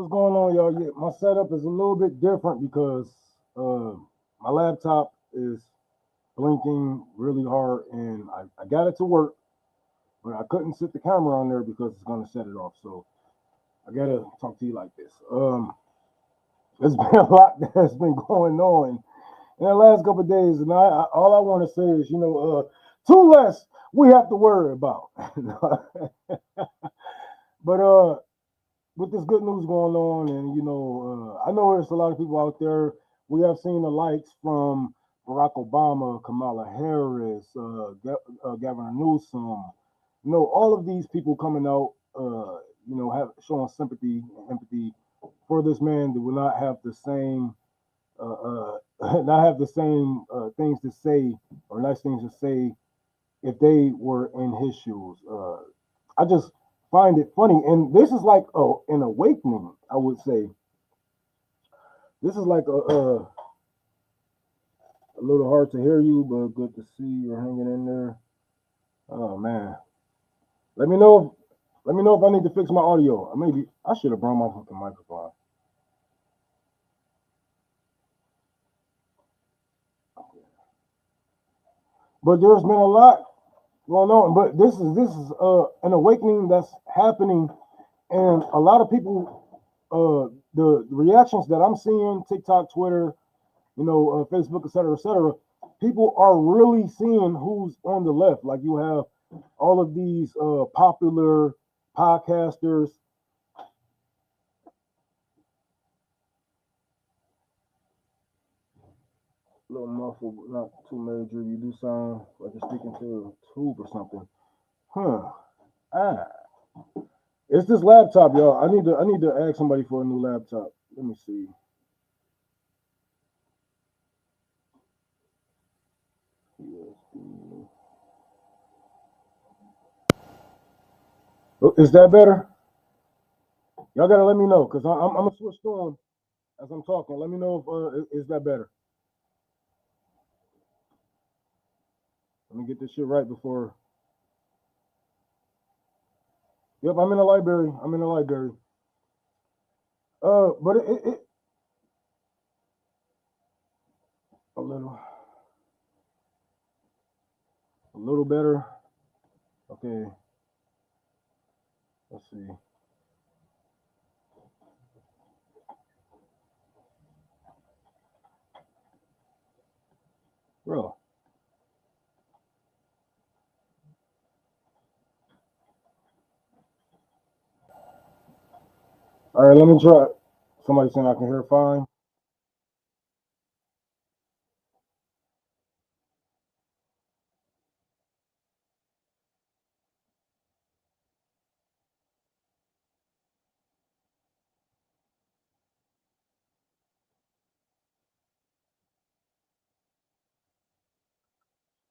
What's going on, y'all? Yeah, my setup is a little bit different because my laptop is blinking really hard, and I got it to work, but I couldn't set the camera on there because it's gonna set it off. So I gotta talk to you like this. There's been a lot that's been going on in the last couple of days, and all I want to say is, two less we have to worry about. But with this good news going on, and I know there's a lot of people out there. We have seen the likes from Barack Obama, Kamala Harris, Governor Newsom. All of these people coming out, have showing sympathy and empathy for this man that will not have the same, not have the same things to say or nice things to say if they were in his shoes. I just find it funny, and this is like an awakening. I would say this is like a little hard to hear you, but good to see you're hanging in there. Oh man, let me know. Let me know if I need to fix my audio. Maybe I should have brought my fucking microphone. But there's been a lot going on. But this is an awakening that's happening, and a lot of people. The reactions that I'm seeing, TikTok, Twitter, Facebook, et cetera, people are really seeing who's on the left. Like you have all of these popular podcasters. A little muffled, but not too major. You do sound like you're speaking to a tube or something. Huh. Ah. It's this laptop, y'all. I need to ask somebody for a new laptop. Let me see. Is that better? Y'all gotta let me know because I'm gonna switch on as I'm talking. Let me know if is that better. Let me get this shit right before. Yep, I'm in the library. I'm in the library. But it a little better. Okay, let's see. Bro. All right, let me try. Somebody saying I can hear fine.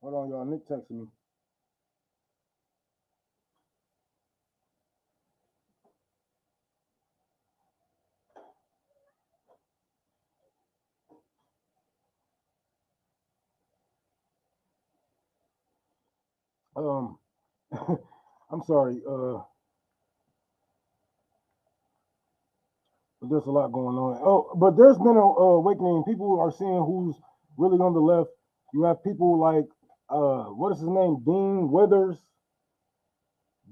Hold on, y'all. Nick texted me. Um, I'm sorry. But there's a lot going on. Oh, but there's been a awakening. People are seeing who's really on the left. You have people like what is his name? Dean Withers.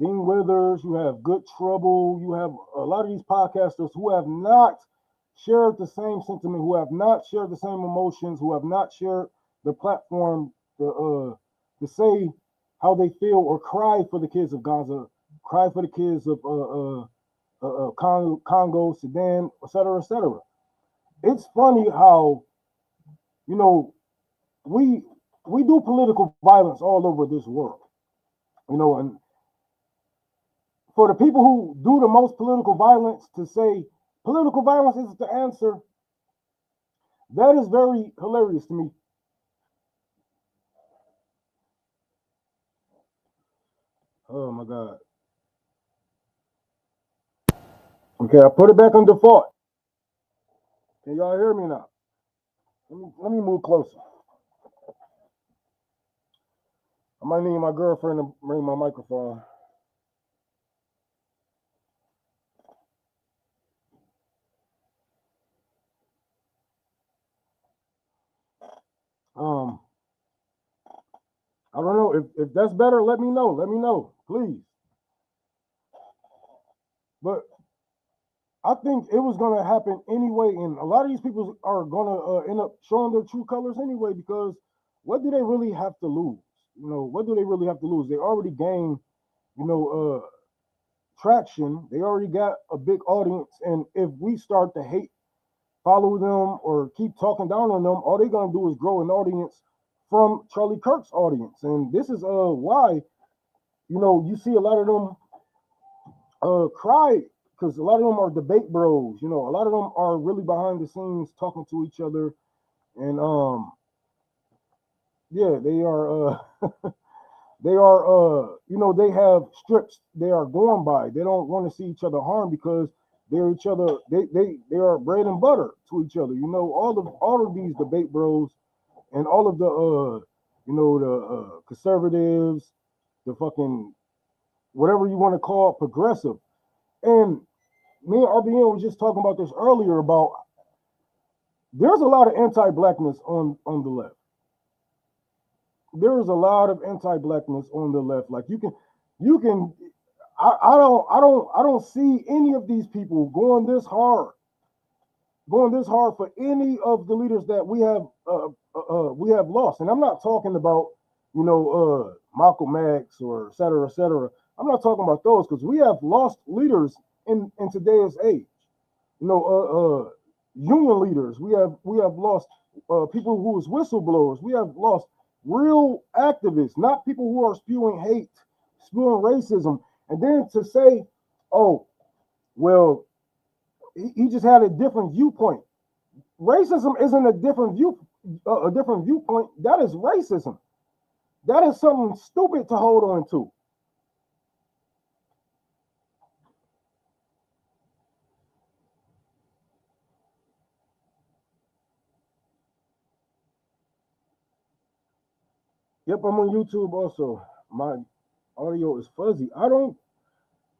You have Good Trouble. You have a lot of these podcasters who have not shared the same sentiment, who have not shared the same emotions, who have not shared the platform to say how they feel or cry for the kids of Gaza, cry for the kids of Congo, Sudan, et cetera, et cetera. It's funny how you know we we do political violence all over this world, and for the people who do the most political violence to say political violence is the answer, that is very hilarious to me. Oh my God. Okay, I put it back on default. Can y'all hear me now? Let me move closer. I might need my girlfriend to bring my microphone. don't know if that's better. Let me know. Let me know, please. But I think it was gonna happen anyway, and a lot of these people are gonna end up showing their true colors anyway. Because what do they really have to lose? You know, what do they really have to lose? They already gained, you know, traction. They already got a big audience, and if we start to hate, follow them, or keep talking down on them, all they're gonna do is grow an audience from Charlie Kirk's audience. And this is why, you know, you see a lot of them cry, because a lot of them are debate bros. You know, a lot of them are really behind the scenes talking to each other, and yeah, they are they are you know, they have strips they are going by. They don't want to see each other harm because they're each other. They are bread and butter to each other. You know, all of these debate bros and all of the you know, the conservatives, the fucking whatever you want to call it, progressive. And me and RBN was just talking about this earlier about there's a lot of anti-blackness on the left. There's a lot of anti-blackness on the left. Like you can I don't see any of these people going this hard for any of the leaders that we have lost. And I'm not talking about, you know, Malcolm X or et cetera, et cetera. I'm not talking about those, because we have lost leaders in today's age. You know, union leaders. We have lost people who was whistleblowers. We have lost real activists, not people who are spewing hate, spewing racism. And then to say, oh, well, he just had a different viewpoint. Racism isn't a different viewpoint. That is racism. That is something stupid to hold on to. Yep, I'm on YouTube also. My audio is fuzzy. I don't.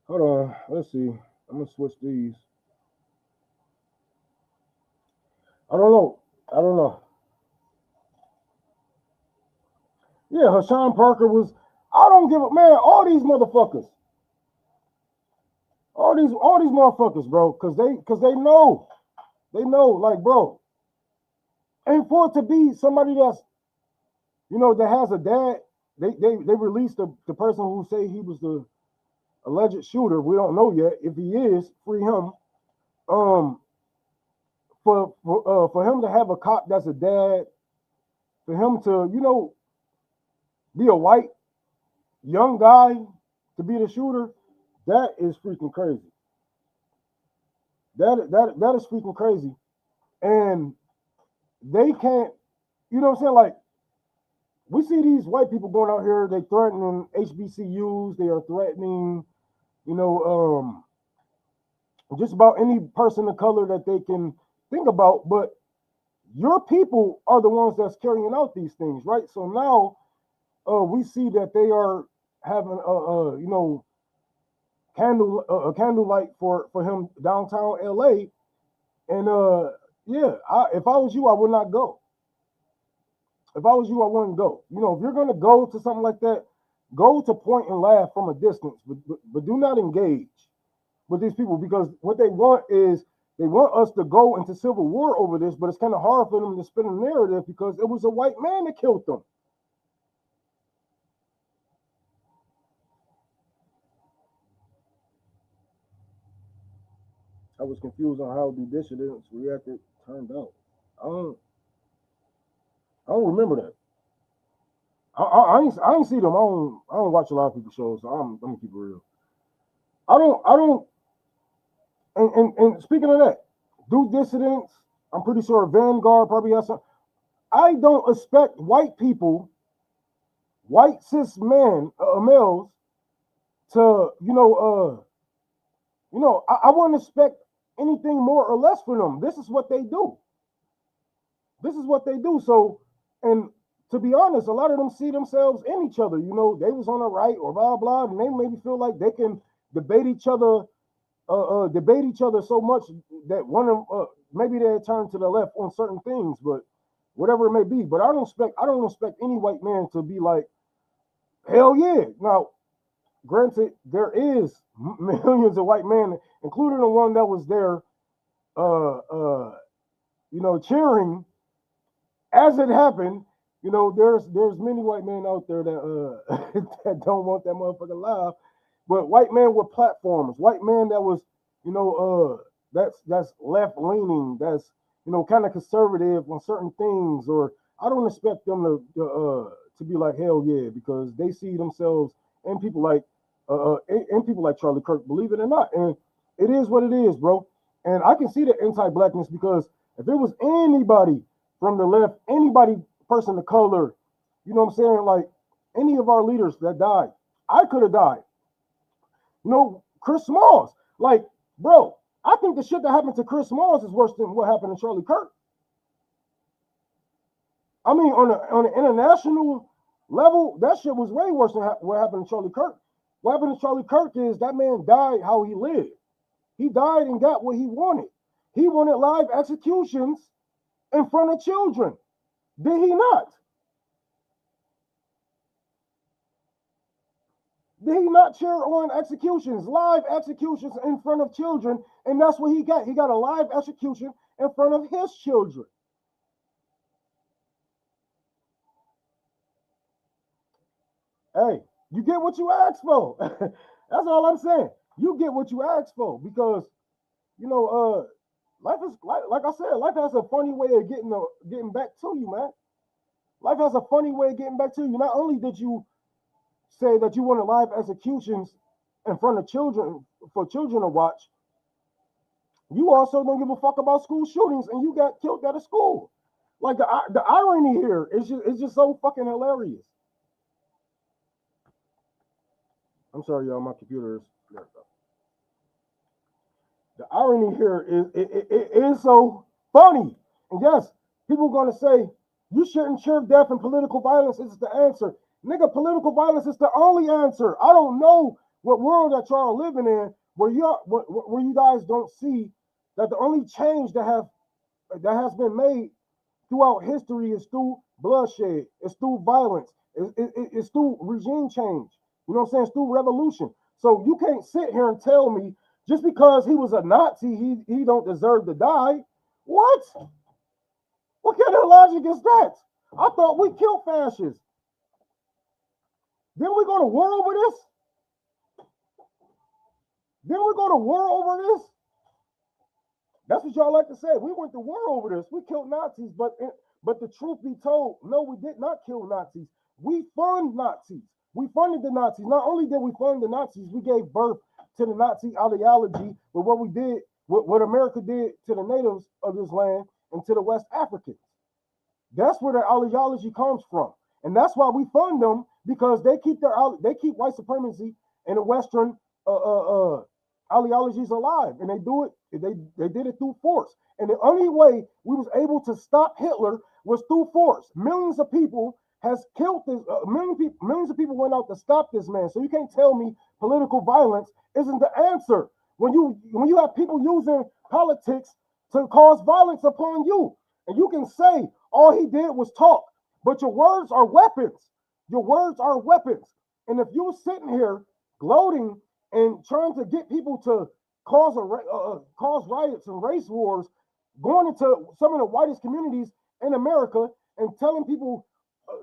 Hold on. Let's see. I'm gonna switch these. I don't know. I don't know. Yeah, Hassan Parker was. I don't give a man. All these motherfuckers. All these motherfuckers, bro. Cause they know. They know, like, bro. And for it to be somebody that's, you know, that has a dad, they released the person who say he was the alleged shooter. We don't know yet. If he is, free him. For him to have a cop that's a dad, for him to, you know, be a white young guy to be the shooter, that is freaking crazy. That is freaking crazy. And they can't, you know what I'm saying? Like, we see these white people going out here, they threatening HBCUs, they are threatening, you know, just about any person of color that they can think about. But your people are the ones that's carrying out these things, right? So now we see that they are having you know, a candlelight for him downtown LA. And yeah, if I was you, I would not go. If I was you, I wouldn't go. You know, if you're gonna go to something like that, go to point and laugh from a distance, but do not engage with these people, because what they want is they want us to go into civil war over this. But it's kind of hard for them to spin a narrative because it was a white man that killed them. I was confused on how the dissidents reacted turned out. I don't I don't remember that. I ain't see them. I don't watch a lot of people's shows, so I'm gonna keep it real. I don't and speaking of that, do dissidents, I'm pretty sure Vanguard probably has some. I don't expect white people, white cis men, males, to, I wouldn't expect anything more or less from them. This is what they do. This is what they do. So, and to be honest, a lot of them see themselves in each other. You know, they was on the right or blah blah, and they maybe feel like they can debate each other, so much that one of them, maybe they turn to the left on certain things, but whatever it may be. But I don't expect any white man to be like, Hell yeah. Now, granted, there is millions of white men, including the one that was there, cheering as it happened. There's many white men out there that that don't want that motherfucker alive, but white men with platforms, white men that was, that's left leaning, that's kind of conservative on certain things, or I don't expect them to be like hell yeah because they see themselves in people like in people like Charlie Kirk, believe it or not, and it is what it is, bro. And I can see the anti-blackness because if it was anybody from the left, anybody, person of color, you know what I'm saying, like any of our leaders that died, I could have died. Chris Smalls, like, bro, I think the shit that happened to Chris Smalls is worse than what happened to Charlie Kirk. I mean, on an international level, that shit was way worse than what happened to Charlie Kirk. What happened to Charlie Kirk is that man died how he lived. He died and got what he wanted. He wanted live executions in front of children. Did he not? Did he not cheer on executions, live executions in front of children? And that's what he got. He got a live execution in front of his children. Hey, you get what you asked for. That's all I'm saying. You get what you asked for because you know, life is like I said, life has a funny way of getting back to you, man. Life has a funny way of getting back to you. Not only did you say that you wanted live executions in front of children for children to watch, you also don't give a fuck about school shootings, and you got killed at a school. Like the irony here is just so fucking hilarious. I'm sorry, y'all. My computer is. The irony here it is so funny. And yes, people are going to say you shouldn't cheer death and political violence is the answer. Nigga, political violence is the only answer. I don't know what world that y'all are living in where you guys don't see that the only change that has been made throughout history is through bloodshed, it's through violence, it's through regime change. You know what I'm saying? It's through revolution. So you can't sit here and tell me just because he was a Nazi, he don't deserve to die. What? What kind of logic is that? I thought we killed fascists. Didn't we go to war over this? Didn't we go to war over this? That's what y'all like to say. We went to war over this. We killed Nazis, but the truth be told, no, we did not kill Nazis. We fund Nazis. We funded the Nazis. Not only did we fund the Nazis, we gave birth to the Nazi ideology with what we did, what America did to the natives of this land and to the West Africans. That's where their ideology comes from, and that's why we fund them because they keep white supremacy and the Western ideologies alive, and they do it. They did it through force, and the only way we was able to stop Hitler was through force. Millions of people has killed this. Millions of people went out to stop this man. So you can't tell me political violence isn't the answer when you have people using politics to cause violence upon you, and you can say all he did was talk, but your words are weapons. Your words are weapons, and if you're sitting here gloating and trying to get people to cause riots and race wars, going into some of the whitest communities in America and telling people,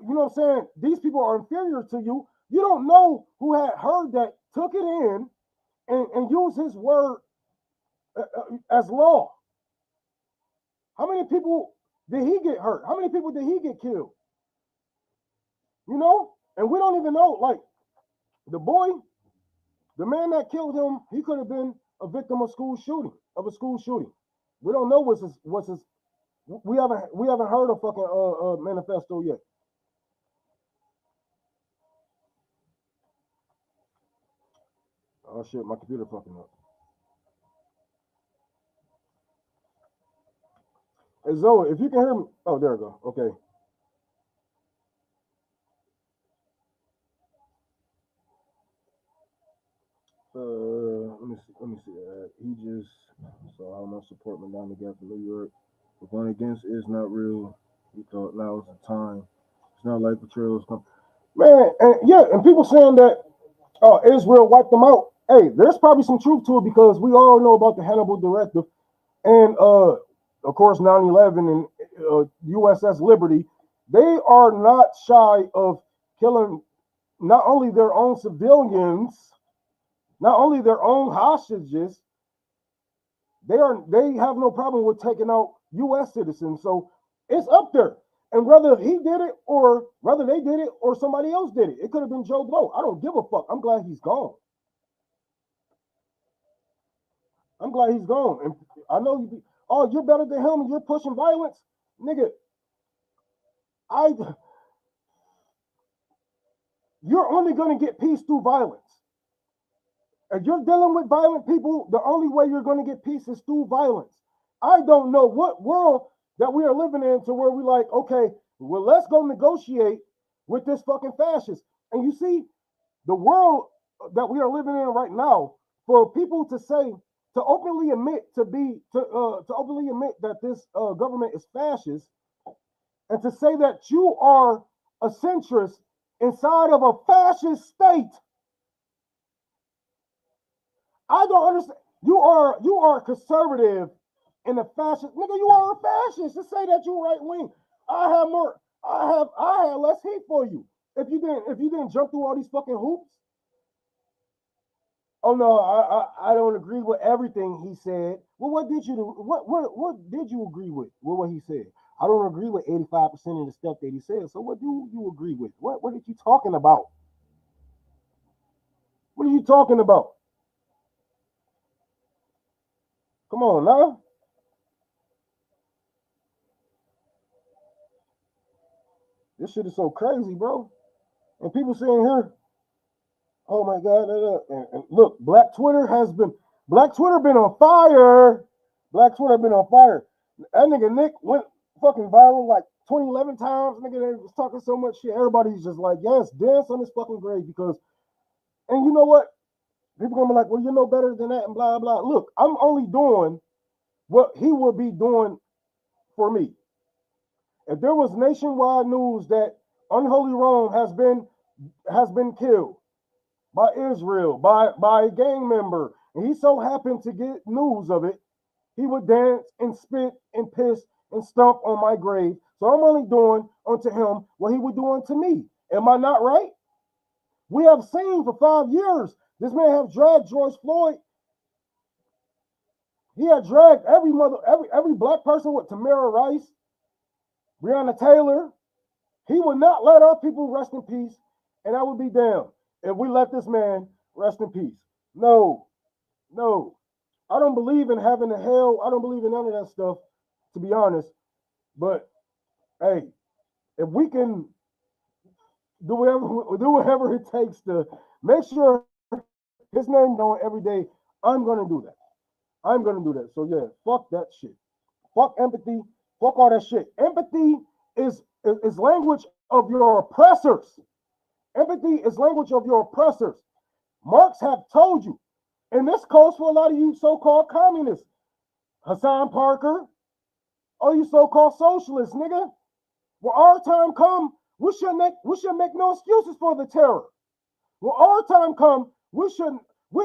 you know what I'm saying, these people are inferior to you. You don't know who had heard that, took it in, and used his word as law. How many people did he get hurt? How many people did he get killed? You know, and we don't even know. Like the boy, the man that killed him, he could have been a victim of a school shooting. We don't know what's his. We haven't heard of fucking manifesto yet. Oh shit, my computer fucking up. Hey Zoe, if you can hear me, oh there we go. Okay. Let me see. Let me see. He just so how much support Madonna got from New York. The going against is not real. He thought now is the time. It's not like betrayals come. Man, and yeah, and people saying that Israel wiped them out. Hey, there's probably some truth to it because we all know about the Hannibal Directive and of course 9/11 and USS Liberty. They are not shy of killing not only their own civilians, not only their own hostages. They have no problem with taking out U.S. citizens. So it's up there. And whether he did it or whether they did it or somebody else did it, it could have been Joe Blow. I don't give a fuck. I'm glad he's gone. I'm glad he's gone. And I know you. Oh, you're better than him. And you're pushing violence, nigga. I. You're only gonna get peace through violence. If you're dealing with violent people, the only way you're gonna get peace is through violence. I don't know what world that we are living in to where we like, okay, well, let's go negotiate with this fucking fascist. And you see, the world that we are living in right now, for people to say, to openly admit to openly admit that this government is fascist, and to say that you are a centrist inside of a fascist state, I don't understand. You are conservative in a fascist nigga. You are a fascist. To say that you're right wing, I have more. I had less hate for you if you didn't jump through all these fucking hoops. Oh no, I don't agree with everything he said. Well, what did you do? What did you agree with what he said? I don't agree with 85% of the stuff that he said. So what do you agree with? What are you talking about? What are you talking about? Come on now. This shit is so crazy, bro. And people saying here, oh my god, and look, Black Twitter been on fire. Black Twitter been on fire. That nigga Nick went fucking viral like 2011 times. Nigga, they was talking so much shit. Everybody's just like, yes, dance on this fucking grave because, and you know what? People gonna be like, well, you know better than that and blah blah. Look, I'm only doing what he would be doing for me. If there was nationwide news that Unholy Rome has been killed by Israel, by a gang member, and he so happened to get news of it, he would dance and spit and piss and stomp on my grave. So I'm only doing unto him what he would do unto me. Am I not right? We have seen for 5 years this man have dragged George Floyd. He had dragged every black person with Tamara Rice, Breonna Taylor. He would not let our people rest in peace, and I would be damned if we let this man rest in peace. No, no. I don't believe in having a hell. I don't believe in none of that stuff, to be honest. But hey, if we can do whatever it takes to make sure his name going every day, I'm gonna do that. I'm gonna do that. So yeah, fuck that shit. Fuck empathy. Fuck all that shit. Empathy is language of your oppressors. Empathy is language of your oppressors. Marx have told you, and this goes for a lot of you so-called communists. Hassan Parker, all you so-called socialists, nigga. When our time come, we should make no excuses for the terror. When our time come, we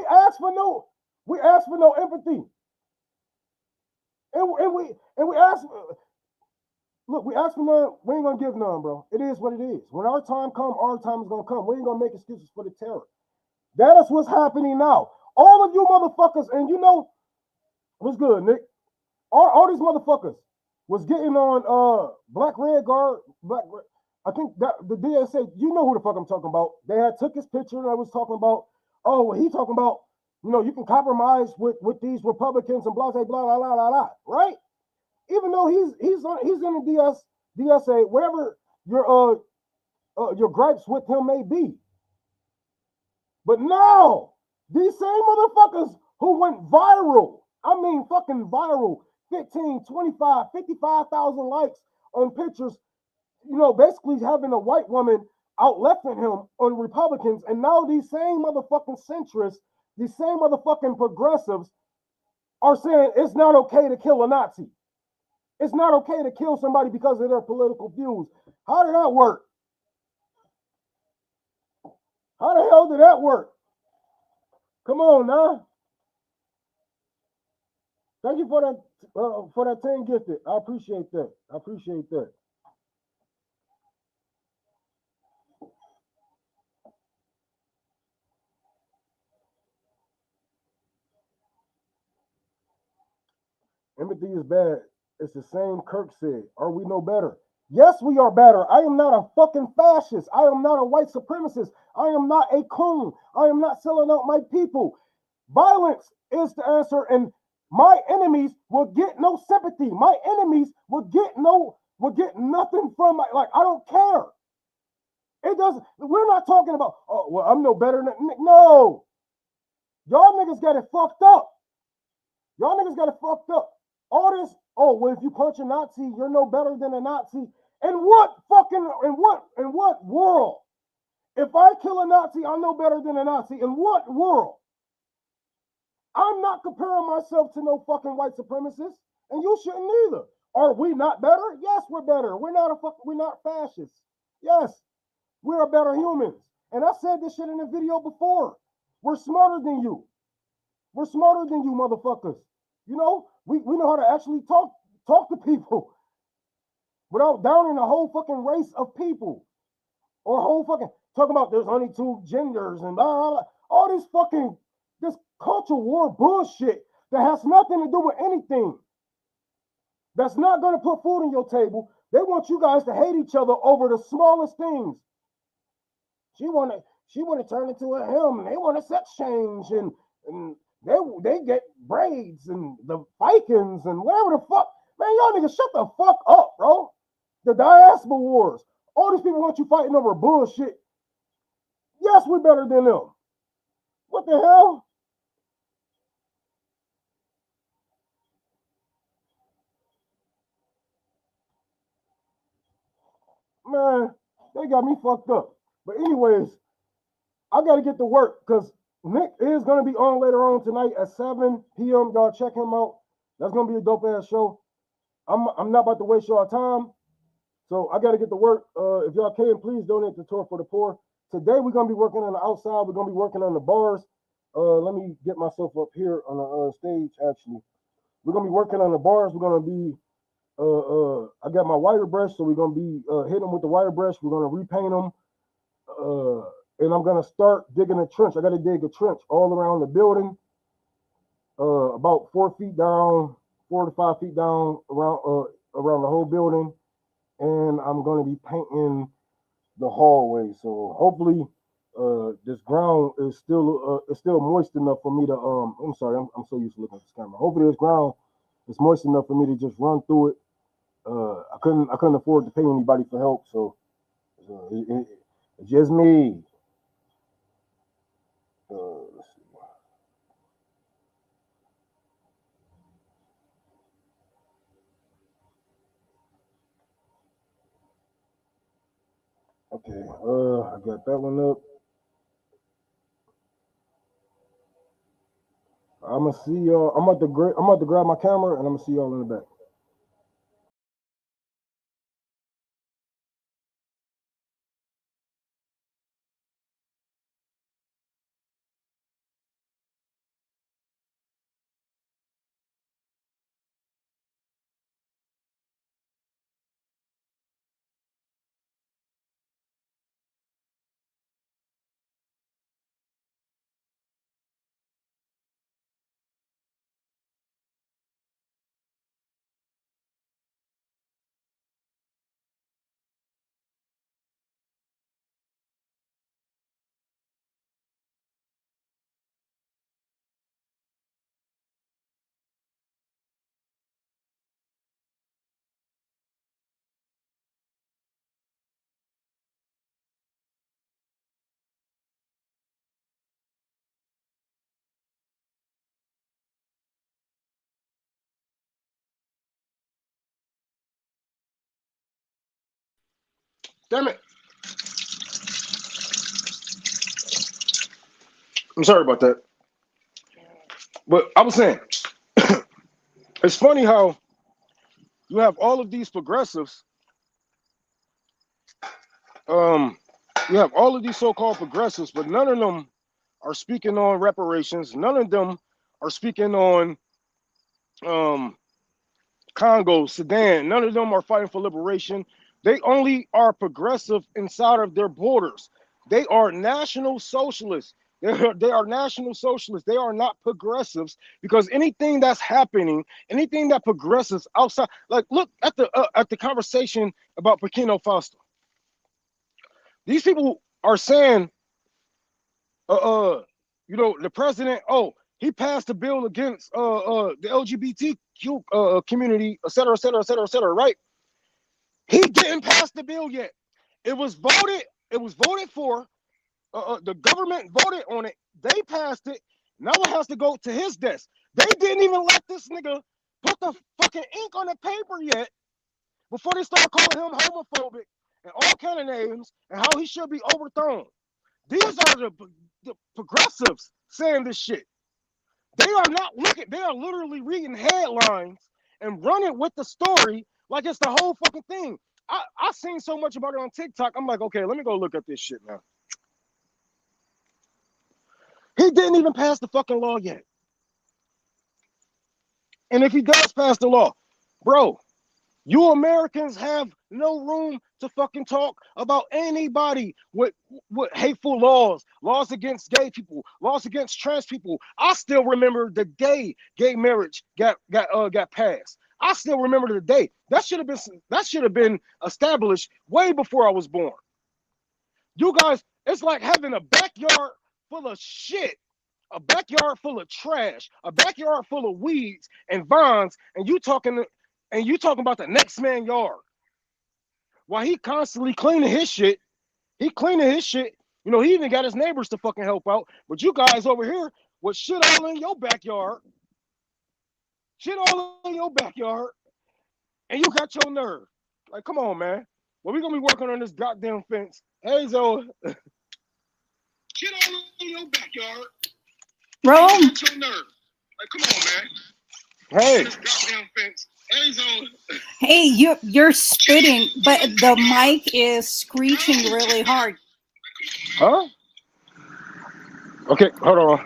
ask for no empathy. And we ask look, we ask for none, we ain't gonna give none, bro. It is what it is. When our time come, our time is gonna come. We ain't gonna make excuses for the terror. That is what's happening now. All of you motherfuckers, and you know what's good, Nick. All these motherfuckers was getting on Black Red Guard, I think that the DSA, you know who the fuck I'm talking about. They had took his picture and I was talking about, oh, well, he talking about, you can compromise with these Republicans and blah blah blah blah blah blah, right? Even though he's in the DSA, whatever your gripes with him may be. But now, these same motherfuckers who went viral, I mean fucking viral, 15, 25, 55,000 likes on pictures, basically having a white woman out lefting him on Republicans. And now these same motherfucking centrists, these same motherfucking progressives are saying it's not okay to kill a Nazi. It's not okay to kill somebody because of their political views. How did that work? How the hell did that work? Come on now. Thank you for that 10 gifted. I appreciate that. I appreciate that. Empathy is bad. It's the same Kirk said. Are we no better? Yes, we are better. I am not a fucking fascist. I am not a white supremacist. I am not a coon. I am not selling out my people. Violence is the answer, and my enemies will get no sympathy. My enemies will get nothing from my, like, I don't care. It doesn't, we're not talking about, oh, well, I'm no better than, no. Y'all niggas got it fucked up. Y'all niggas got it fucked up. All this, oh, well, if you punch a Nazi, you're no better than a Nazi. In what world? If I kill a Nazi, I'm no better than a Nazi. In what world? I'm not comparing myself to no fucking white supremacists, and you shouldn't either. Are we not better? Yes, we're better. We're not fascists. Yes, we're better humans. And I said this shit in a video before. We're smarter than you. We're smarter than you, motherfuckers. You know, we know how to actually talk to people without downing a whole fucking race of people, or a whole fucking talking about there's only two genders and blah, blah, blah. All this fucking this culture war bullshit that has nothing to do with anything. That's not going to put food on your table. They want you guys to hate each other over the smallest things. She want to turn into a him. They want a sex change, and they get braids and the Vikings and whatever the fuck. Man, y'all niggas shut the fuck up, bro. The diaspora wars. All these people want you fighting over bullshit. Yes, we're better than them. What the hell? Man, they got me fucked up. But anyways, I got to get to work because Nick is going to be on later on tonight at 7 p.m. Y'all check him out. That's going to be a dope ass show. I'm not about to waste y'all time. So I got to get to work. If y'all can, please donate to Tour for the Poor. Today we're going to be working on the outside. We're going to be working on the bars. Let me get myself up here on the stage, actually. We're going to be working on the bars. We're going to be, I got my wire brush, so we're going to be hitting them with the wire brush. We're going to repaint them. And I'm going to start digging a trench. I got to dig a trench all around the building, about 4 feet down, 4 to 5 feet down around the whole building. And I'm going to be painting the hallway. So hopefully this ground is still moist enough for me to, I'm sorry, I'm so used to looking at this camera. Hopefully this ground is moist enough for me to just run through it. I couldn't afford to pay anybody for help, so it's just me. Let's see. Okay, I got that one up. I'm gonna see y'all. I'm about to grab my camera and I'm gonna see y'all in the back. Damn it! I'm sorry about that. But I was saying, it's funny how you have all of these progressives, You have all of these so-called progressives, but none of them are speaking on reparations. None of them are speaking on um, Congo, Sudan. None of them are fighting for liberation. They only are progressive inside of their borders. They are national socialists. They are national socialists. They are not progressives because anything that's happening, anything that progresses outside, like look at the conversation about Burkina Faso. These people are saying, uh, uh, the president, oh, he passed a bill against the LGBTQ community, et cetera, et cetera, et cetera, et cetera, right? He didn't pass the bill yet. It was voted. It was voted for. The government voted on it. They passed it. Now it has to go to his desk. They didn't even let this nigga put the fucking ink on the paper yet before they start calling him homophobic and all kind of names and how he should be overthrown. These are the progressives saying this shit. They are not looking. They are literally reading headlines and running with the story like it's the whole fucking thing. I seen so much about it on TikTok. I'm like, okay, let me go look at this shit now. He didn't even pass the fucking law yet. And if he does pass the law, bro, you Americans have no room to fucking talk about anybody with hateful laws against gay people, laws against trans people. I still remember the day gay marriage got passed. I still remember the day. That should have been established way before I was born. You guys, it's like having a backyard full of shit, a backyard full of trash, a backyard full of weeds and vines, and you talking about the next man yard. While he constantly cleaning his shit, he cleaning his shit. He even got his neighbors to fucking help out. But you guys over here with shit all in your backyard, shit all in your backyard, and you got your nerve. Like, come on, man. Well, we gonna be working on this goddamn fence. Hey, Zoe. Shit all in your backyard. Rome. You got your nerve. Like, come on, man. Hey. This goddamn fence. Hey, Zoe. Hey, you're spitting, but the mic is screeching really hard. Huh? Okay, hold on.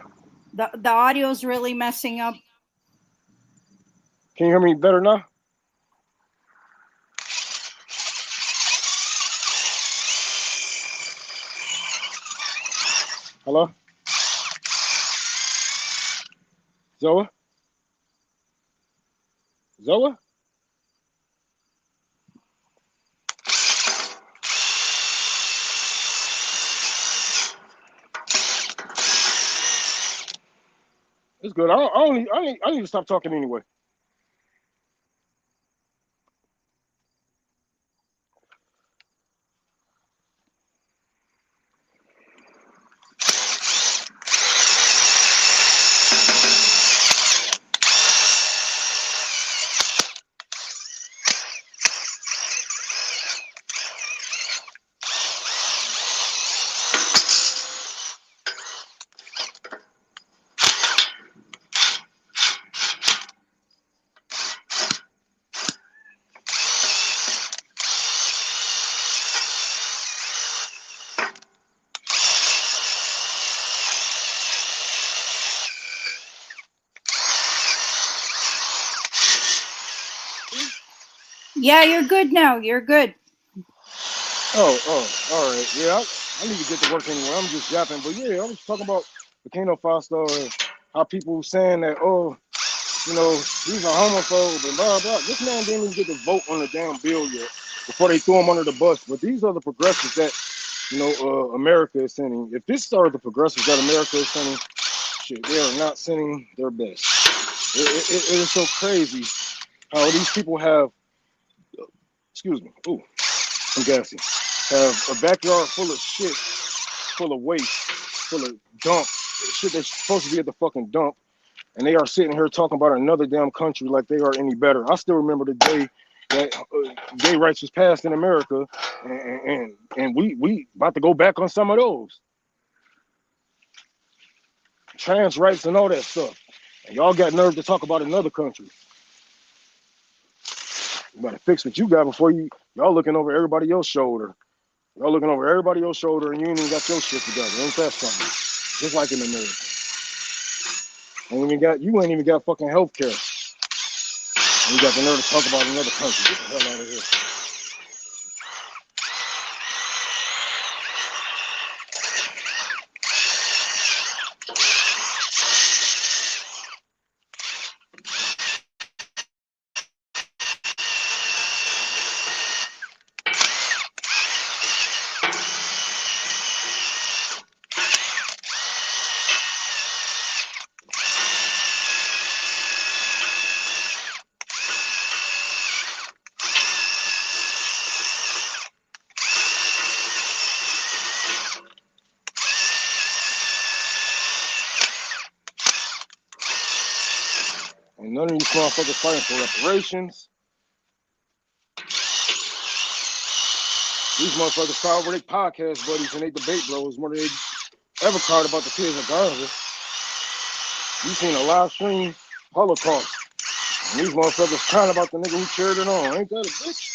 The audio's really messing up. Can you hear me better now? Hello? Zoe? Zoe? It's good. I need to stop talking anyway. Yeah, you're good now. You're good. Oh, all right. Yeah, I need to get to work anyway. I'm just yapping. But yeah, I was talking about Burkina Faso and how people saying that, oh, he's a homophobe and blah, blah. This man didn't even get to vote on the damn bill yet before they threw him under the bus. But these are the progressives that, America is sending. If this are the progressives that America is sending, shit, they are not sending their best. It is so crazy how these people have, excuse me, ooh, I'm gassy, have a backyard full of shit, full of waste, full of dump, shit that's supposed to be at the fucking dump. And they are sitting here talking about another damn country like they are any better. I still remember the day that gay rights was passed in America, and we about to go back on some of those trans rights and all that stuff. And y'all got nerve to talk about another country. You better fix what you got before y'all looking over everybody else's shoulder. Y'all looking over everybody else's shoulder and you ain't even got your shit together. Ain't that something? Just like in America. You ain't even got fucking health care. And you got the nerve to talk about another country. Get the hell out of here. And none of these motherfuckers fighting for reparations. These motherfuckers cry over their podcast buddies and they debate bros more than they ever cried about the kids in Gaza. You seen a live stream Holocaust. And these motherfuckers crying about the nigga who cheered it on. Ain't that a bitch?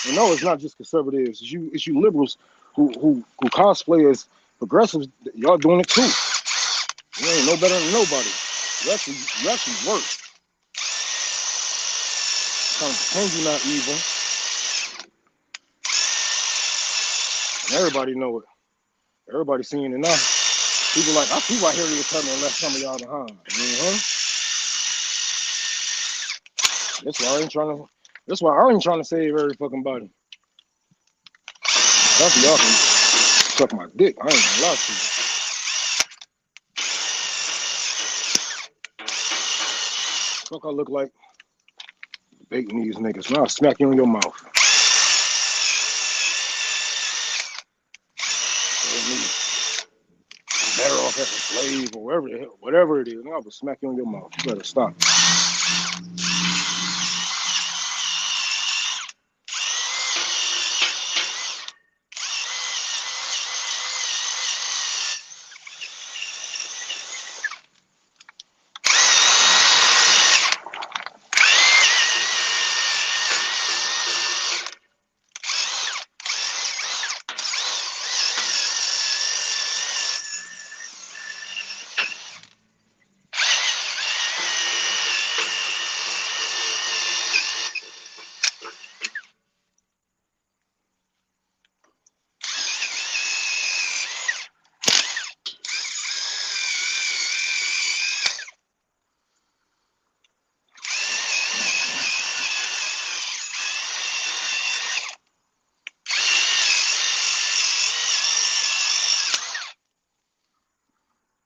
And no, it's not just conservatives. It's you liberals who cosplay as progressives. Y'all doing it too. You ain't no better than nobody. You actually worse. Trying to pretend you're not evil. And everybody know it. Everybody seeing it now. People like, I see why Hillary was telling me and left some of y'all behind. That's why I ain't trying to save every fucking body. That's y'all can suck my dick. I ain't gonna lie to you. Fuck I look like debating these niggas. Now I'll smack you in your mouth. I'm better off as a slave or whatever it is. Now I will smack you in your mouth. You better stop.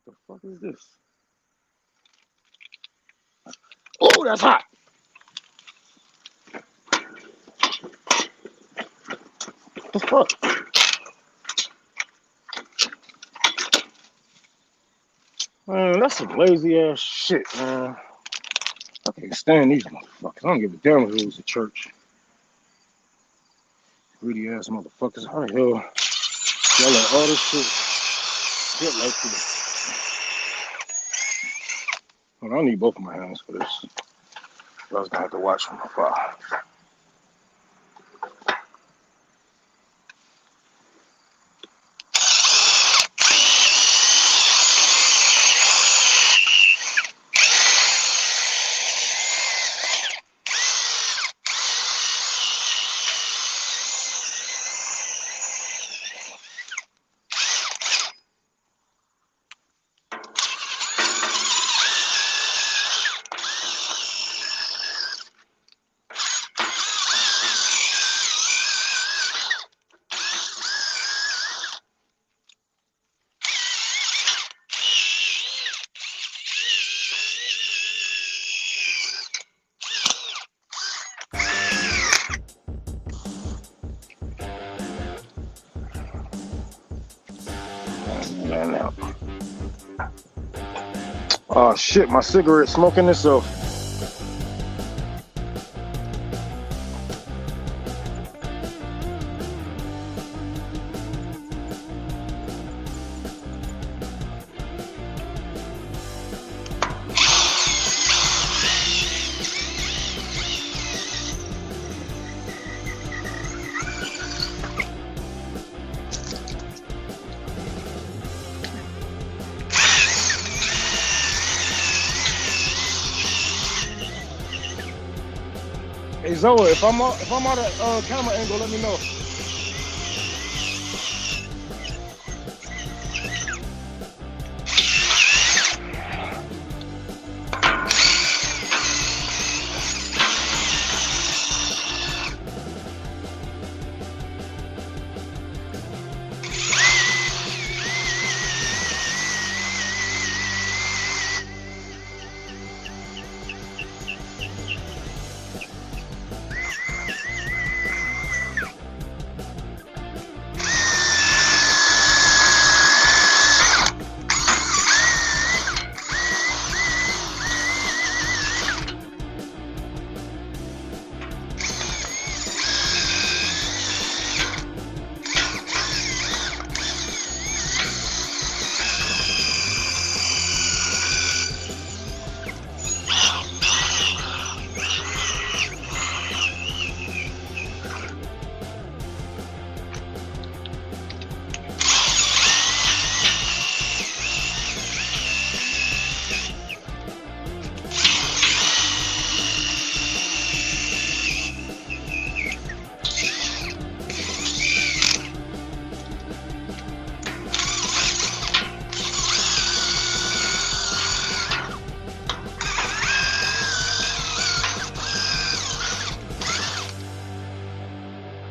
What the fuck is this? Oh, that's hot. What the fuck? Man, that's some lazy ass shit, man. I can't stand these motherfuckers. I don't give a damn if it was a church. Greedy ass motherfuckers. How the hell y'all let all this shit like this? Well, I need both of my hands for this. I was gonna have to watch from afar. Now. Oh shit, my cigarette smoking itself. Hey Zoe, if I'm out of camera angle, let me know.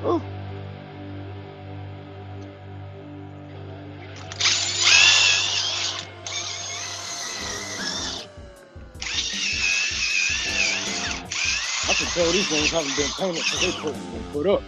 Ooh. I can tell these things haven't been painted because they put up.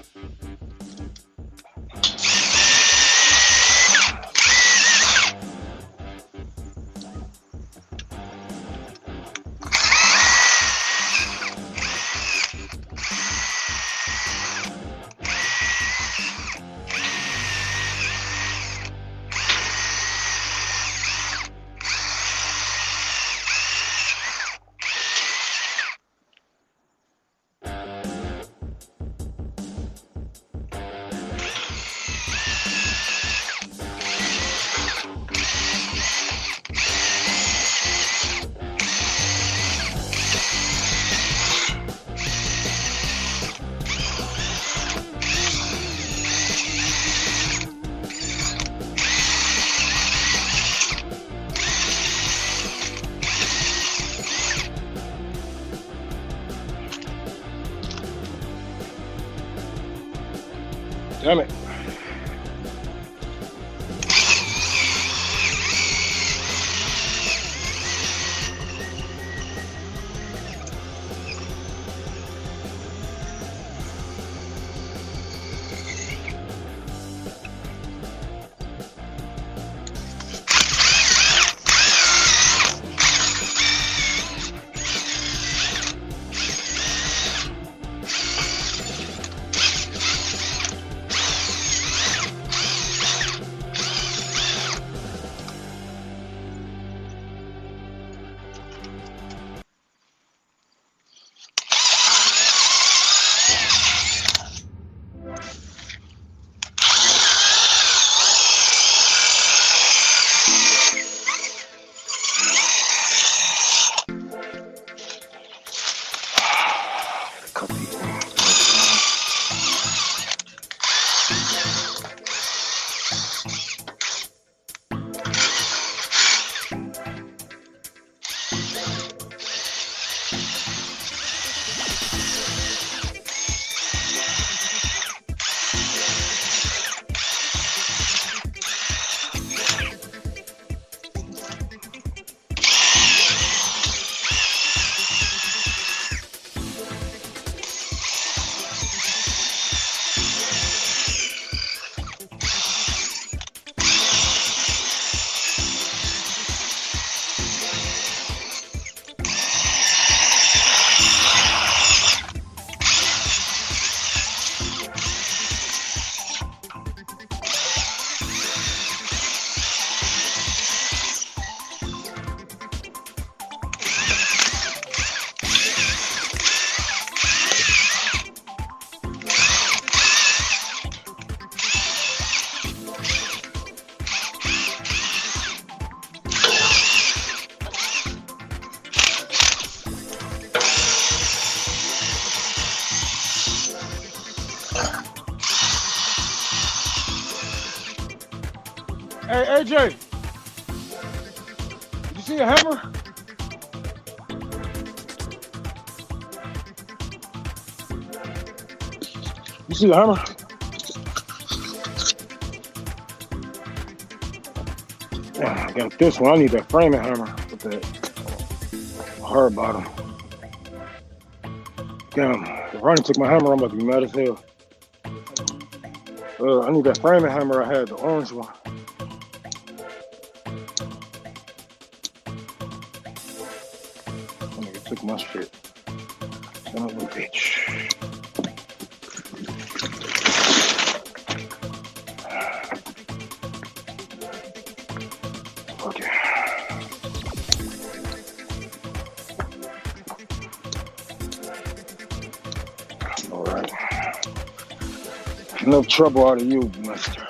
Hey, AJ, did you see a hammer? You see a hammer? Yeah, I got this one. I need that framing hammer with that hard bottom. Damn, if Ronnie took my hammer, I'm about to be mad as hell. I need that framing hammer I had, the orange one. That nigga took my shit. Son of a bitch. Okay. All right. No trouble out of you, mister.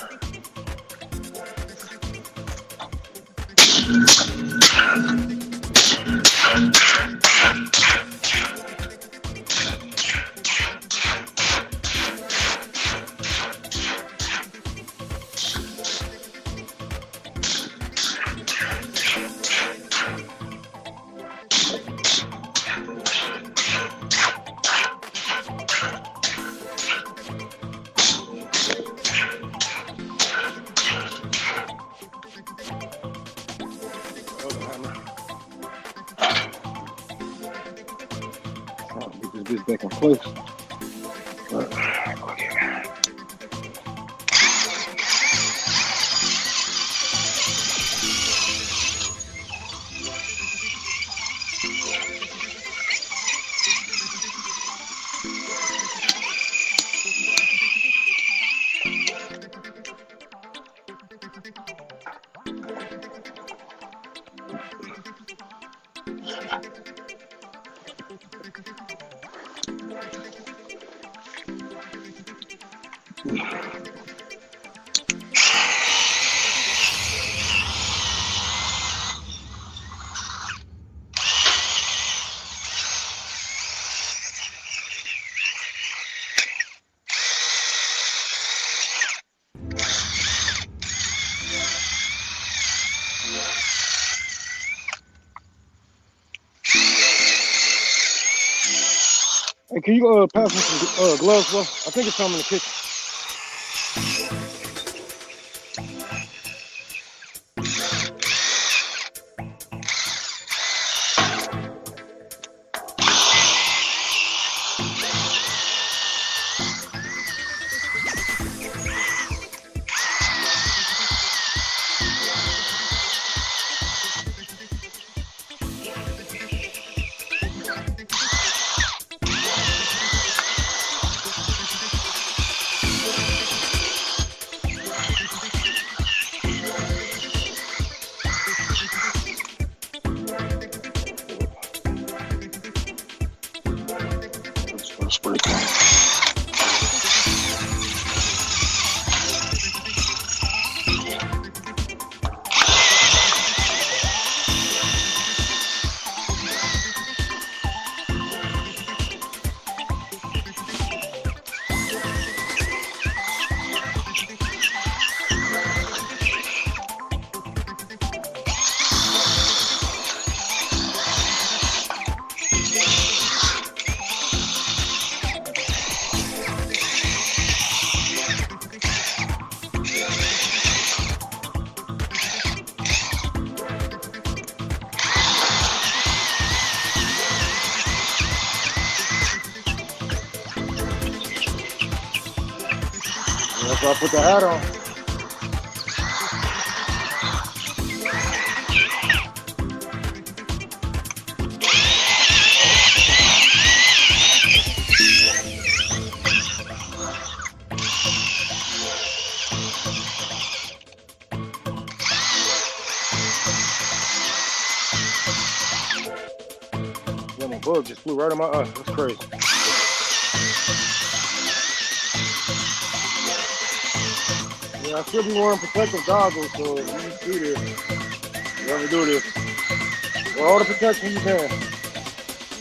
Get back in place. Hey, can you pass me some gloves, bro? I think it's some in the kitchen. That's why I put the hat on. Yeah, my bug just flew right in my eye. That's crazy. Yeah, I still be wearing protective goggles, so if you see this, you ever do this, wear all the protection you can.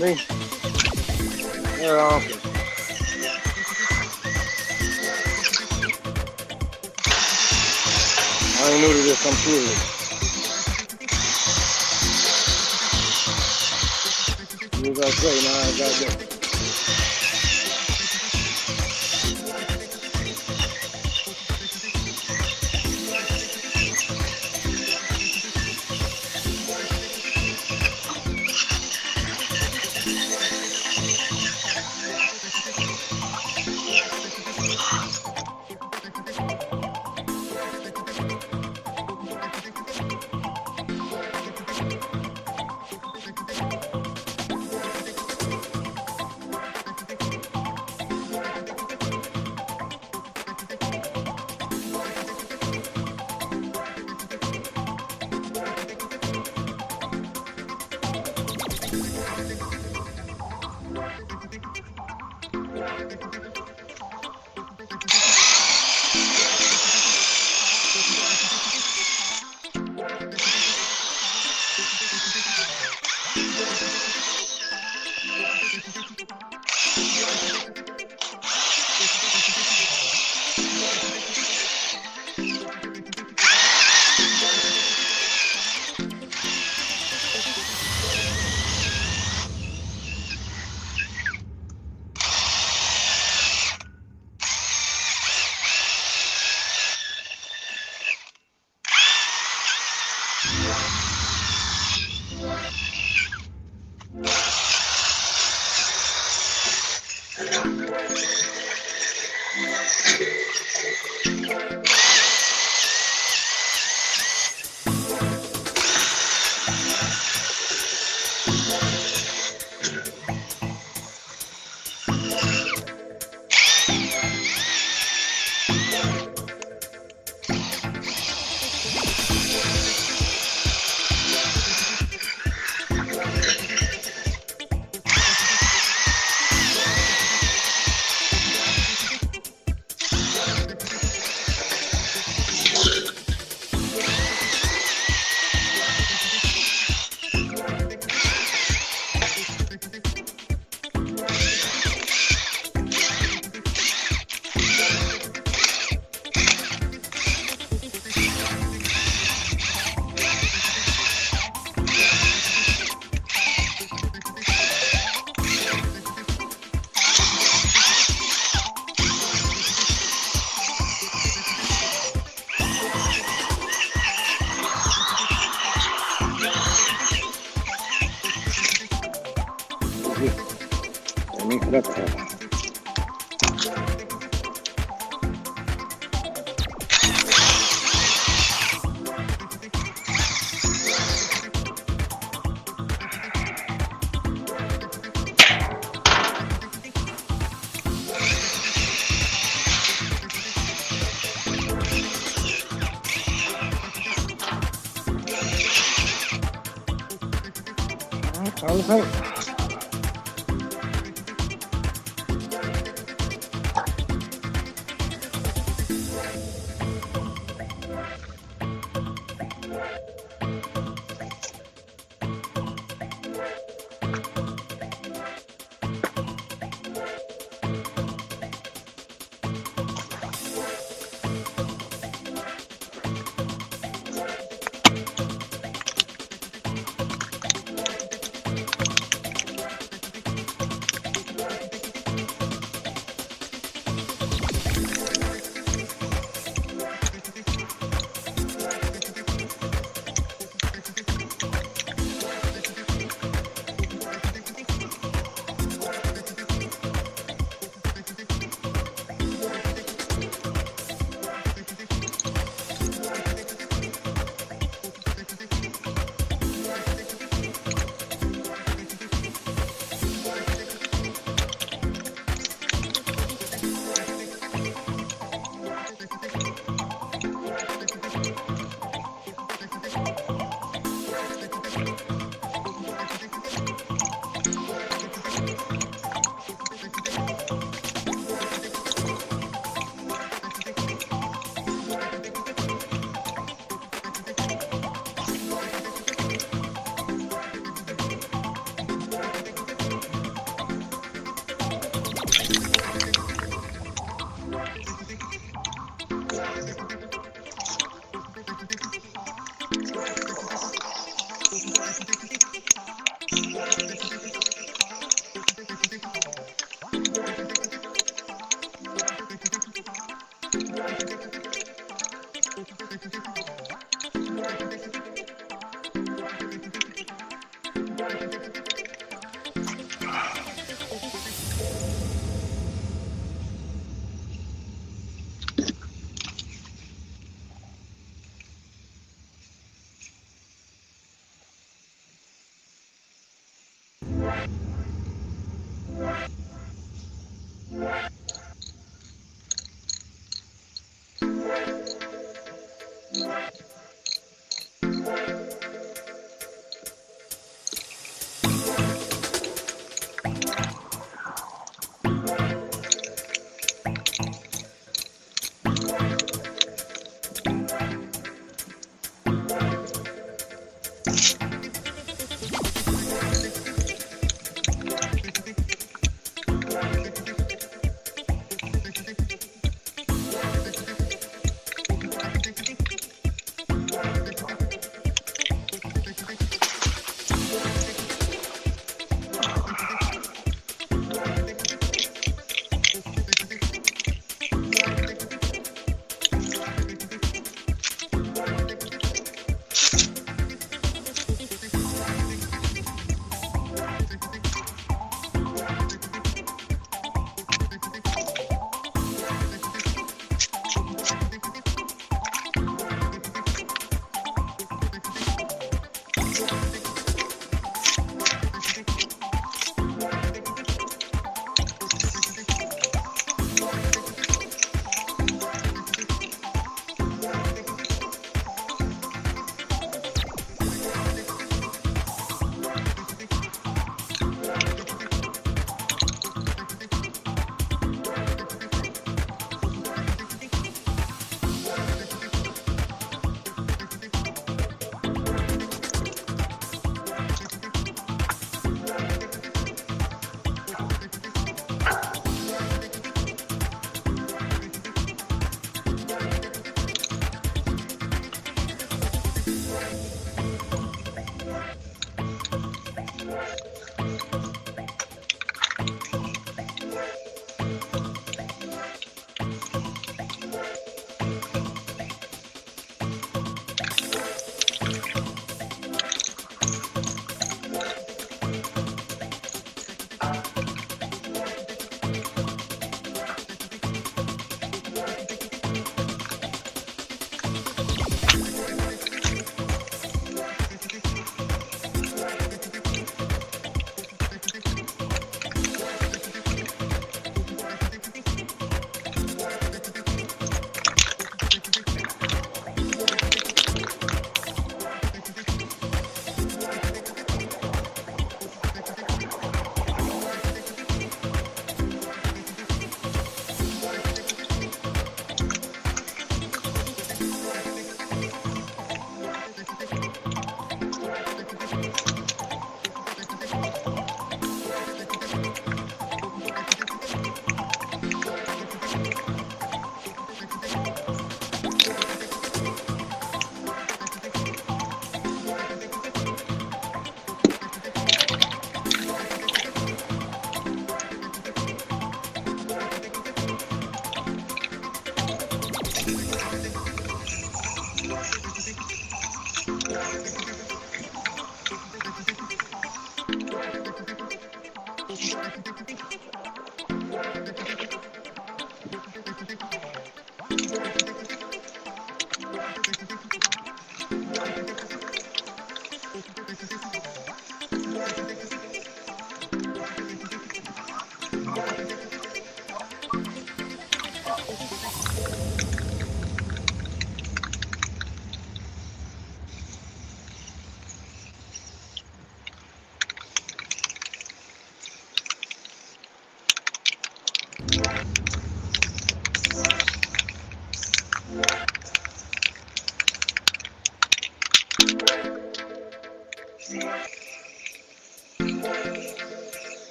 Me? Yeah, I don't care. I ain't new to this. I'm curious. You was gonna say, nah, I got that. Time to paint.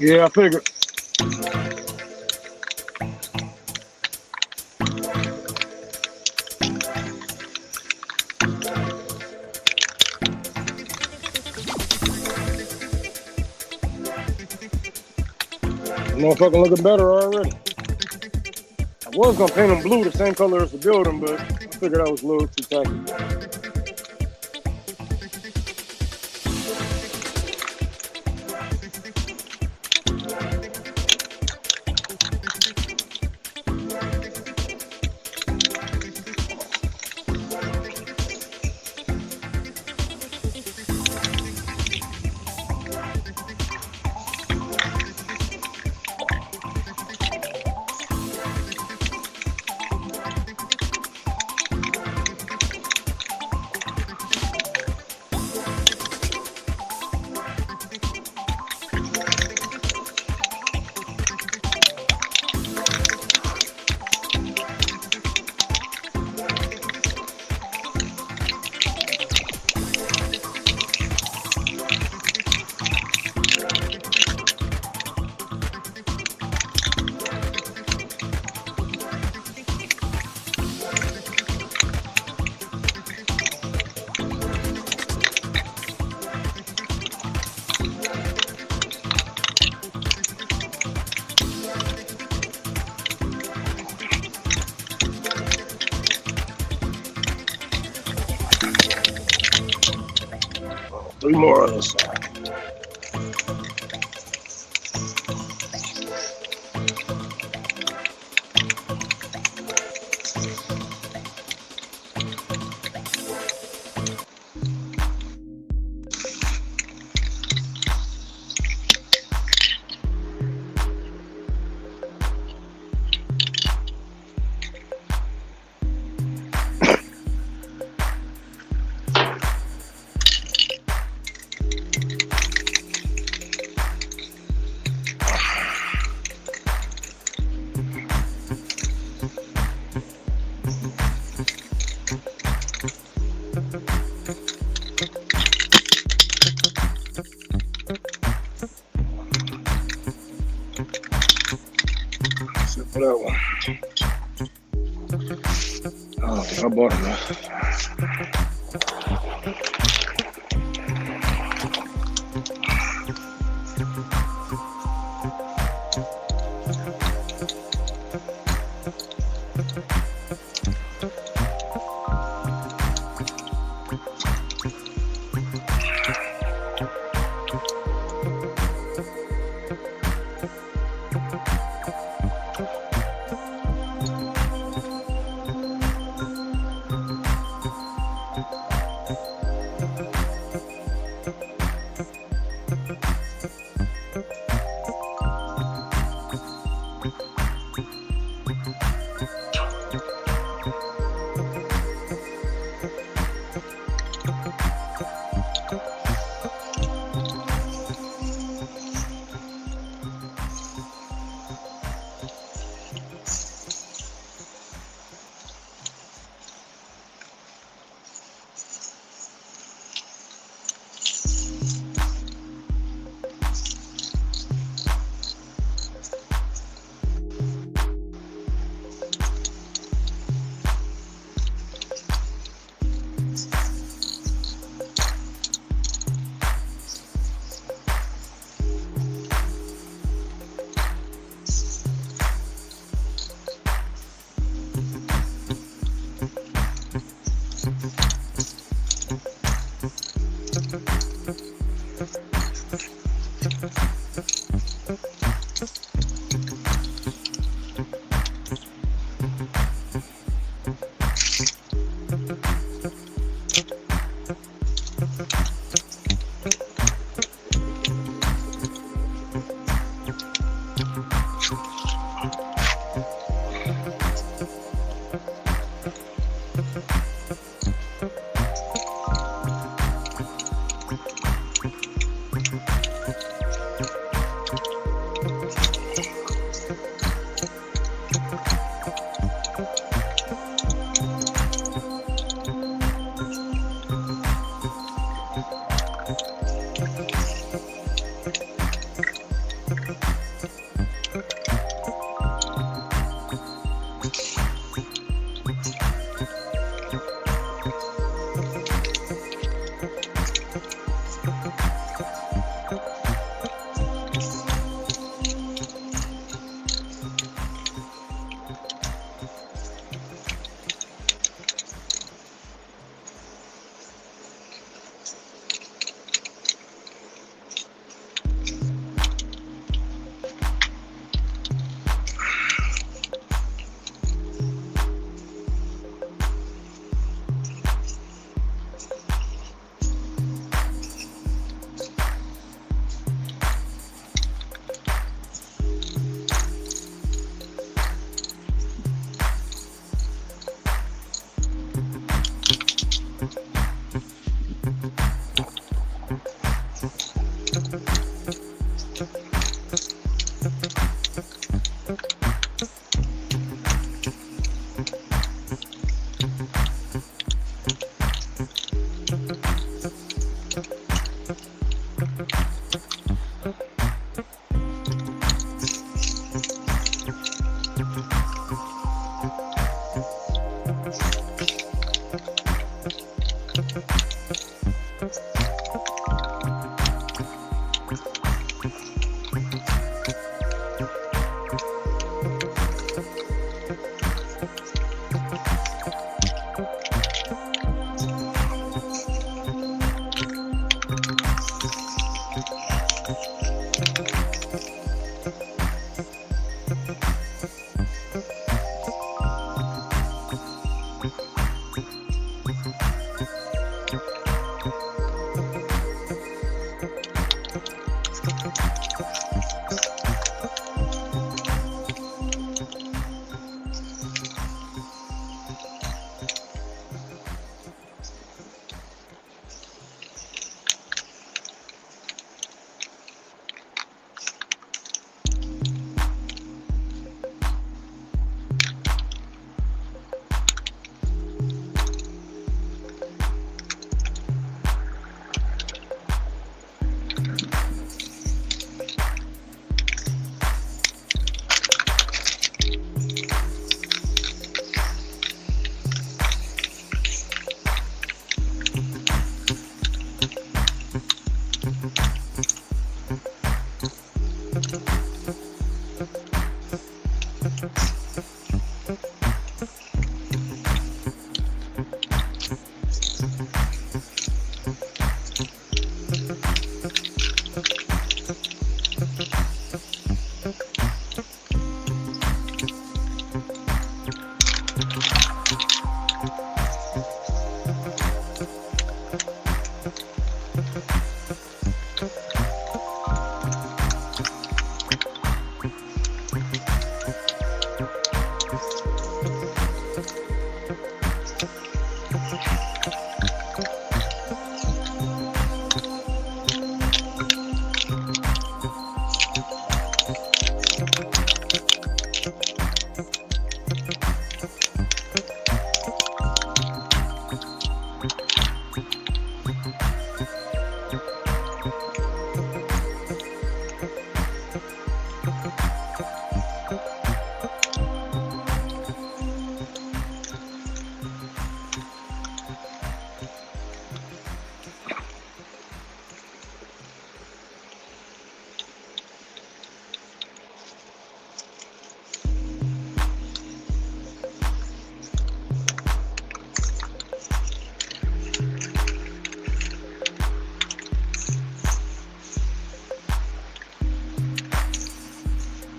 Yeah, I figured. Motherfucker looking better already. I I was gonna paint them blue, the same color as the building, but I figured that was a little too tacky. Three more on this side. For that one. Oh, I bought enough.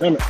Damn it.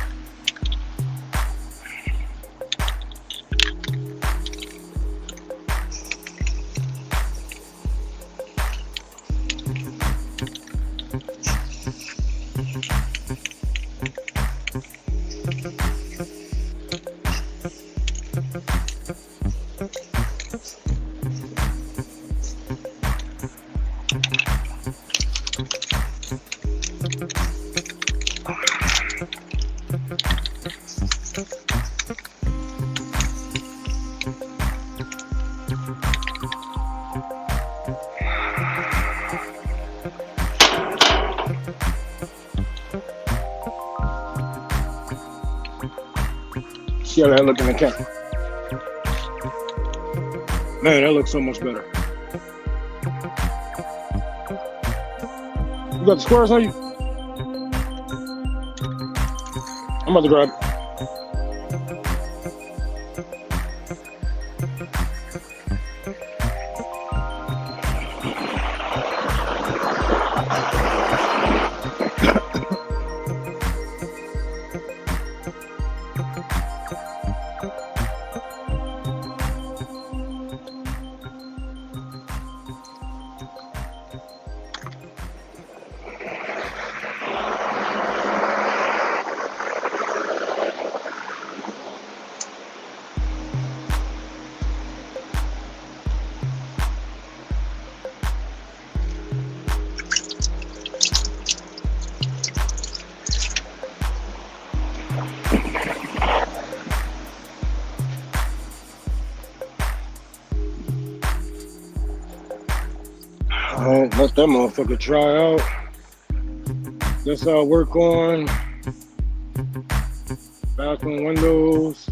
See how that look in the camera. Man, that looks so much better. You got the squares on you? I'm about to grab it. Alright, let that motherfucker dry out. This I'll work on bathroom windows.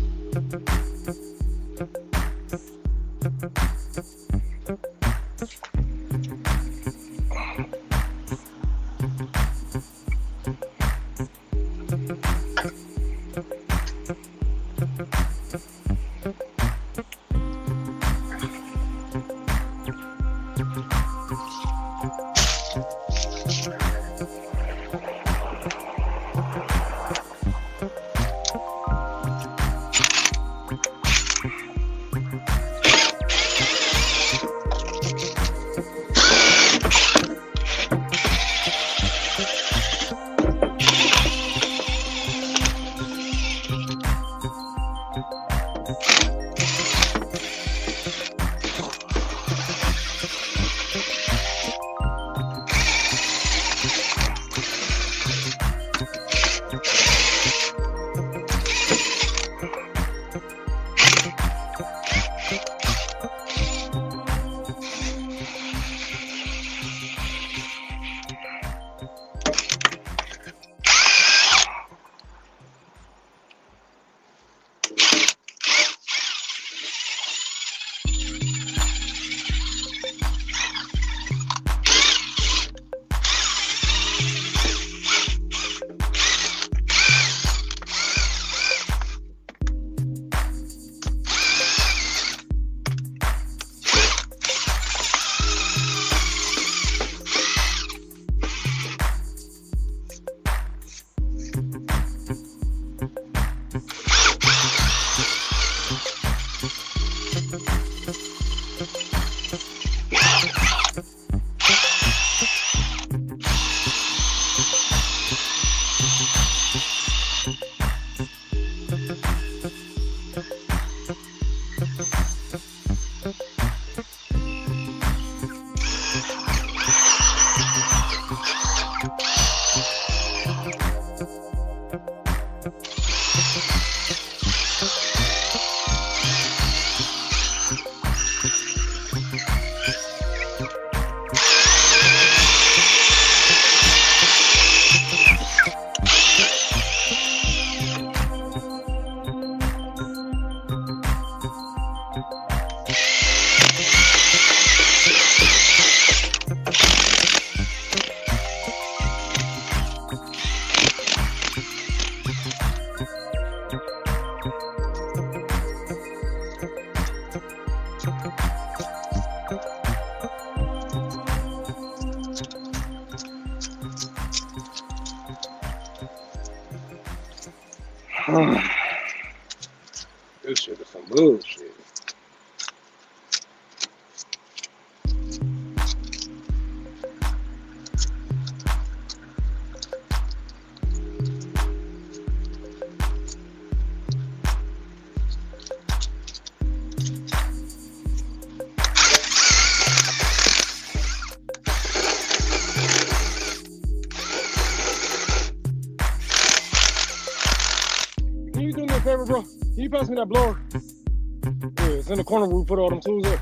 This shit is some bullshit. Can you do me a favor, bro? Can you pass me that blower? Yeah, it's in the corner where we put all them tools up.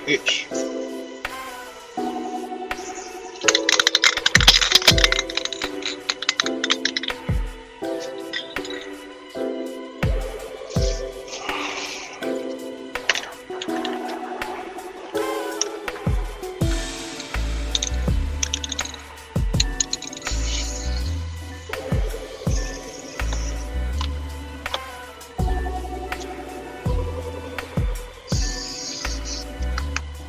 itch.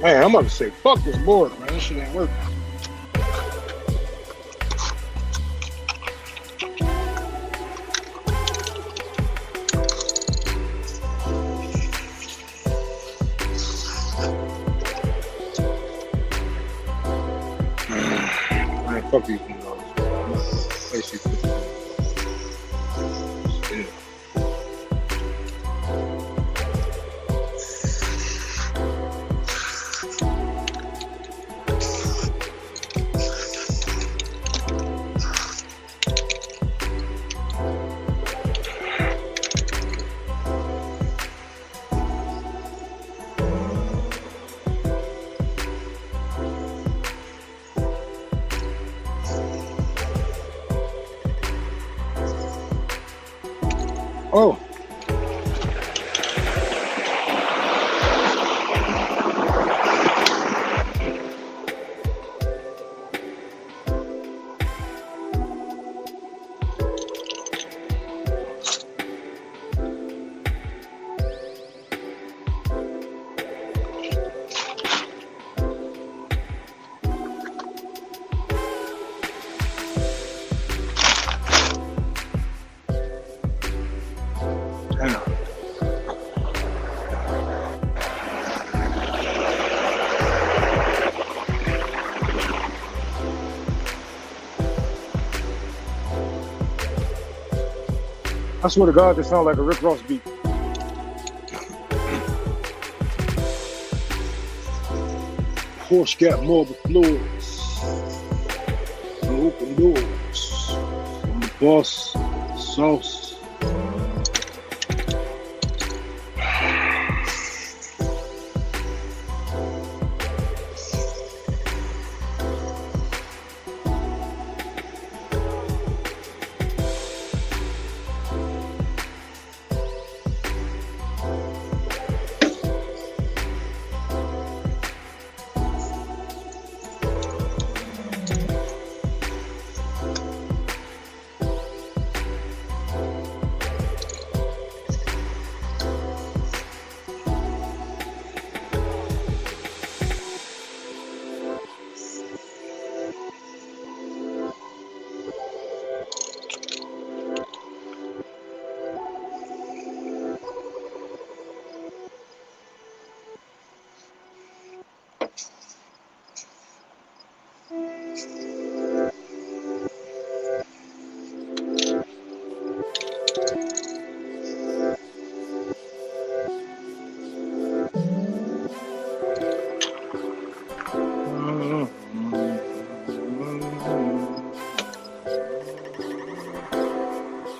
Man, I'm about to say, fuck this board, man. This shit ain't working. Man, fuck these windows. Basically. Yeah. Oh. I swear to God, this sounds like a Rick Ross beat. Horse got marble floors, no open doors. I'm the boss, sauce.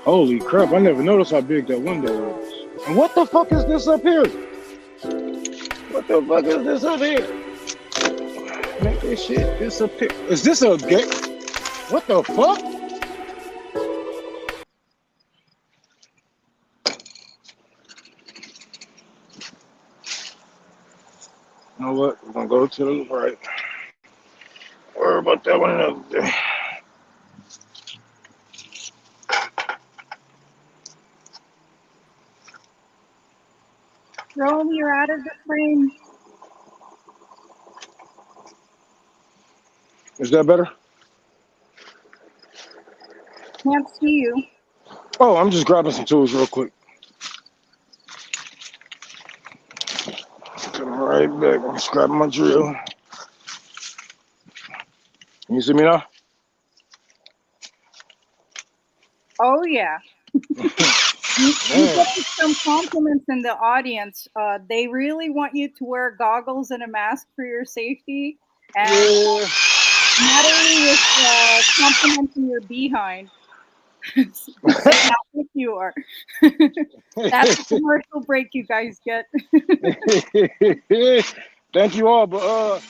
Holy crap, I never noticed how big that window is. And what the fuck is this up here? What the fuck is this up here? Make this shit disappear. Is this a gate? What the fuck? You know what? We're gonna go to the right. Worry about that one another day. Rome, you're out of the frame. Is that better? Can't see you. Oh, I'm just grabbing some tools real quick. Come right back. I'm just grabbing my drill. Can you see me now? Oh, yeah. You get some compliments in the audience. They really want you to wear goggles and a mask for your safety. And not only with complimenting your behind, how thick you are. That's the commercial break you guys get. Thank you all, but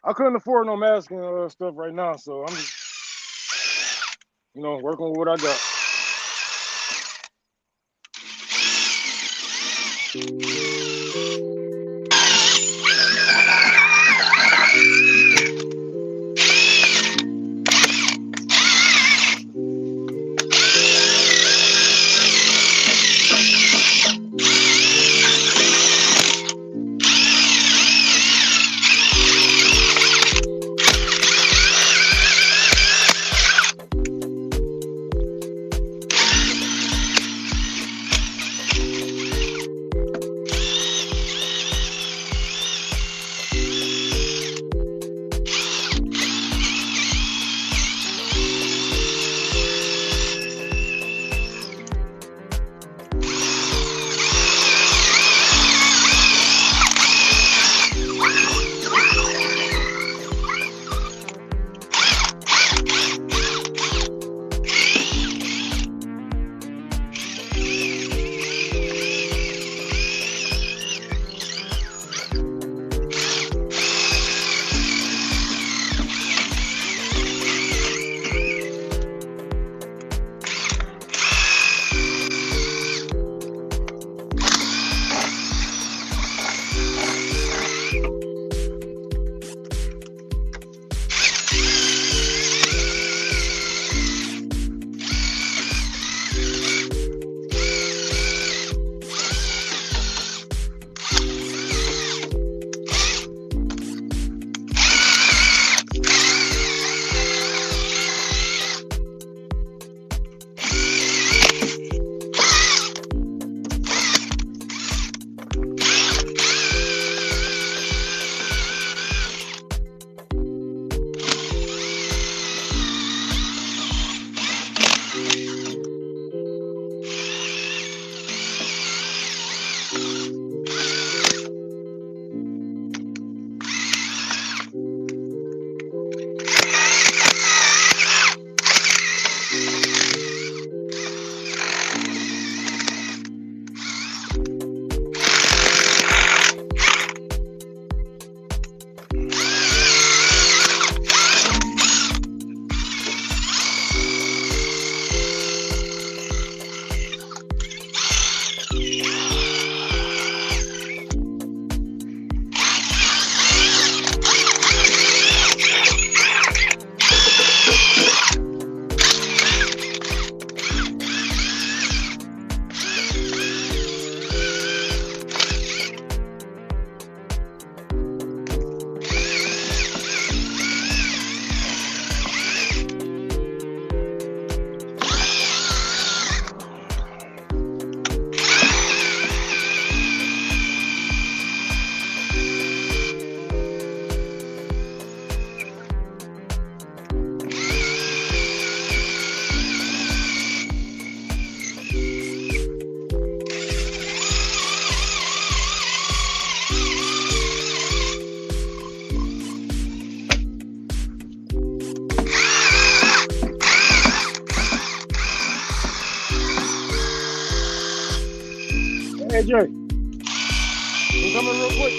I couldn't afford no mask and stuff right now, so I'm just, working with what I got. Hey, Jay. You coming real quick?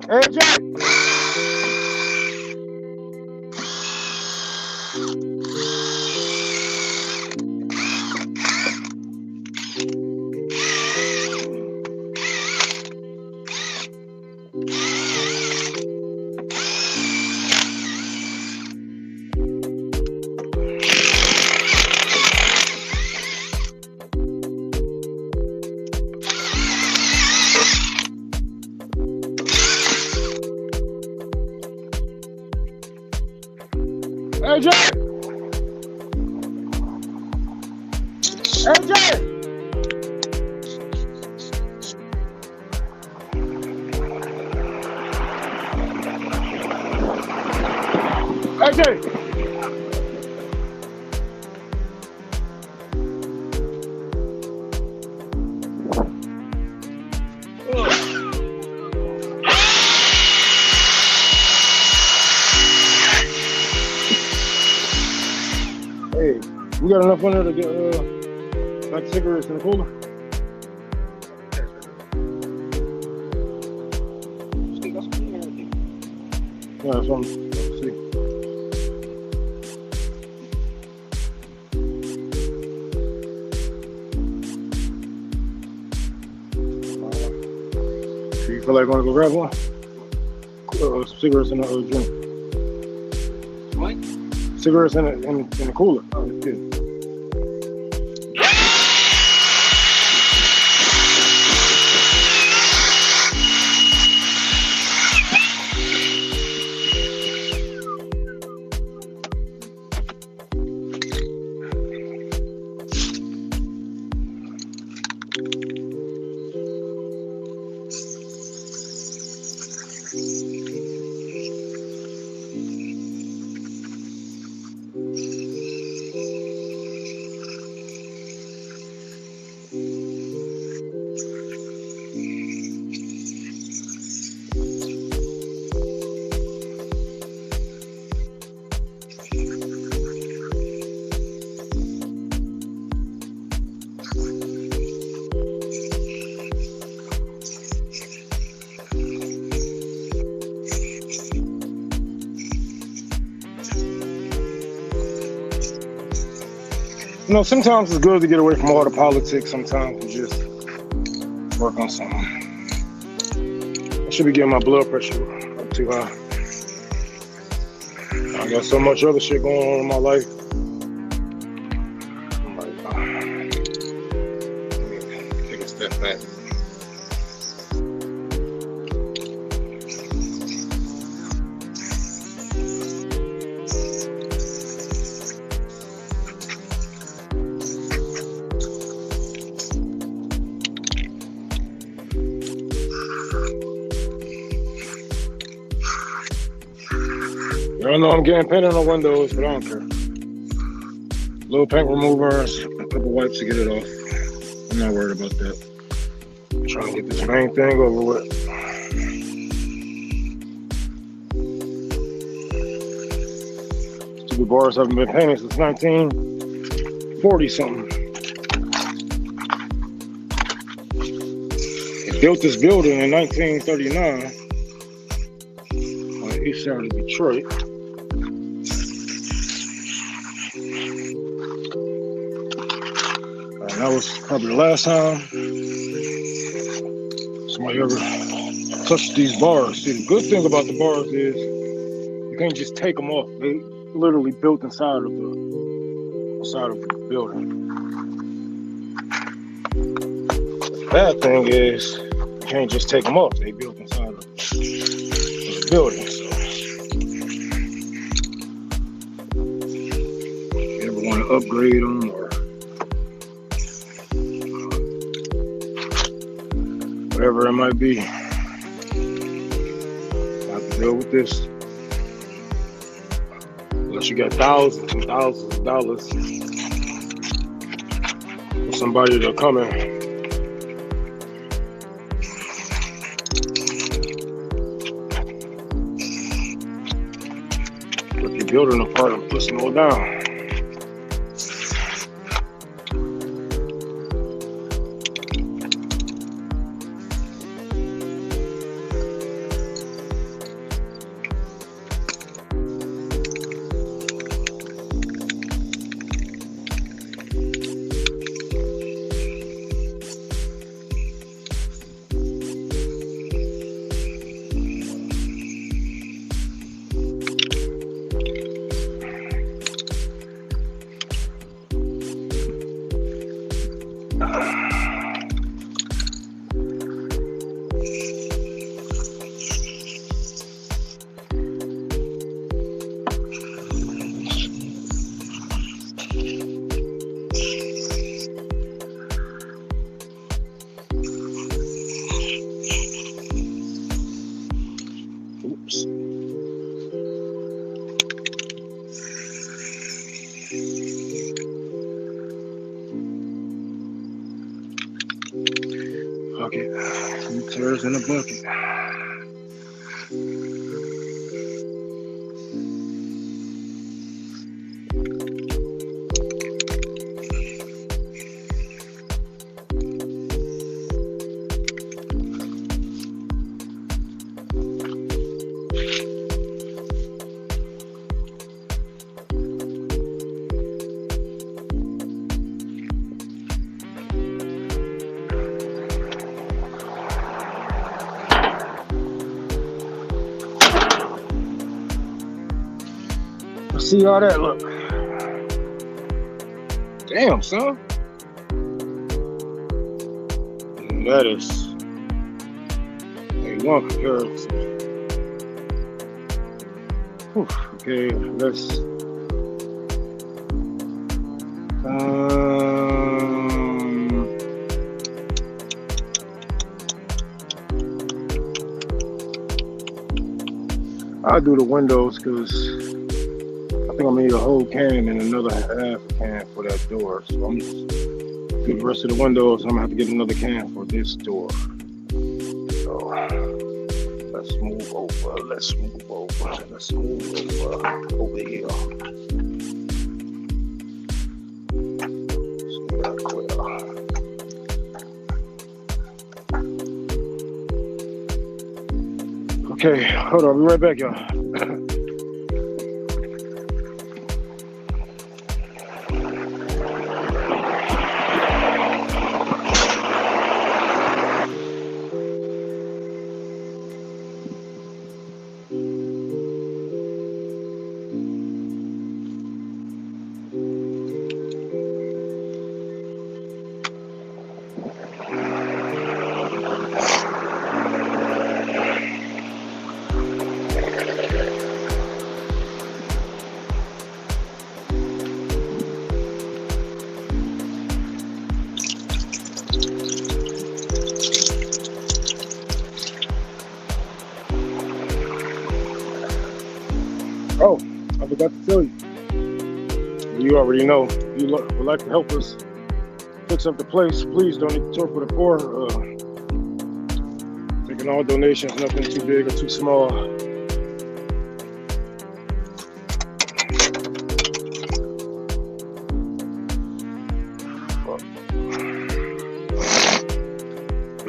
Hey, Jay. Hey, Jay! Hey, Jay! Hey, Jay! Ugh. You got enough on there to get like cigarettes in the cooler? Yeah, that's what I'm see. Do you feel like going to go grab one? Cigarettes in the drink. What? Cigarettes in the cooler. Oh, it's good. You know, sometimes it's good to get away from all the politics. Sometimes and just work on something. I should be getting my blood pressure up too high. I got so much other shit going on in my life. I'm like, let me take a step back. I know I'm getting paint on the windows, but I don't care. Little paint remover, a couple wipes to get it off. I'm not worried about that. I'm trying to get this main thing over with. Stupid bars haven't been painted since 1940 something. They built this building in 1939 on the east side of Detroit. That was probably the last time somebody ever touched these bars. See, the good thing about the bars is you can't just take them off. They literally built inside of the building. The bad thing is you can't just take them off. They built inside of the building. So if you ever want to upgrade them or whatever it might be, I have to deal with this. Unless you got thousands and thousands of dollars for somebody to come in. Rip your building apart and push them all down. Bucket. 2 tears in a bucket. see all that? Look. Damn, son. That is A1 comparison. Whew, okay, let's I'll do the windows because I think I'm gonna need a whole can and another half can for that door. So I'm just do the rest of the windows. I'm gonna have to get another can for this door. So let's move over. Let's move over. Let's move over here. Okay, hold on, I'll be right back, y'all. Oh, I forgot to tell you. You already know. If you would like to help us fix up the place, please donate to Tour for the Poor. Taking all donations, nothing too big or too small.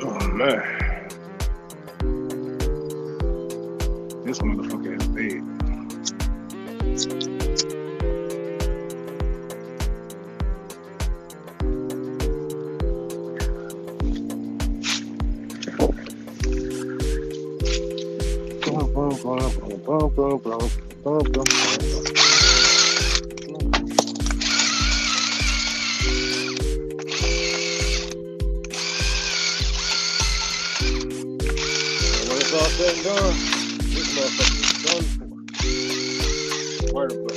Oh man. This motherfucker is big. When it's all said and done, this motherfucker is done for. Word of God.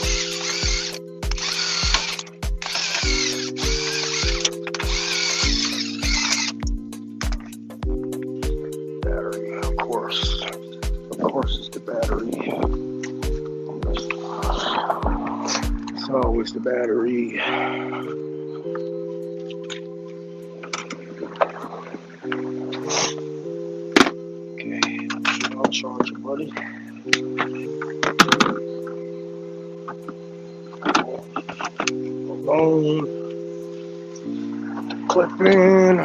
Battery, of course. Of course, it's the battery. It's always the battery. Okay, I'll charge it, buddy. Alone. Clip in.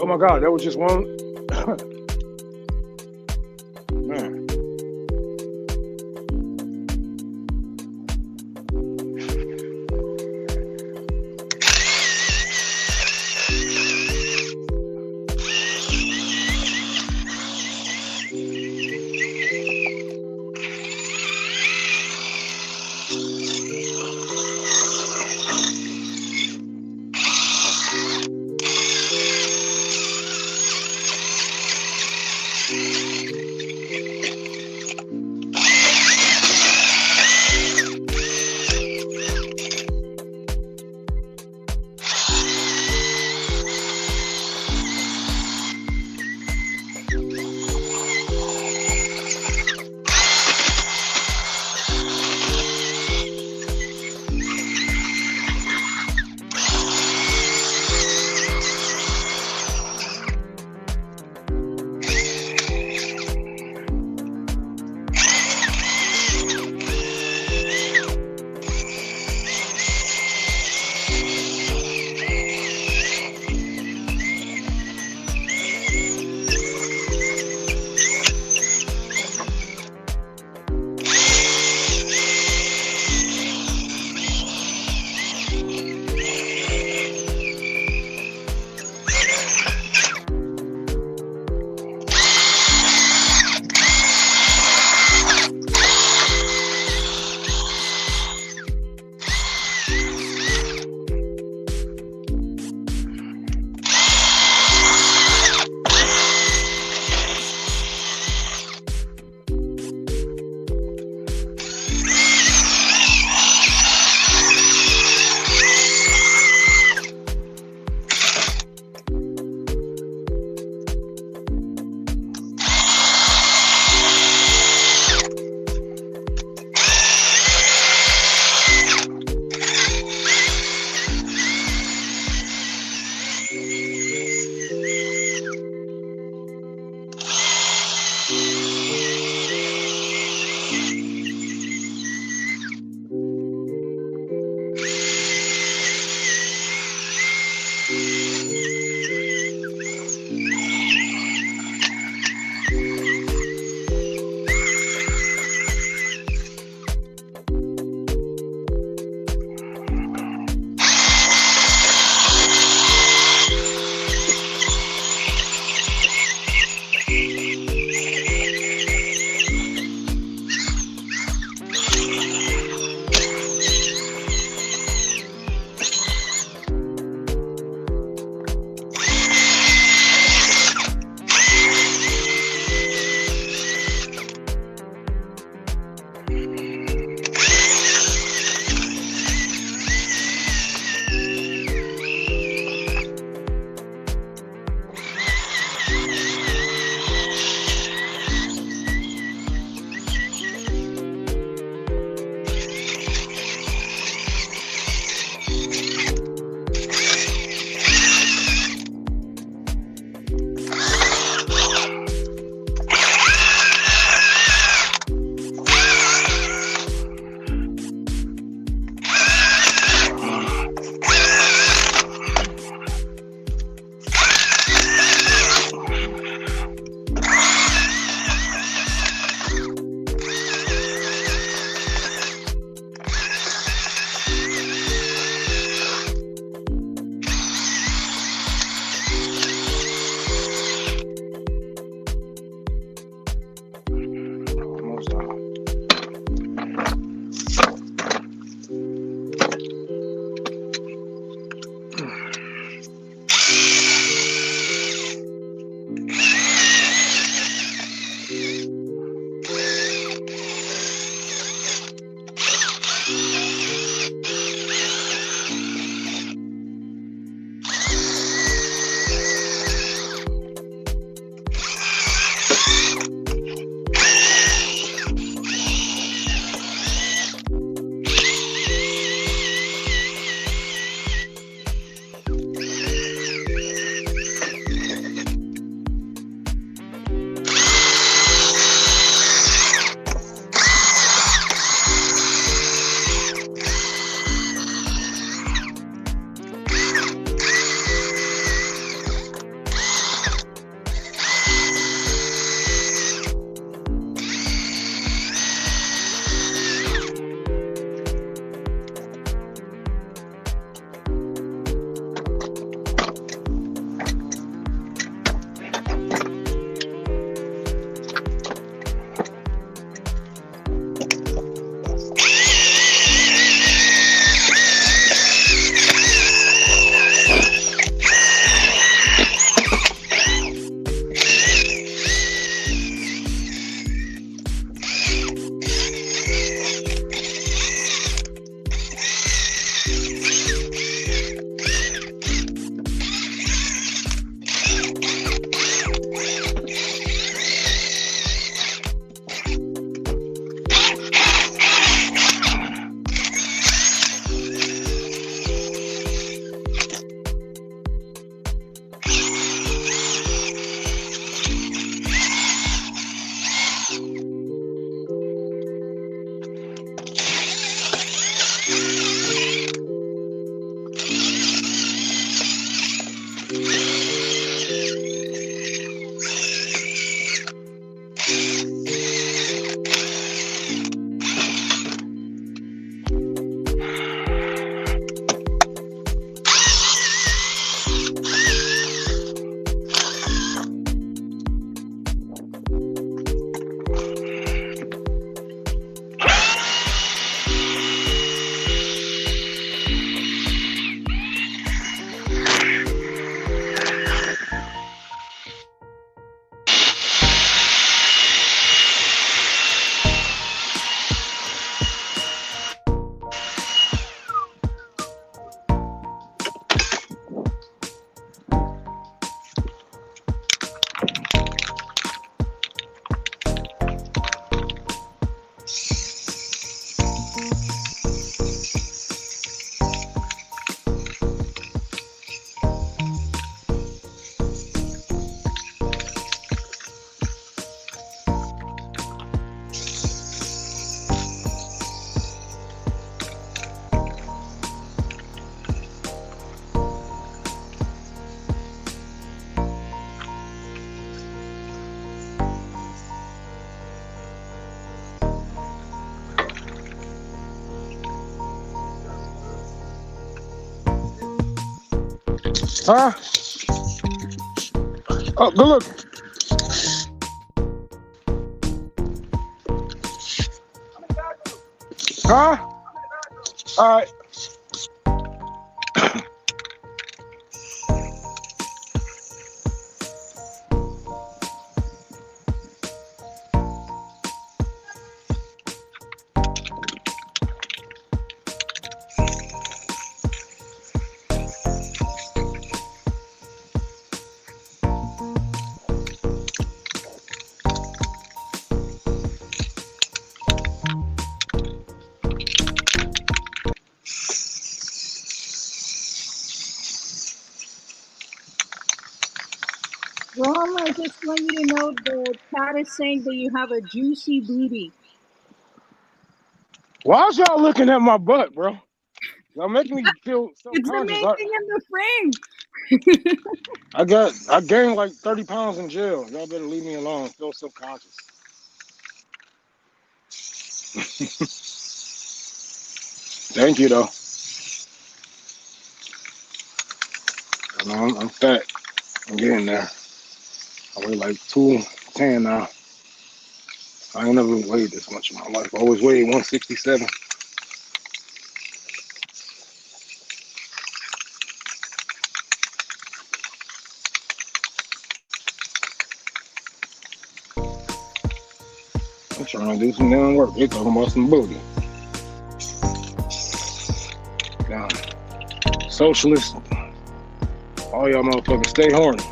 Oh my God, that was just one. Man. Huh? Oh, good look. Huh? All right. Rom, I just want you to know the chat is saying that you have a juicy booty. Why is y'all looking at my butt, bro? Y'all making me feel It's the main self-conscious. thing in the frame. I gained like 30 pounds in jail. Y'all better leave me alone. I feel self-conscious. Thank you, though. I'm fat. I'm getting there. I weigh like 210 now. I ain't never weighed this much in my life. I always weighed 167. I'm trying to do some damn work. They talking about some booty. Now, socialists, all y'all motherfuckers stay horny.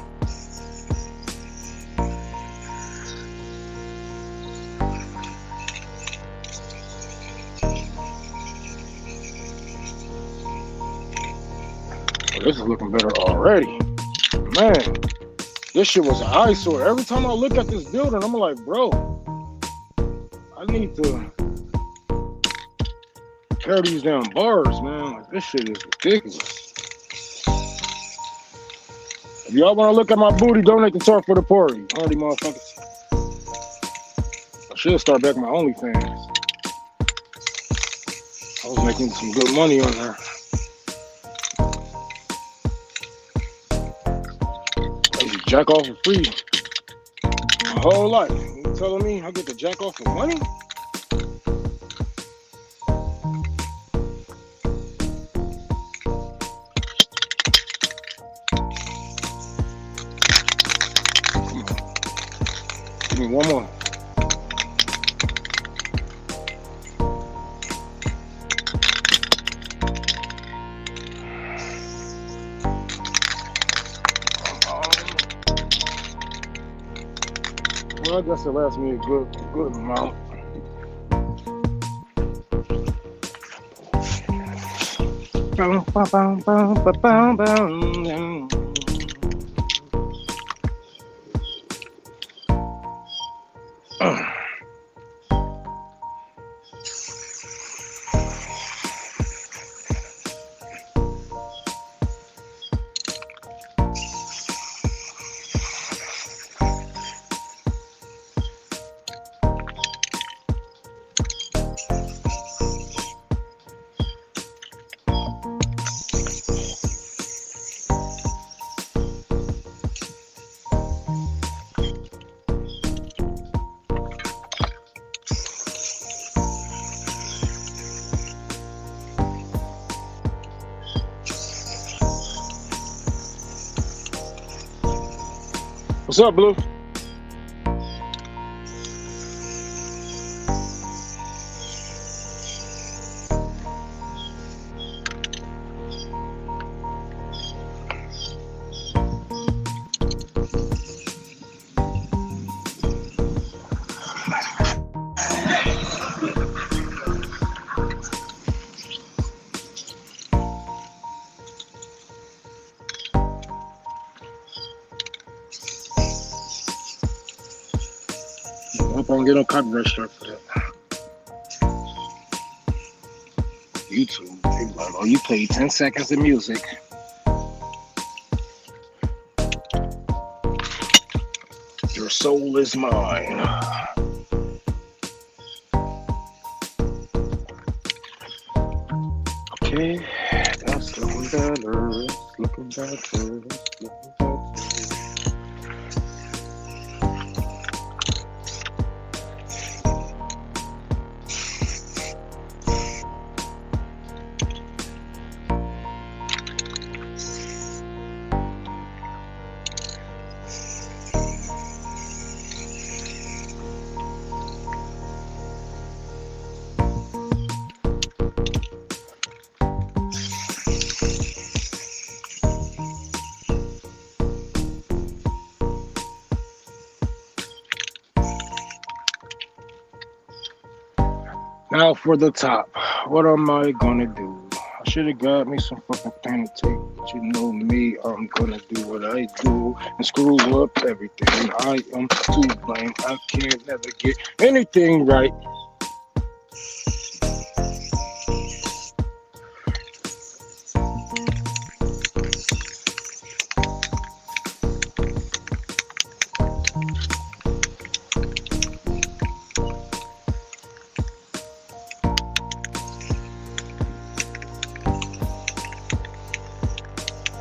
Well, this is looking better already. Man, this shit was an eyesore. Every time I look at this building, I'm like, bro, I need to tear these damn bars, man. Like, this shit is ridiculous. If y'all want to look at my booty, donate the Talk for the Poor, you hardy motherfuckers. I should start back my OnlyFans. I was making some good money on there. I used to jack off for free my whole life. You telling me I get to jack off for money? Give me one more. Well, I guess it lasts me a good amount. What's up, Blue? I don't get no copyright strike for that. YouTube, they be like, oh, you played 10 seconds of music. Your soul is mine. Okay, that's looking better. looking backwards, looking backwards. Now for the top. What am I gonna do? I should have got me some fucking pen and tape, but you know me, I'm gonna do what I do and screw up everything. I am to blame. I can't never get anything right.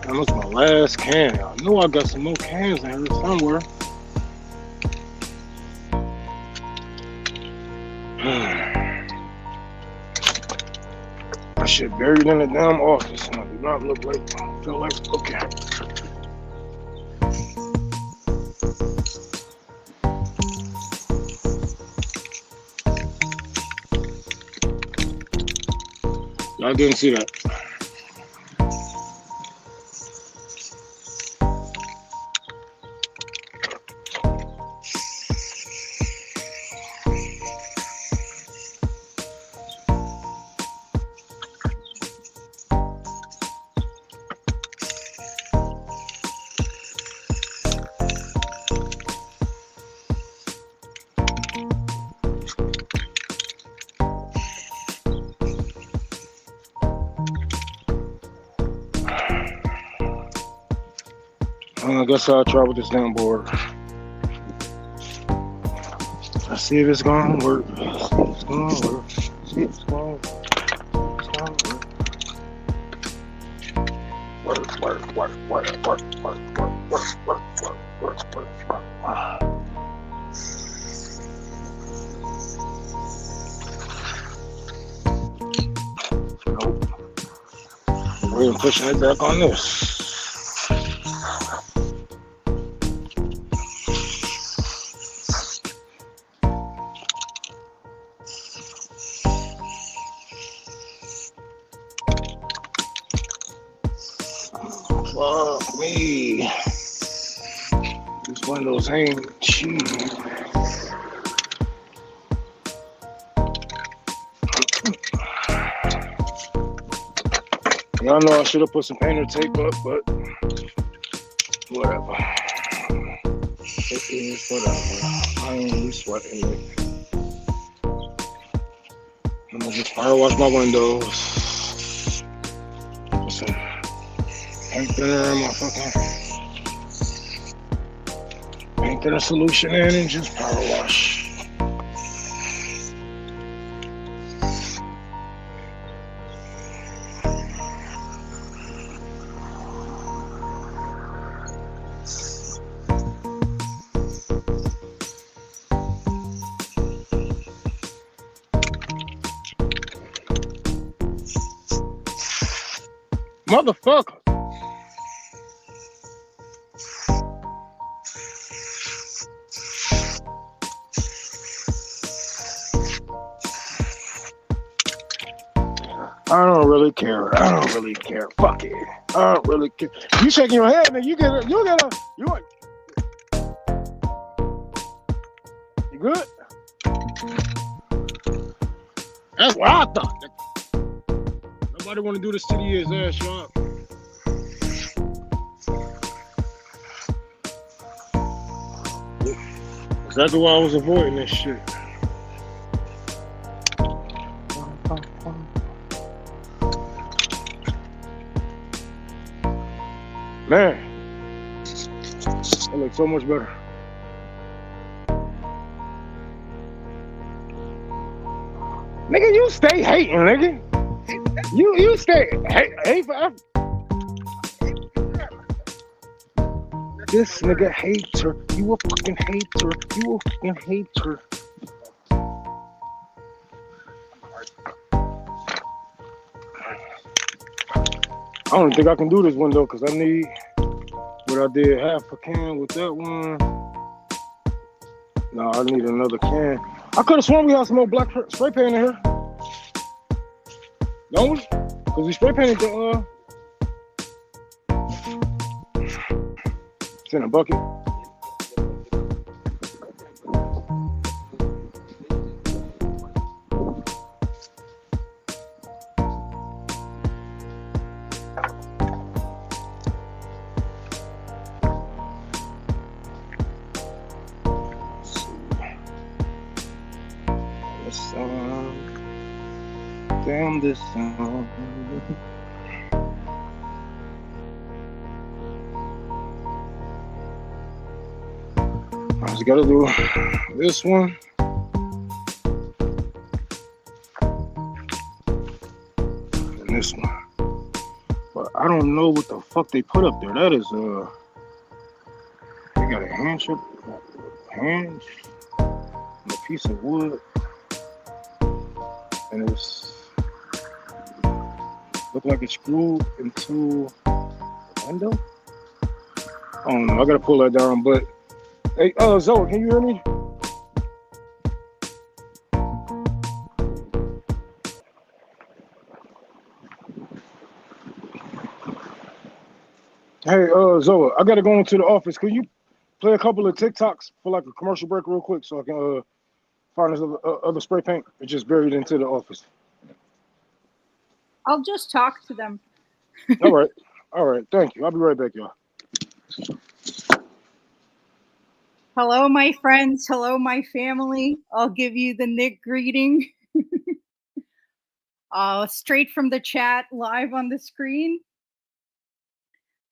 That was my last can. I knew I got some more cans in here somewhere. I shit buried in the damn office. And I do not look like, feel like, okay. I didn't see that. I guess I'll try with this damn board. Let's see if it's gonna work. See if it's gonna work. See if it's gonna work. It's gonna work. Work. Nope. We're pushing it back on this. Fuck me. These windows ain't cheap. Y'all know I should have put some painter tape up, but whatever. It is whatever. I ain't really sweating it. I'm gonna just fire wash my windows. Put some paint thinner in my fucking paint thinner solution in and just power wash. Motherfucker. I don't really care. Fuck it. I don't really care. You shaking your head, man. You good? That's what I thought. Nobody want to do this to his ass, y'all. Exactly why I was avoiding this shit. Man, that looks so much better. Nigga, you stay hating, nigga. You stay hate forever. This nigga hater. You a fucking hater. You a fucking hater. I don't think I can do this one though, because I need what I did half a can with that one. No, I need another can. I could have sworn we had some more black spray paint in here. Don't we? Because we spray painted the it's in a bucket. Damn this song. I just gotta do this one. And this one. But I don't know what the fuck they put up there. That is they got a hinge, and a piece of wood. And it's look like it's screwed into a window. I don't know. I gotta pull that down. But hey, Zoe, can you hear me? Hey, Zoe, I gotta go into the office. Can you play a couple of TikToks for like a commercial break real quick so I can find this other spray paint? It's just buried into the office. I'll just talk to them. All right. All right. Thank you. I'll be right back, y'all. Hello, my friends. Hello, my family. I'll give you the Nick greeting. Straight from the chat, live on the screen.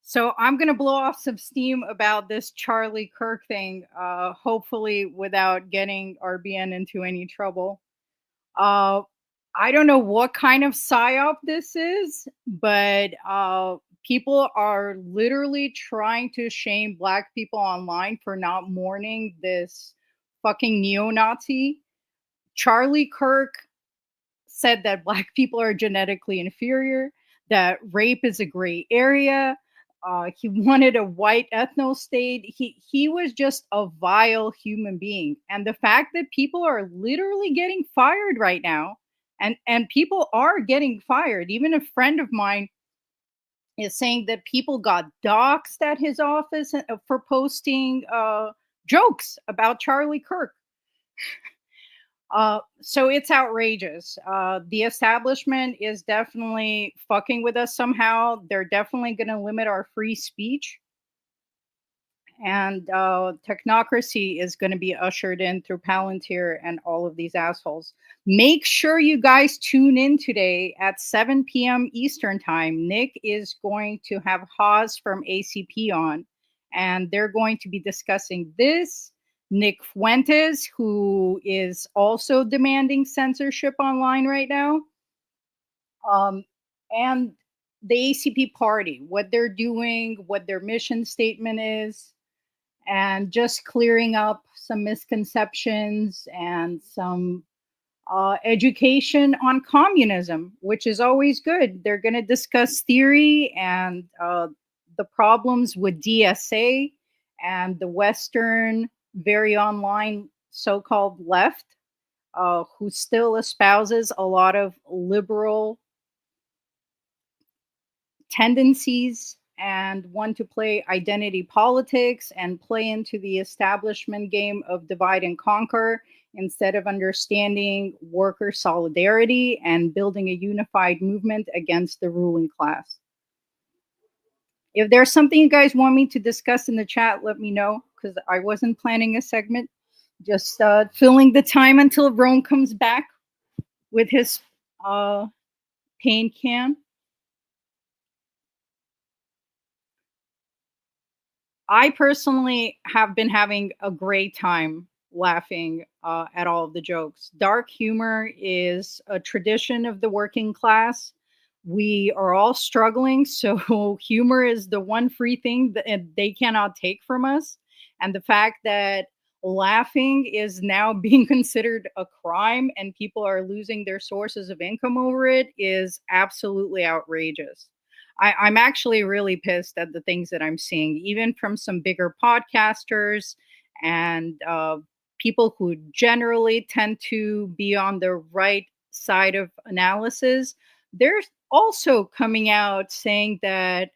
So I'm going to blow off some steam about this Charlie Kirk thing, hopefully without getting RBN into any trouble. I don't know what kind of psyop this is, but people are literally trying to shame Black people online for not mourning this fucking neo-Nazi. Charlie Kirk said that Black people are genetically inferior, that rape is a gray area. He wanted a white ethno-state. He was just a vile human being. And the fact that people are literally getting fired right now, and people are getting fired. Even a friend of mine is saying that people got doxxed at his office for posting jokes about Charlie Kirk. So it's outrageous. The establishment is definitely fucking with us somehow. They're definitely going to limit our free speech. And technocracy is going to be ushered in through Palantir and all of these assholes. Make sure you guys tune in today at 7 p.m. Eastern time. Nick is going to have Haas from ACP on, and they're going to be discussing this. Nick Fuentes, who is also demanding censorship online right now, and the ACP party, what they're doing, what their mission statement is, and just clearing up some misconceptions and some education on communism, which is always good. They're going to discuss theory and the problems with DSA and the Western, very online so-called left, who still espouses a lot of liberal tendencies and want to play identity politics and play into the establishment game of divide and conquer instead of understanding worker solidarity and building a unified movement against the ruling class. If there's something you guys want me to discuss in the chat, let me know, because I wasn't planning a segment. Just filling the time until Rome comes back with his paint can. I personally have been having a great time laughing at all of the jokes. Dark humor is a tradition of the working class, We are all struggling. So humor is the one free thing that they cannot take from us. And the fact that laughing is now being considered a crime and people are losing their sources of income over it is absolutely outrageous. I'm actually really pissed at the things that I'm seeing, even from some bigger podcasters and people who generally tend to be on the right side of analysis. They're also coming out saying that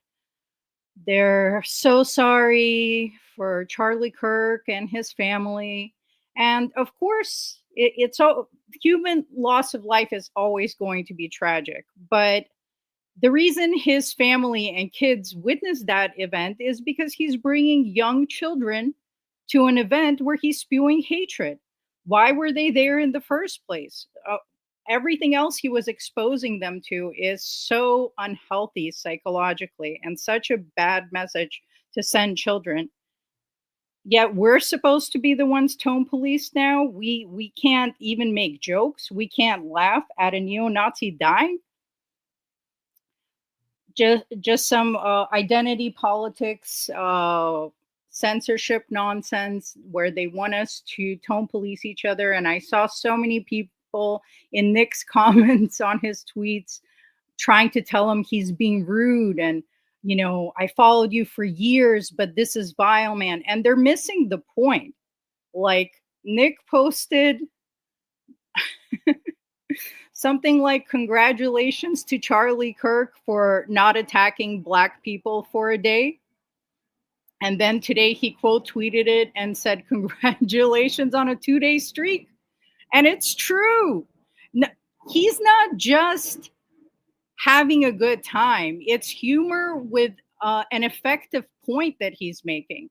they're so sorry for Charlie Kirk and his family. And of course, it's all human loss of life is always going to be tragic. But the reason his family and kids witnessed that event is because he's bringing young children to an event where he's spewing hatred. Why were they there in the first place? Everything else he was exposing them to is so unhealthy psychologically and such a bad message to send children. Yet we're supposed to be the ones tone police now. We can't even make jokes. We can't laugh at a neo-Nazi dying. Just some identity politics, censorship nonsense where they want us to tone police each other. And I saw so many people in Nick's comments on his tweets trying to tell him he's being rude and, you know, I followed you for years, but this is vile, man. And they're missing the point. Like Nick posted something like, congratulations to Charlie Kirk for not attacking Black people for a day. And then today he quote tweeted it and said, congratulations on a 2-day streak. And it's true. No, he's not just having a good time. It's humor with an effective point that he's making.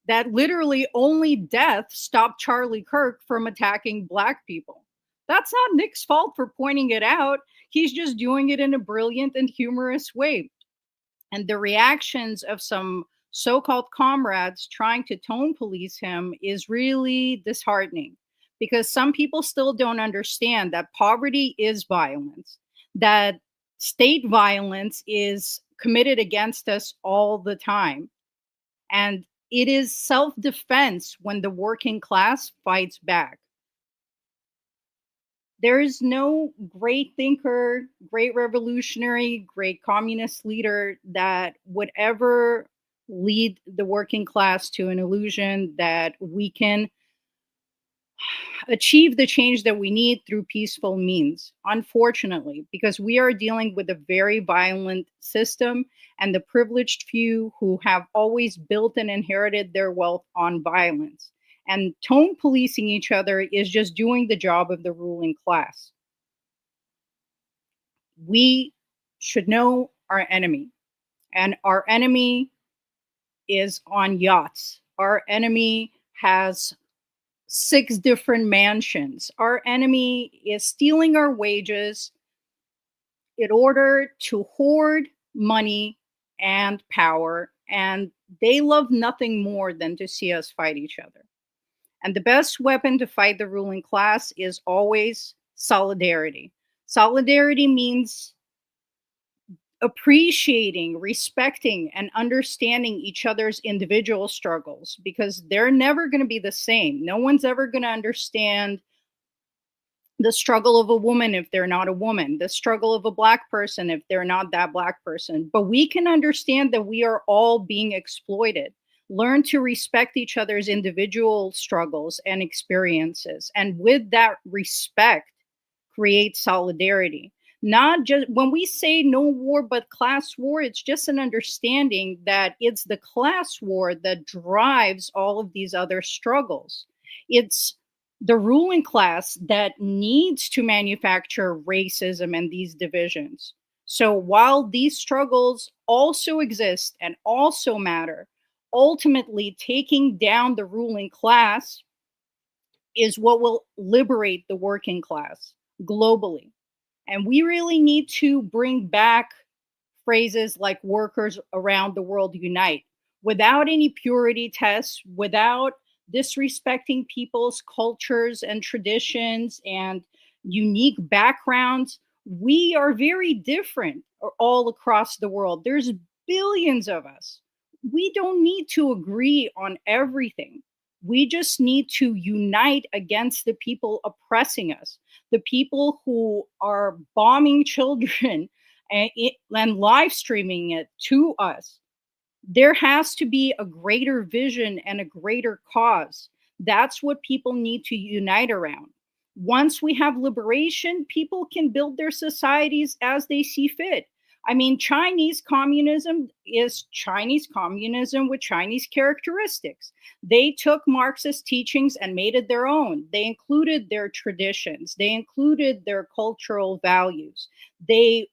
That literally only death stopped Charlie Kirk from attacking Black people. That's not Nick's fault for pointing it out. He's just doing it in a brilliant and humorous way. And the reactions of some so-called comrades trying to tone police him is really disheartening, because some people still don't understand that poverty is violence, that state violence is committed against us all the time. And it is self-defense when the working class fights back. There is no great thinker, great revolutionary, great communist leader that would ever lead the working class to an illusion that we can achieve the change that we need through peaceful means, unfortunately, because we are dealing with a very violent system and the privileged few who have always built and inherited their wealth on violence. And tone policing each other is just doing the job of the ruling class. We should know our enemy, and our enemy is on yachts. Our enemy has 6 different mansions. Our enemy is stealing our wages in order to hoard money and power, and they love nothing more than to see us fight each other. And the best weapon to fight the ruling class is always solidarity. Solidarity means appreciating, respecting, and understanding each other's individual struggles, because they're never going to be the same. No one's ever going to understand the struggle of a woman if they're not a woman, the struggle of a Black person if they're not that Black person. But we can understand that we are all being exploited. Learn to respect each other's individual struggles and experiences. And with that respect, create solidarity. Not just when we say no war but class war, it's just an understanding that it's the class war that drives all of these other struggles. It's the ruling class that needs to manufacture racism and these divisions. So while these struggles also exist and also matter, ultimately taking down the ruling class is what will liberate the working class globally. And we really need to bring back phrases like workers around the world unite, without any purity tests, without disrespecting people's cultures and traditions and unique backgrounds. We are very different all across the world. There's billions of us. We don't need to agree on everything. We just need to unite against the people oppressing us, the people who are bombing children and live streaming it to us. There has to be a greater vision and a greater cause. That's what people need to unite around. Once we have liberation, people can build their societies as they see fit. I mean, Chinese communism is Chinese communism with Chinese characteristics. They took Marxist teachings and made it their own. They included their traditions, they included their cultural values. They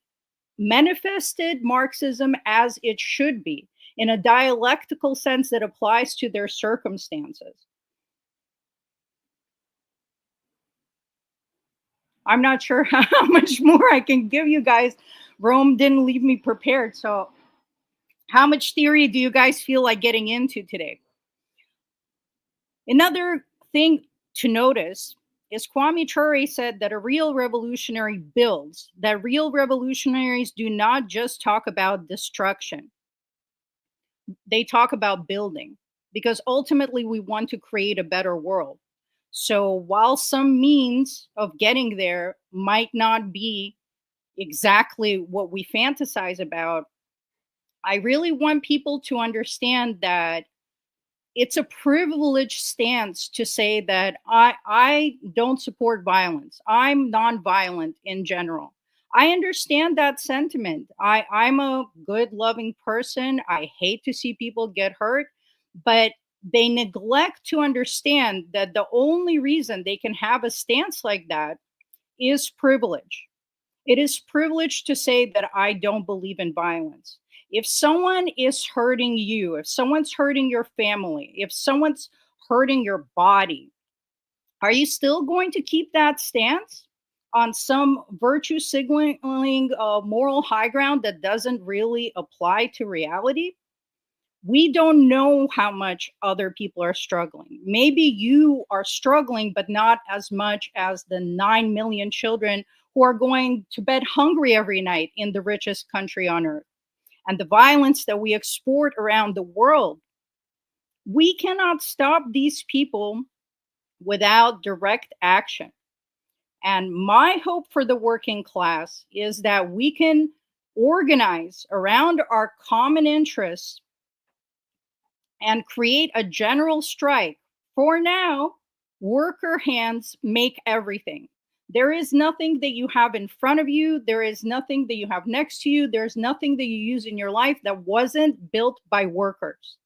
manifested Marxism as it should be, in a dialectical sense that applies to their circumstances. I'm not sure how much more I can give you guys. Rome didn't leave me prepared. So, how much theory do you guys feel like getting into today? Another thing to notice is Kwame Ture said that a real revolutionary builds, that real revolutionaries do not just talk about destruction. They talk about building, because ultimately we want to create a better world. So while some means of getting there might not be exactly what we fantasize about, I really want people to understand that it's a privileged stance to say that I don't support violence. I'm nonviolent in general. I understand that sentiment. I'm a good, loving person. I hate to see people get hurt, but they neglect to understand that the only reason they can have a stance like that is privilege. It is privilege to say that I don't believe in violence. If someone is hurting you, if someone's hurting your family, if someone's hurting your body, are you still going to keep that stance on some virtue signaling moral high ground that doesn't really apply to reality? We don't know how much other people are struggling. Maybe you are struggling, but not as much as the 9 million children who are going to bed hungry every night in the richest country on earth. And the violence that we export around the world, we cannot stop these people without direct action. And my hope for the working class is that we can organize around our common interests and create a general strike. For now, worker hands make everything. There is nothing that you have in front of you. There is nothing that you have next to you. There's nothing that you use in your life that wasn't built by workers.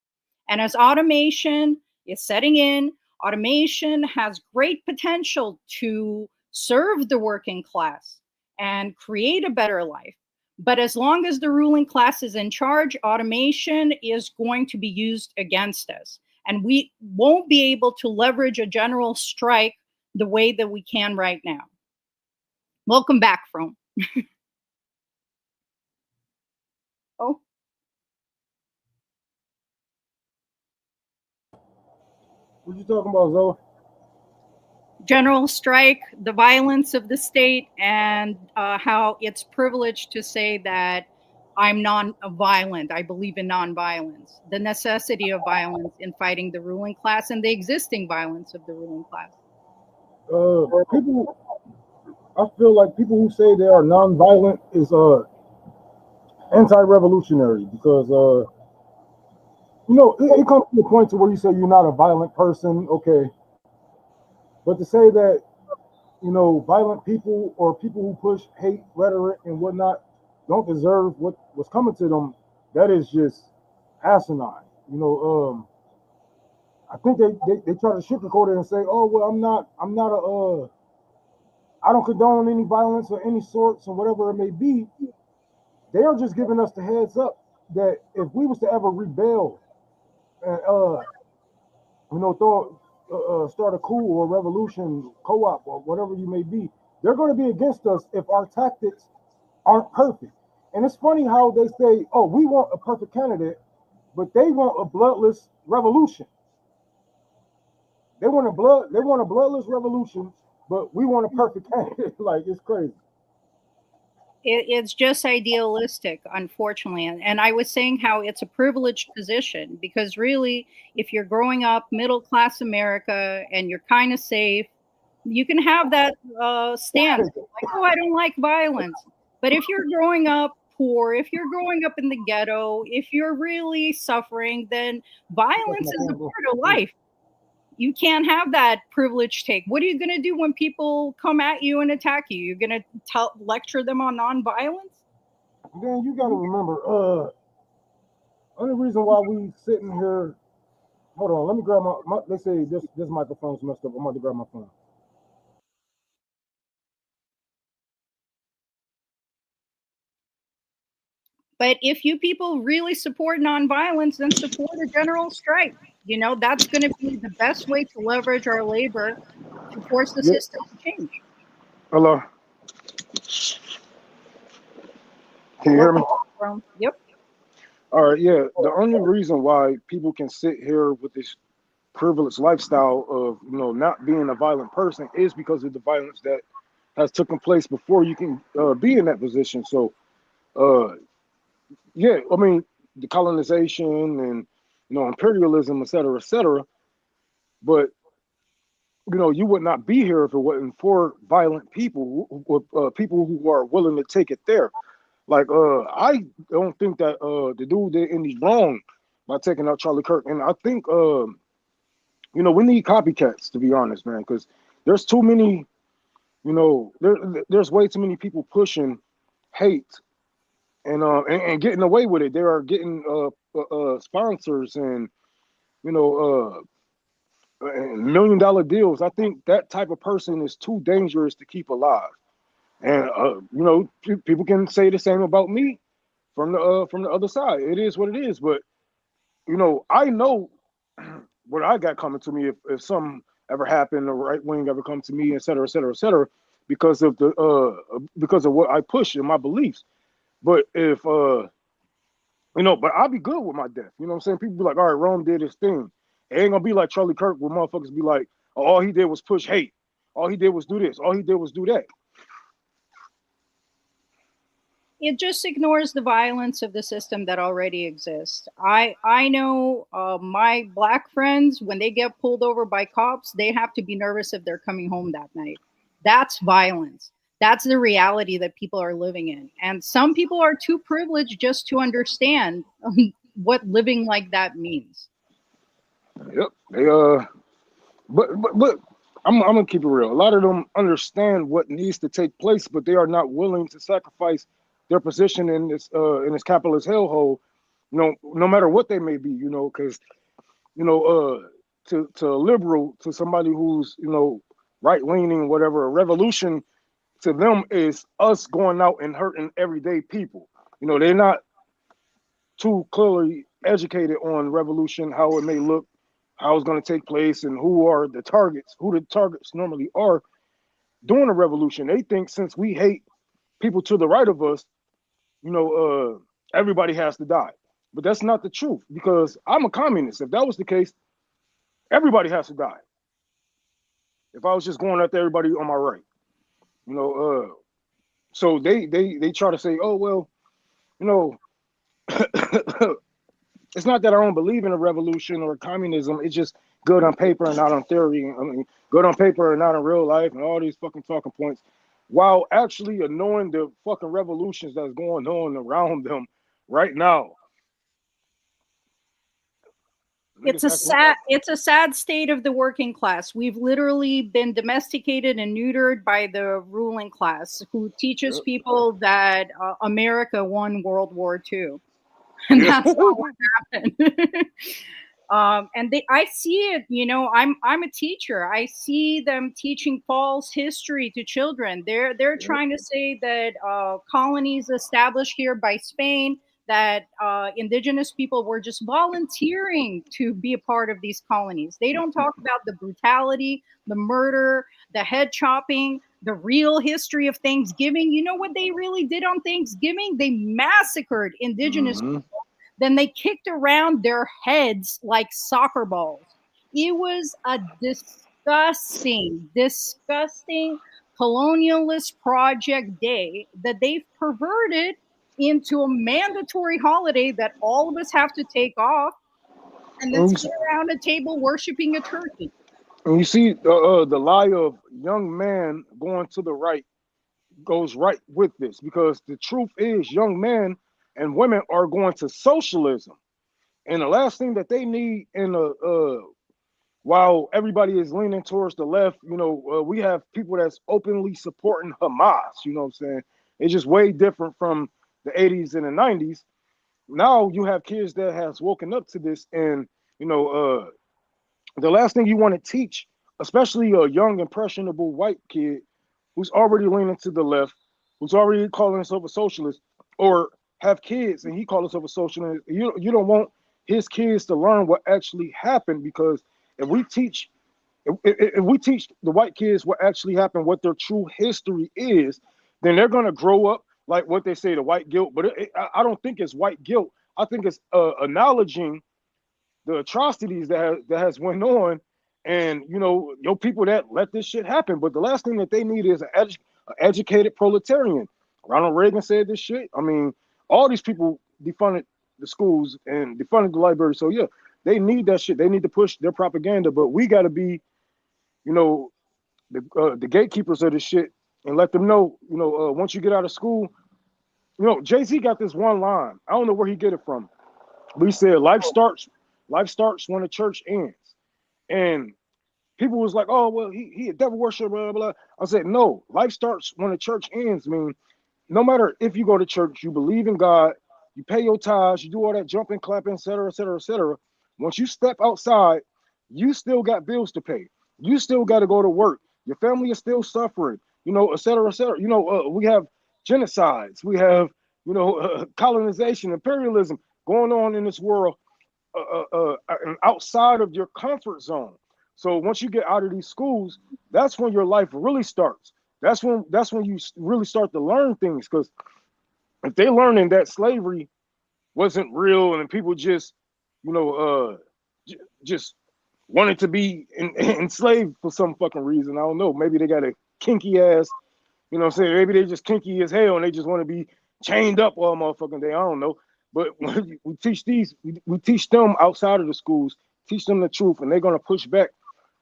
And as automation is setting in, automation has great potential to serve the working class and create a better life. But as long as the ruling class is in charge, automation is going to be used against us. And we won't be able to leverage a general strike the way that we can right now. Welcome back, From. Oh. What you talking about, Zoe? General strike, the violence of the state, and how it's privileged to say that I'm non-violent. I believe in non-violence. The necessity of violence in fighting the ruling class and the existing violence of the ruling class. People, I feel like people who say they are non-violent is anti-revolutionary, because it comes to the point to where you say you're not a violent person, okay, but to say that violent people or people who push hate rhetoric and whatnot don't deserve what's coming to them, that is just asinine. I think they try to sugarcoat it and say, oh well, I don't condone any violence of any sorts and whatever it may be. They are just giving us the heads up that if we was to ever rebel and start a coup or a revolution, co-op or whatever you may be, they're going to be against us if our tactics aren't perfect. And it's funny how they say, oh, we want a perfect candidate, but they want a bloodless revolution. They want a bloodless revolution, but we want a perfect candidate. Like, it's crazy. It's just idealistic, unfortunately. And I was saying how it's a privileged position because really, if you're growing up middle class America and you're kind of safe, you can have that stance like, oh, I don't like violence. But if you're growing up poor, if you're growing up in the ghetto, if you're really suffering, then violence is a part of life. You can't have that privileged take. What are you going to do when people come at you and attack you? You're going to lecture them on nonviolence? Then you got to remember, only reason why we sitting here. Hold on, let me grab my let's say this microphone's messed up. I'm about to grab my phone. But if you people really support nonviolence, then support a general strike. You know, that's going to be the best way to leverage our labor to force the system to change. Hello. Can you hear me? Yep. All right, yeah. The only reason why people can sit here with this privileged lifestyle of not being a violent person is because of the violence that has taken place before you can be in that position. So, yeah, I mean, the colonization and imperialism, et cetera, et cetera. But you would not be here if it wasn't for violent people, people who are willing to take it there. Like, I don't think that the dude did any wrong by taking out Charlie Kirk, and I think we need copycats, to be honest, man, because there's too many. There's way too many people pushing hate and getting away with it. They are getting sponsors and $1 million deals. I think that type of person is too dangerous to keep alive. And people can say the same about me from the other side. It is what it is. But I know what I got coming to me if something ever happened, the right wing ever come to me, et cetera, et cetera, et cetera, because of what I push and my beliefs. But if but I'll be good with my death. You know what I'm saying? People be like, all right, Rome did his thing. It ain't gonna be like Charlie Kirk where motherfuckers be like, oh, all he did was push hate. All he did was do this. All he did was do that. It just ignores the violence of the system that already exists. I know my black friends, when they get pulled over by cops, they have to be nervous if they're coming home that night. That's violence. That's the reality that people are living in. And some people are too privileged just to understand what living like that means. Yep. They but I'm gonna keep it real. A lot of them understand what needs to take place, but they are not willing to sacrifice their position in this capitalist hellhole, no matter what they may be, because to a liberal, to somebody who's right leaning, whatever, a revolution to them is us going out and hurting everyday people. They're not too clearly educated on revolution, how it may look, how it's going to take place, and who the targets normally are doing a revolution. They think since we hate people to the right of us, everybody has to die. But that's not the truth, because I'm a communist. If that was the case, everybody has to die. If I was just going after everybody on my right, so they try to say, oh well, it's not that I don't believe in a revolution or communism. It's just good on paper and not on theory. I mean, good on paper and not in real life, and all these fucking talking points, while actually knowing the fucking revolutions that's going on around them right now. It's a sad state of the working class. We've literally been domesticated and neutered by the ruling class, who teaches people that America won World War II, and that's not what happened. I see it. I'm a teacher. I see them teaching false history to children. They're trying to say that colonies established here by Spain, that indigenous people were just volunteering to be a part of these colonies. They don't talk about the brutality, the murder, the head chopping, the real history of Thanksgiving. You know what they really did on Thanksgiving? They massacred indigenous people. Then they kicked around their heads like soccer balls. It was a disgusting colonialist project day that they've perverted into a mandatory holiday that all of us have to take off and then sit around a table worshiping a turkey. And you see the lie of young man going to the right goes right with this, because the truth is young men and women are going to socialism. And the last thing that they need in while everybody is leaning towards the left, we have people that's openly supporting Hamas, you know what I'm saying? It's just way different from the 80s and the 90s. Now you have kids that has woken up to this, and the last thing you want to teach, especially a young impressionable white kid who's already leaning to the left, who's already calling himself a socialist, or have kids and he calls himself a socialist, you don't want his kids to learn what actually happened, because if we teach the white kids what actually happened, what their true history is, then they're going to grow up like what they say, the white guilt. But I don't think it's white guilt. I think it's acknowledging the atrocities that has went on, and your people that let this shit happen. But the last thing that they need is an educated proletarian. Ronald Reagan said this shit. I mean, all these people defunded the schools and defunded the library. So yeah, they need that shit. They need to push their propaganda. But we got to be, the gatekeepers of this shit, and let them know, once you get out of school, Jay-Z got this one line. I don't know where he get it from. But he said, life starts when the church ends. And people was like, oh, well, he a devil worshiper, blah, blah. I said, no, life starts when the church ends. I mean, no matter if you go to church, you believe in God, you pay your tithes, you do all that jumping, clapping, et cetera, et cetera, et cetera. Once you step outside, you still got bills to pay. You still got to go to work. Your family is still suffering, et cetera, et cetera. We have genocides. We have, colonization, imperialism going on in this world outside of your comfort zone. So once you get out of these schools, that's when your life really starts. That's when you really start to learn things. Because if they're learning that slavery wasn't real and people just, just wanted to be enslaved for some fucking reason, I don't know. Maybe they got a kinky ass, what I'm saying? Maybe they just kinky as hell and they just want to be chained up all motherfucking day. I don't know. But when we teach we teach them outside of the schools, teach them the truth, and they're gonna push back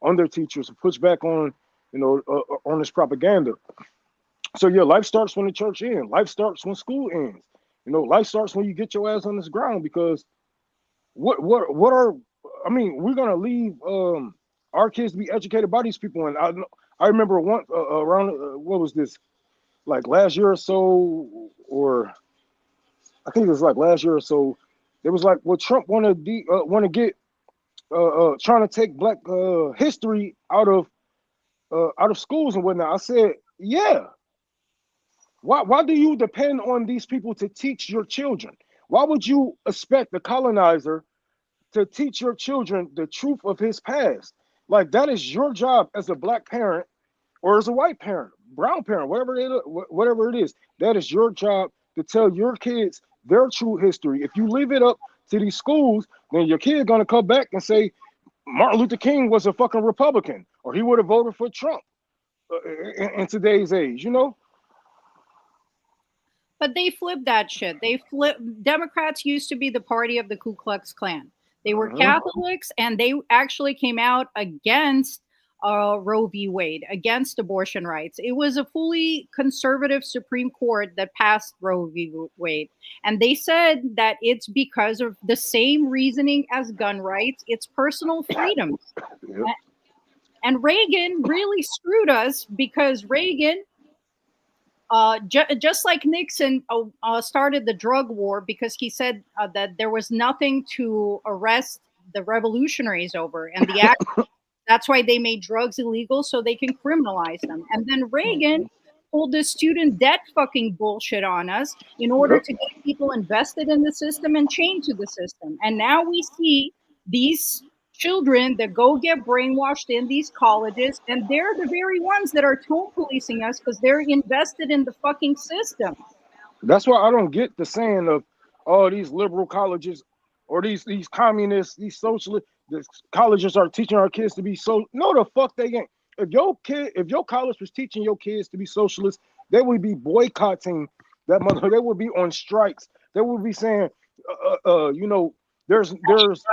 on their teachers and push back on, on this propaganda. So yeah, life starts when the church ends. Life starts when school ends. Life starts when you get your ass on this ground. Because we're gonna leave our kids to be educated by these people. And I remember once around what was this, like last year or so, or I think it was like last year or so. It was like, well, Trump want to get trying to take Black history out of schools and whatnot. I said, yeah. Why do you depend on these people to teach your children? Why would you expect the colonizer to teach your children the truth of his past? Like, that is your job as a Black parent, or as a white parent, brown parent, whatever it is. That is your job to tell your kids their true history. If you leave it up to these schools, then your kid gonna come back and say Martin Luther King was a fucking Republican, or he would have voted for Trump in today's age, But they flipped that shit. Democrats used to be the party of the Ku Klux Klan. They were Catholics, and they actually came out against Roe v. Wade, against abortion rights. It was a fully conservative Supreme Court that passed Roe v. Wade. And they said that it's because of the same reasoning as gun rights. It's personal freedom. Yep. And Reagan really screwed us, because Reagan, just like Nixon, started the drug war because he said that there was nothing to arrest the revolutionaries over. And the act, that's why they made drugs illegal, so they can criminalize them. And then Reagan pulled this student debt fucking bullshit on us in order to get people invested in the system and chained to the system. And now we see these children that go get brainwashed in these colleges, and they're the very ones that are tone policing us because they're invested in the fucking system. That's why I don't get the saying of, oh, these liberal colleges or these communists, these socialists, the colleges are teaching our kids to be so. No, the fuck they ain't. if your college was teaching your kids to be socialists, they would be boycotting that mother. They would be on strikes. They would be saying, you know, there's no reason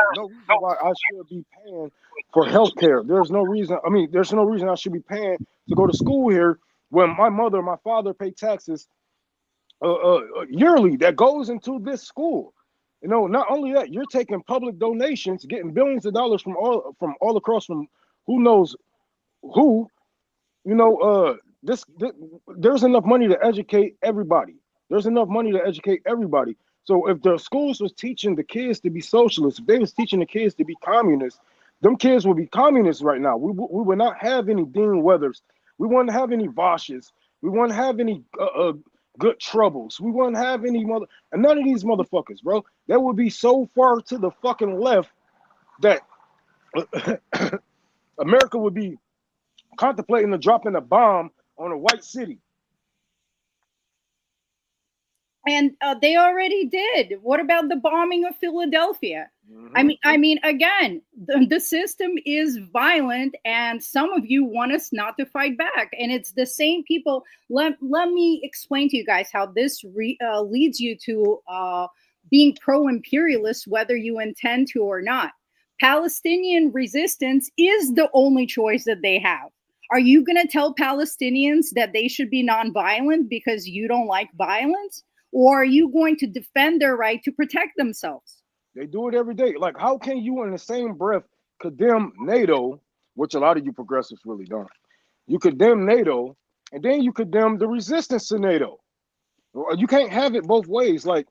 why I should be paying for healthcare. There's no reason. I mean, there's no reason I should be paying to go to school here when my mother, my father pay taxes yearly that goes into this school. You know, not only that, you're taking public donations, getting billions of dollars from all across from who knows who. You know, there's enough money to educate everybody. There's enough money to educate everybody. So if the schools was teaching the kids to be socialists, if they was teaching the kids to be communists, them kids would be communists right now. We would not have any Dean Weathers. We wouldn't have any Voshes. We wouldn't have any good troubles. We wouldn't have any and none of these motherfuckers, bro. That would be so far to the fucking left that America would be contemplating of dropping a bomb on a white city. And they already did. What about the bombing of Philadelphia? Mm-hmm. I mean, again, the system is violent, and some of you want us not to fight back. And it's the same people. Let me explain to you guys how this leads you to being pro-imperialist, whether you intend to or not. Palestinian resistance is the only choice that they have. Are you going to tell Palestinians that they should be nonviolent because you don't like violence? Or are you going to defend their right to protect themselves? They do it every day. Like, how can you in the same breath condemn NATO, which a lot of you progressives really don't? You condemn NATO, and then you condemn the resistance to NATO. You can't have it both ways. Like,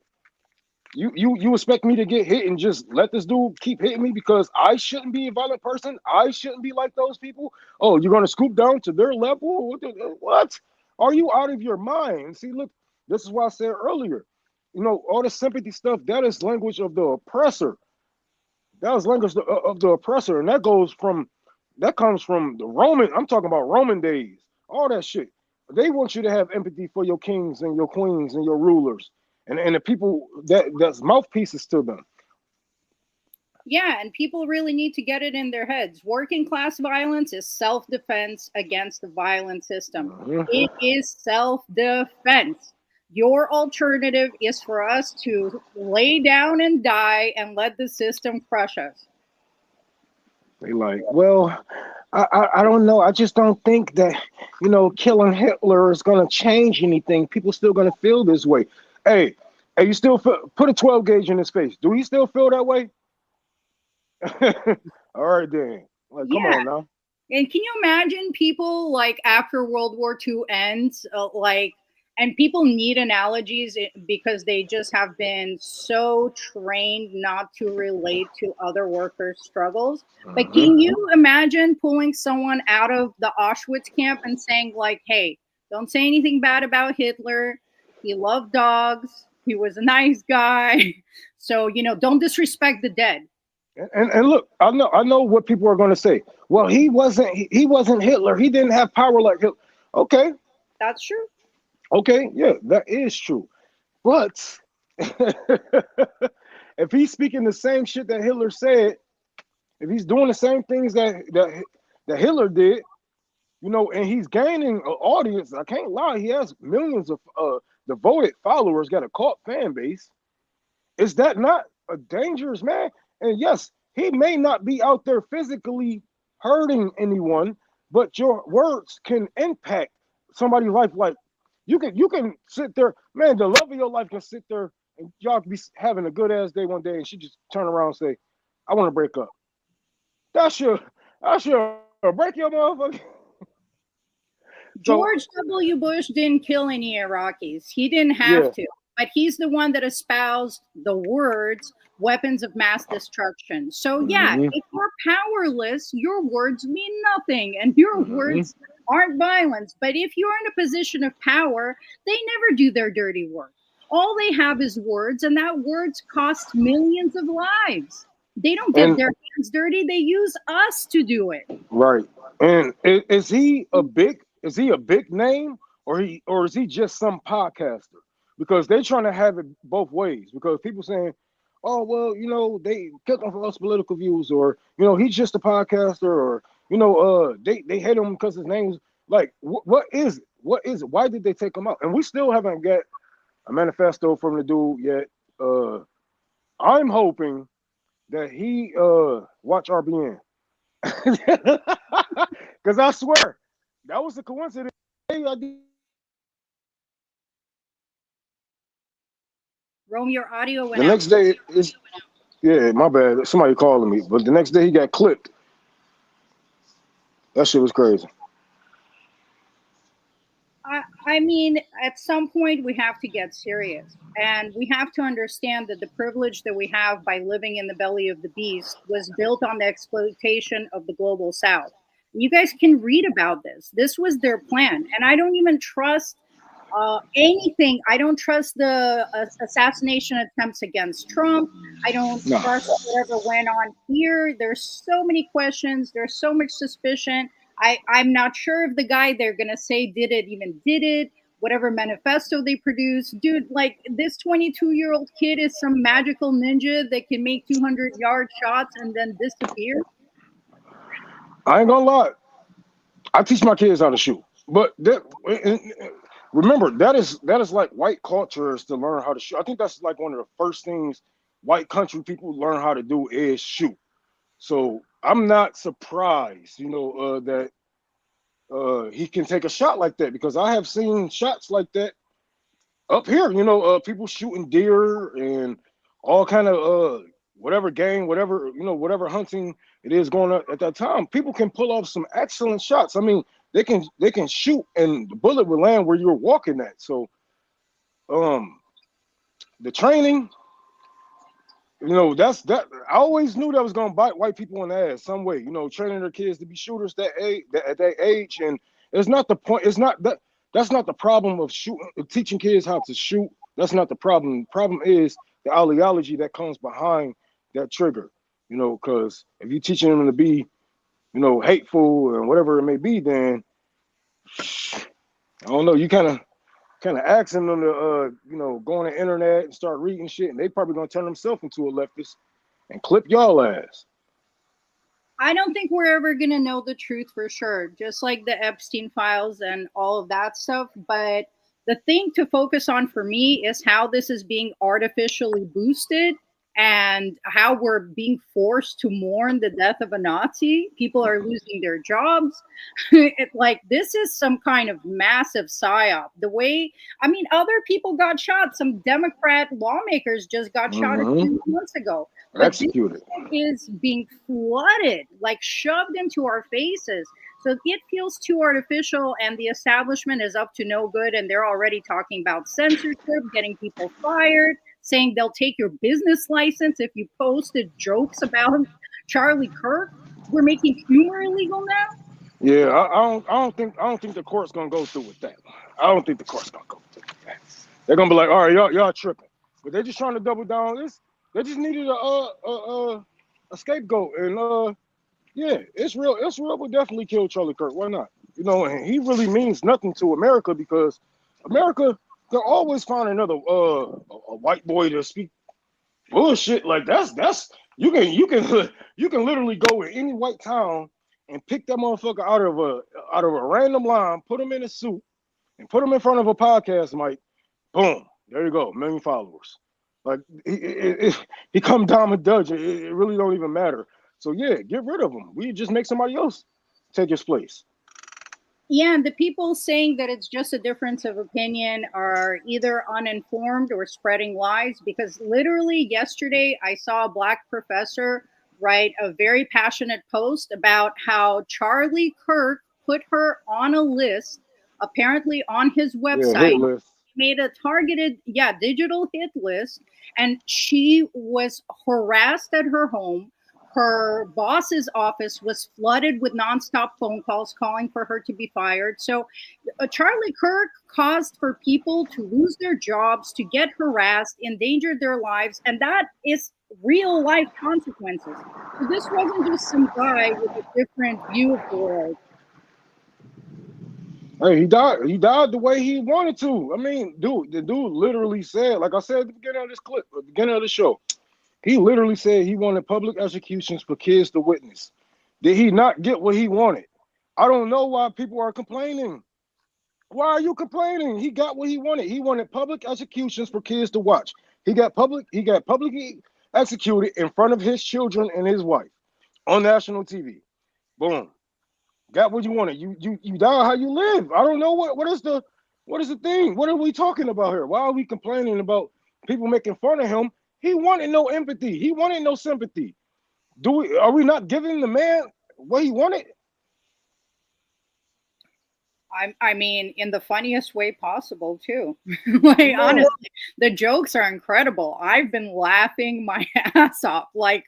you expect me to get hit and just let this dude keep hitting me because I shouldn't be a violent person? I shouldn't be like those people? Oh, you're going to scoop down to their level? What? Are you out of your mind? See, look. This is why I said earlier, you know, all the sympathy stuff, that is language of the oppressor. That is language of the oppressor. And that comes from the Roman, I'm talking about Roman days, all that shit. They want you to have empathy for your kings and your queens and your rulers and the people that's mouthpieces to them. Yeah, and people really need to get it in their heads. Working class violence is self-defense against the violent system. Mm-hmm. It is self-defense. Your alternative is for us to lay down and die and let the system crush us. They like, well, I don't know. I just don't think that, you know, killing Hitler is going to change anything. People still going to feel this way. Hey, you still put a 12 gauge in his face. Do you still feel that way? All right, then. Like, come on now. And can you imagine people like after World War II ends, and people need analogies because they just have been so trained not to relate to other workers' struggles. But can you imagine pulling someone out of the Auschwitz camp and saying like, hey, don't say anything bad about Hitler. He loved dogs. He was a nice guy. So, you know, don't disrespect the dead. And look, I know what people are going to say. Well, he wasn't Hitler. He didn't have power like Hitler. Okay. That's true. Okay, yeah, that is true. But if he's speaking the same shit that Hitler said, if he's doing the same things that Hitler did, you know, and he's gaining an audience, I can't lie, he has millions of devoted followers, got a cult fan base. Is that not a dangerous man? And yes, he may not be out there physically hurting anyone, but your words can impact somebody's life. Like, you can sit there, man, the love of your life can sit there and y'all can be having a good ass day one day and she just turn around and say, I want to break up. I should break your motherfucker. George W. Bush didn't kill any Iraqis. He didn't have to, but he's the one that espoused the words weapons of mass destruction. So yeah, if you're powerless, your words mean nothing and your words aren't violence. But if you're in a position of power, they never do their dirty work. All they have is words, and that words cost millions of lives. They don't get their hands dirty. They use us to do it. Right. And is he a big name or is he just some podcaster? Because they're trying to have it both ways. Because people saying, oh, well, you know, they took him for us political views, or, you know, he's just a podcaster, or They hate him because his name was like, what is it? What is it? Why did they take him out? And we still haven't got a manifesto from the dude yet. I'm hoping that he watch RBN. Because I swear, that was a coincidence. Rome, your audio went The out. next day is my bad. Somebody calling me. But the next day he got clipped. That shit was crazy. I mean, at some point we have to get serious, and we have to understand that the privilege that we have by living in the belly of the beast was built on the exploitation of the global south. You guys can read about this. This was their plan, and I don't even trust anything. I don't trust the assassination attempts against Trump. I don't trust whatever went on here. There's so many questions. There's so much suspicion. I'm not sure if the guy they're going to say did it, whatever manifesto they produced. Dude, like this 22-year-old kid is some magical ninja that can make 200-yard shots and then disappear. I ain't gonna lie. I teach my kids how to shoot. But remember, that is like white culture is to learn how to shoot. I think that's like one of the first things white country people learn how to do is shoot. So I'm not surprised, that he can take a shot like that, because I have seen shots like that up here. People shooting deer and all kind of whatever game, whatever hunting it is going on at that time. People can pull off some excellent shots. I mean, they can shoot and the bullet will land where you're walking at. So, the training. That's that. I always knew that was gonna bite white people in the ass some way. Training their kids to be shooters at that age, and it's not the point. It's not that. That's not the problem of teaching kids how to shoot. That's not the problem. The problem is the ideology that comes behind that trigger. Because if you're teaching them to be, hateful and whatever it may be, then I don't know. You kind of asking them to, go on the internet and start reading shit, and they probably gonna turn themselves into a leftist and clip y'all ass. I don't think we're ever gonna know the truth for sure, just like the Epstein files and all of that stuff. But the thing to focus on for me is how this is being artificially boosted and how we're being forced to mourn the death of a Nazi. People are losing their jobs. Like, this is some kind of massive psyop. Other people got shot. Some Democrat lawmakers just got shot a few months ago. But executed. Is being flooded, like shoved into our faces. So it feels too artificial, and the establishment is up to no good. And they're already talking about censorship, getting people fired, saying they'll take your business license if you posted jokes about Charlie Kirk. We're making humor illegal now. Yeah, I don't think the court's gonna go through with that. I don't think the court's gonna go through with that. They're gonna be like, all right, y'all tripping, but they're just trying to double down on this. They just needed a scapegoat, and yeah, it's real. Will definitely kill Charlie Kirk. Why not? And he really means nothing to America, because America, they'll always find another a white boy to speak bullshit. Like that's you can literally go in any white town and pick that motherfucker out of a random line, put him in a suit, and put him in front of a podcast mic. Boom, there you go, 1 million followers. Like he come down and dodge it. It really don't even matter. So yeah, get rid of him. We just make somebody else take his place. Yeah, and the people saying that it's just a difference of opinion are either uninformed or spreading lies, because literally yesterday I saw a Black professor write a very passionate post about how Charlie Kirk put her on a list, apparently on his website. Yeah, made a targeted, digital hit list, and she was harassed at her home. Her boss's office was flooded with nonstop phone calls calling for her to be fired. So Charlie Kirk caused for people to lose their jobs, to get harassed, endangered their lives, and that is real life consequences. So this wasn't just some guy with a different view of the world. Hey, he died. He died the way he wanted to. I mean, the dude literally said, like I said at the beginning of this clip, at the beginning of the show, he literally said he wanted public executions for kids to witness. Did he not get what he wanted? I don't know why people are complaining. Why are you complaining? He got what he wanted. He wanted public executions for kids to watch. He got publicly executed in front of his children and his wife on national TV. Boom. Got what you wanted. You die how you live. I don't know what is the thing? What are we talking about here? Why are we complaining about people making fun of him? He wanted no empathy. He wanted no sympathy. Are we not giving the man what he wanted? I mean, in the funniest way possible, too. Like, honestly, the jokes are incredible. I've been laughing my ass off, like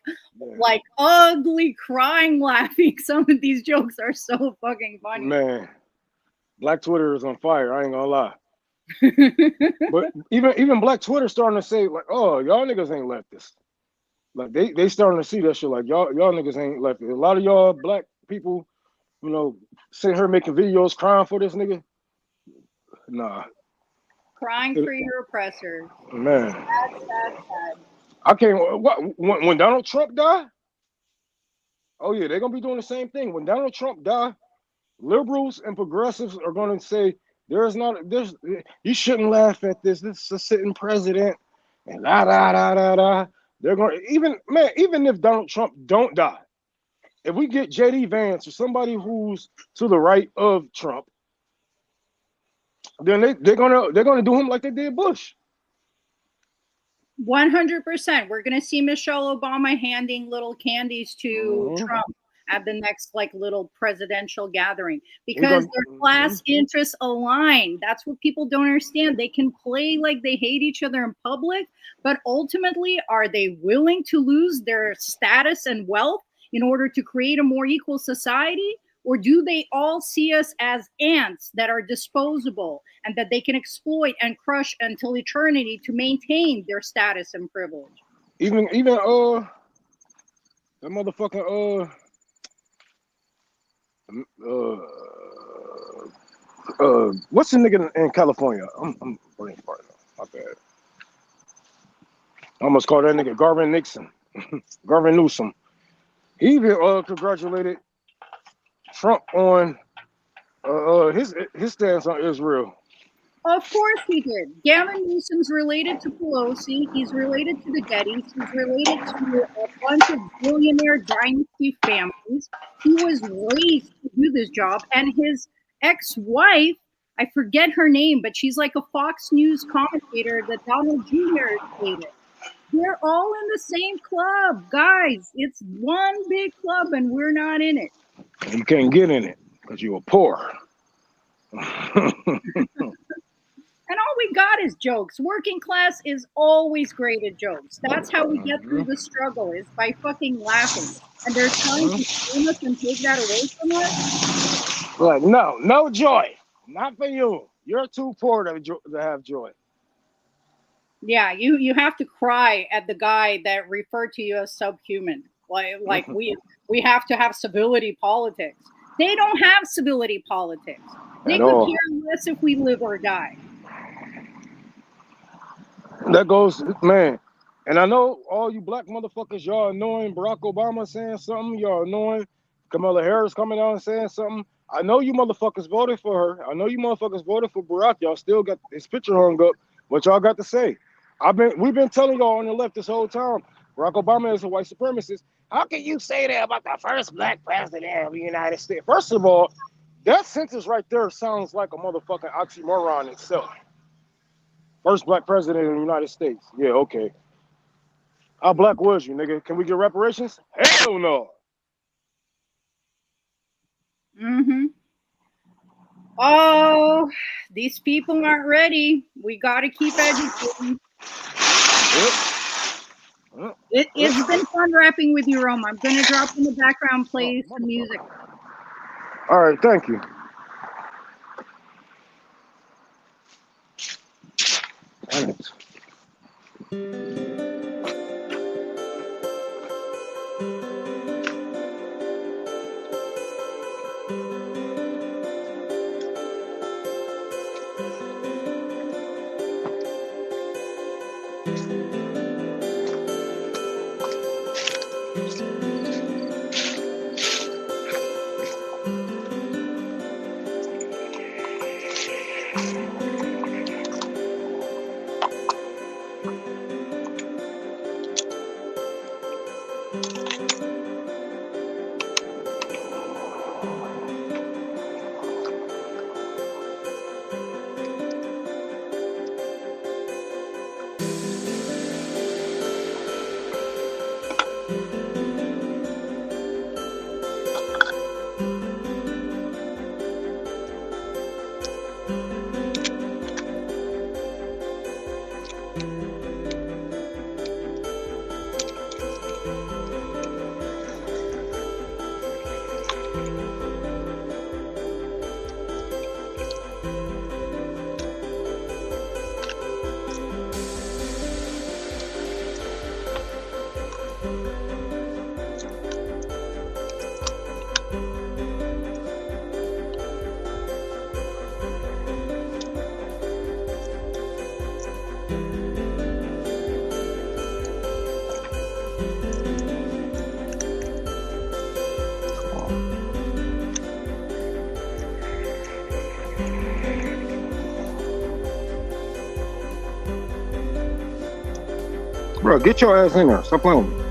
ugly crying laughing. Some of these jokes are so fucking funny. Man, Black Twitter is on fire. I ain't gonna lie. But even Black Twitter starting to say like, oh, y'all niggas ain't leftists. Like they starting to see that shit. Like y'all niggas ain't leftists. A lot of y'all black people, you know, sitting here making videos crying for this nigga. Nah. Crying for your oppressors. Man. Sad. I can't. When Donald Trump died? Oh yeah, they're gonna be doing the same thing. When Donald Trump died, liberals and progressives are gonna say you shouldn't laugh at this. This is a sitting president. And da. They're gonna even if Donald Trump don't die, if we get JD Vance or somebody who's to the right of Trump, then they're gonna do him like they did Bush. 100%. We're gonna see Michelle Obama handing little candies to Trump at the next like little presidential gathering because their class interests align. That's what people don't understand. They can play like they hate each other in public, but ultimately, are they willing to lose their status and wealth in order to create a more equal society? Or do they all see us as ants that are disposable and that they can exploit and crush until eternity to maintain their status and privilege? Even that motherfucking what's the nigga in California? I'm brain farting. My bad. I almost called that nigga Garvin Newsom. He even congratulated Trump on his stance on Israel. Of course he did. Gavin Newsom's related to Pelosi. He's related to the Gettys. He's related to a bunch of billionaire dynasty families. He was raised to do this job. And his ex-wife, I forget her name, but she's like a Fox News commentator that Donald Jr. dated. They're all in the same club, guys. It's one big club and we're not in it. You can't get in it because you were poor. And all we got is jokes. Working class is always great at jokes. That's how we get through the struggle, is by fucking laughing. And they're trying to shame us and take that away from us. Like, no joy. Not for you. You're too poor to have joy. Yeah, you have to cry at the guy that referred to you as subhuman. Like we have to have civility politics. They don't have civility politics. They could care less if we live or die. That goes, man. And I know all you black motherfuckers, y'all annoying Barack Obama saying something. Y'all annoying Kamala Harris coming out and saying something. I know you motherfuckers voted for her. I know you motherfuckers voted for Barack. Y'all still got his picture hung up. What y'all got to say? We've been telling y'all on the left this whole time. Barack Obama is a white supremacist. How can you say that about the first black president of the United States? First of all, that sentence right there sounds like a motherfucking oxymoron itself. First black president in the United States. Yeah, okay. How black was you, nigga? Can we get reparations? Hell no. Oh, these people aren't ready. We got to keep educating. It's been fun rapping with you, Rome. I'm going to drop in the background, play some music. All right, thank you. Damn it. Bro, get your ass in there. Stop playing with me.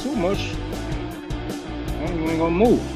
Too much. I ain't gonna move.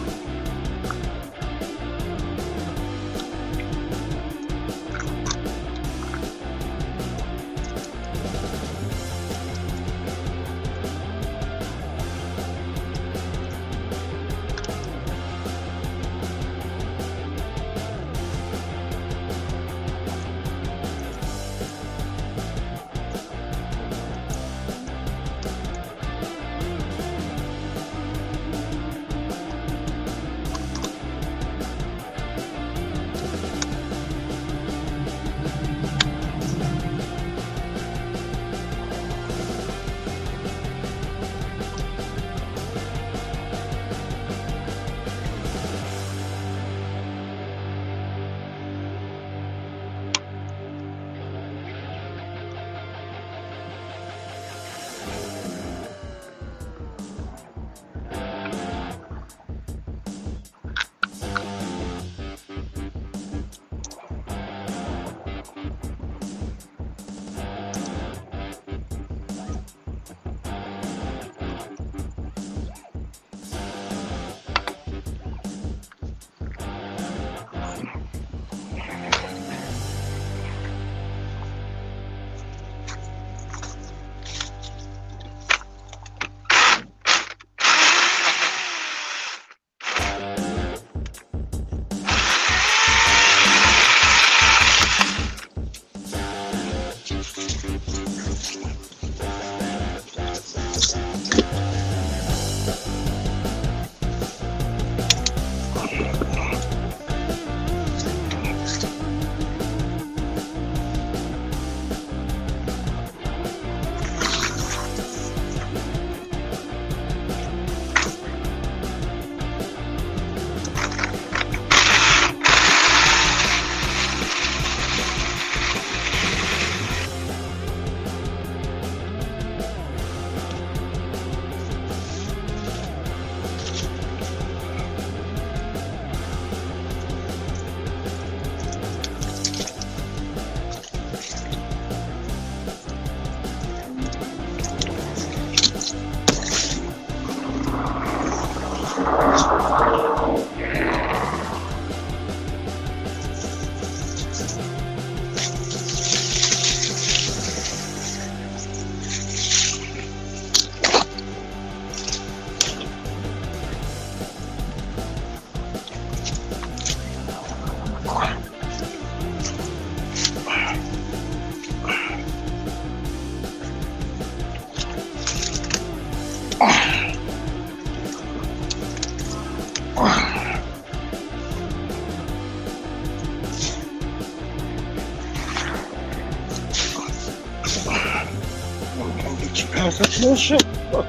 That's no shit. Look.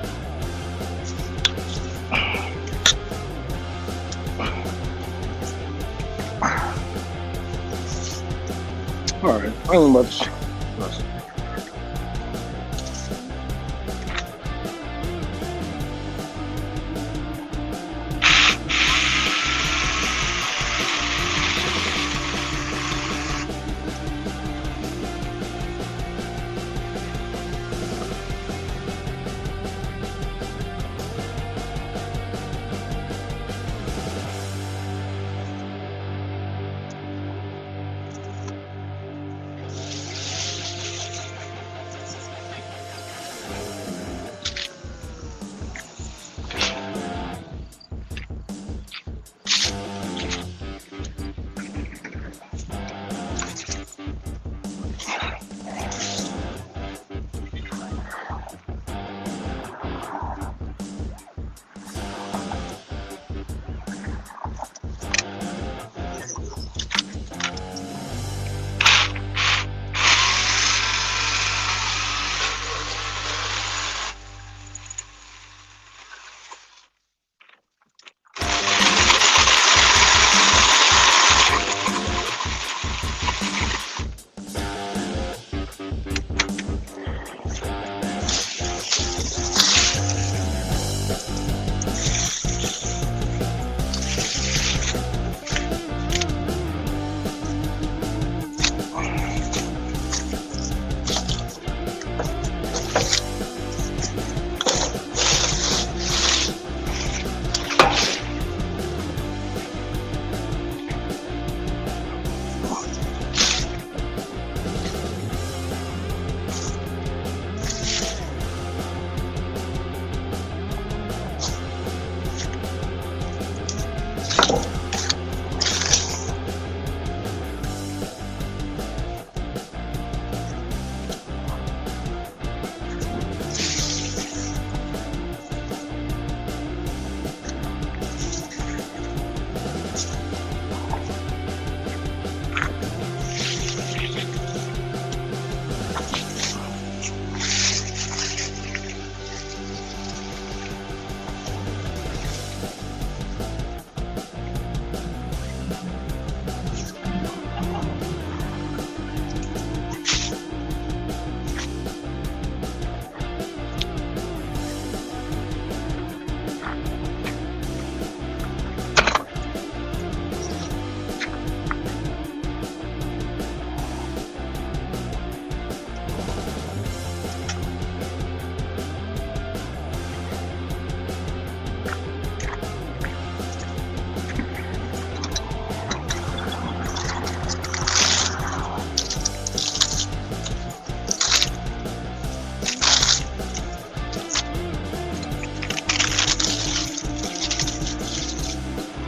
All right, I ain't about to.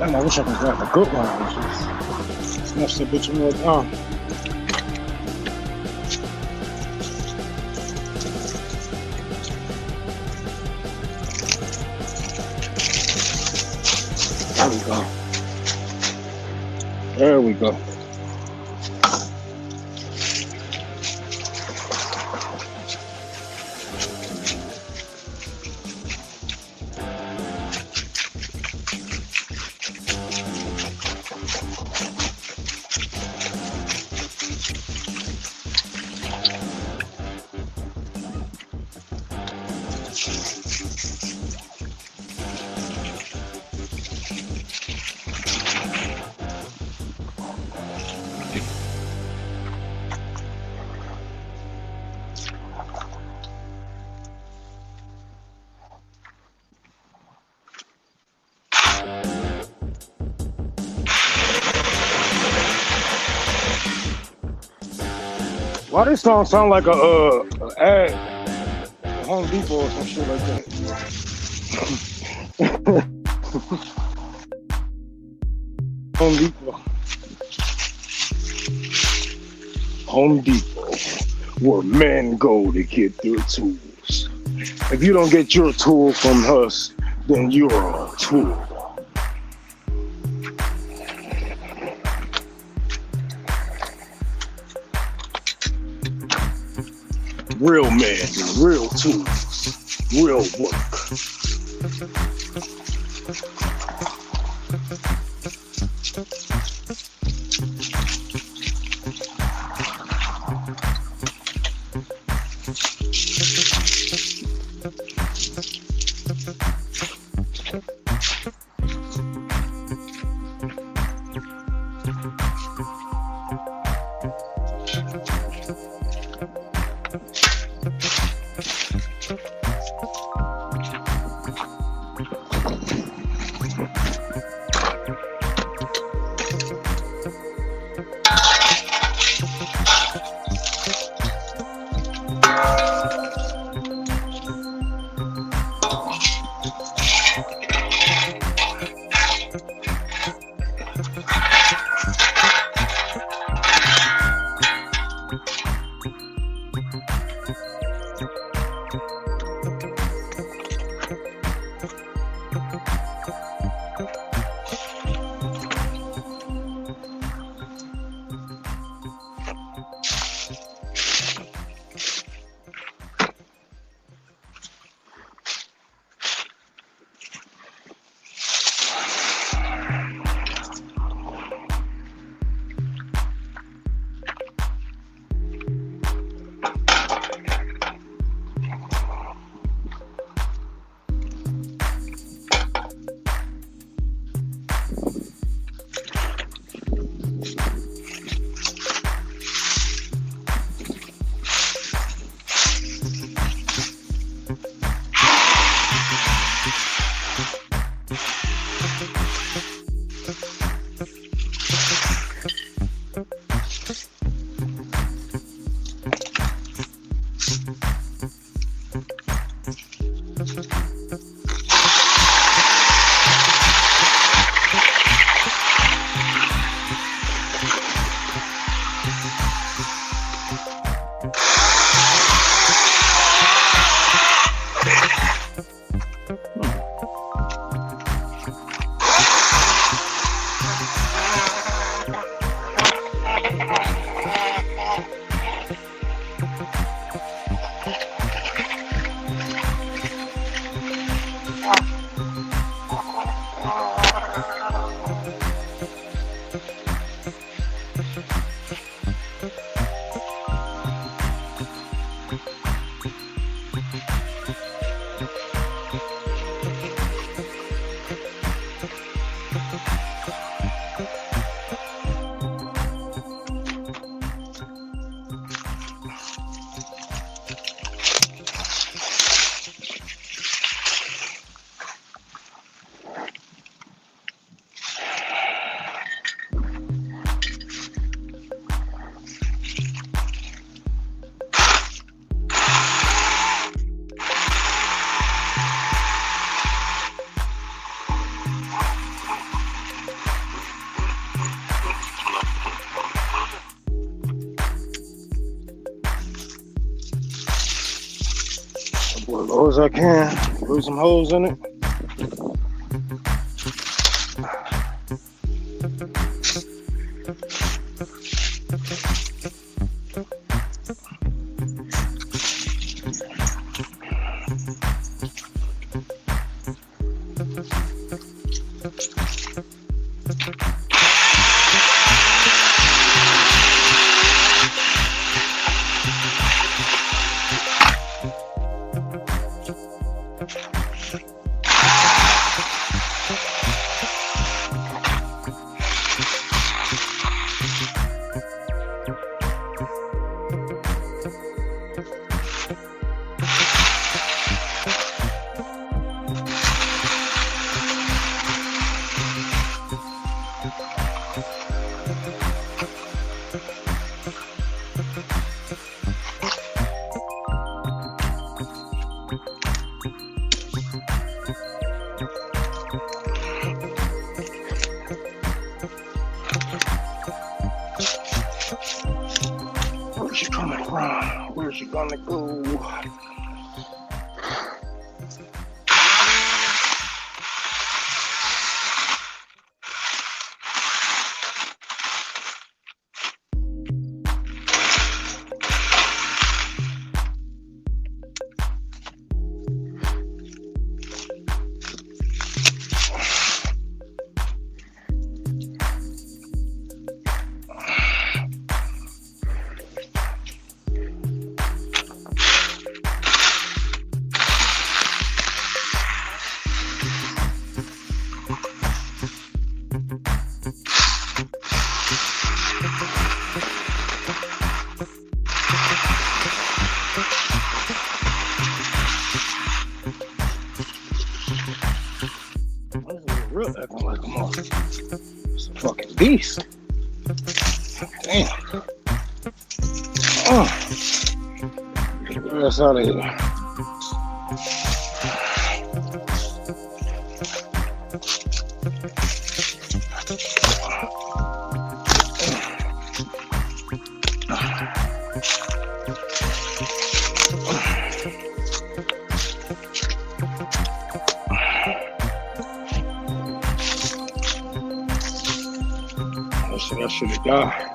Damn, I wish I could grab a good one. Smash that bitch more down. There we go. There we go. Why this song sound like a ad at Home Depot or some shit like that? Home Depot. Home Depot, where men go to get their tools. If you don't get your tool from us, then you're a tool. Real men, real tools. Real work. As low as I can. Put some holes in it. Where's she coming from? Where's she gonna go? Acting like I'm off. It's a fucking beast. Damn. That's out of here. I should have died.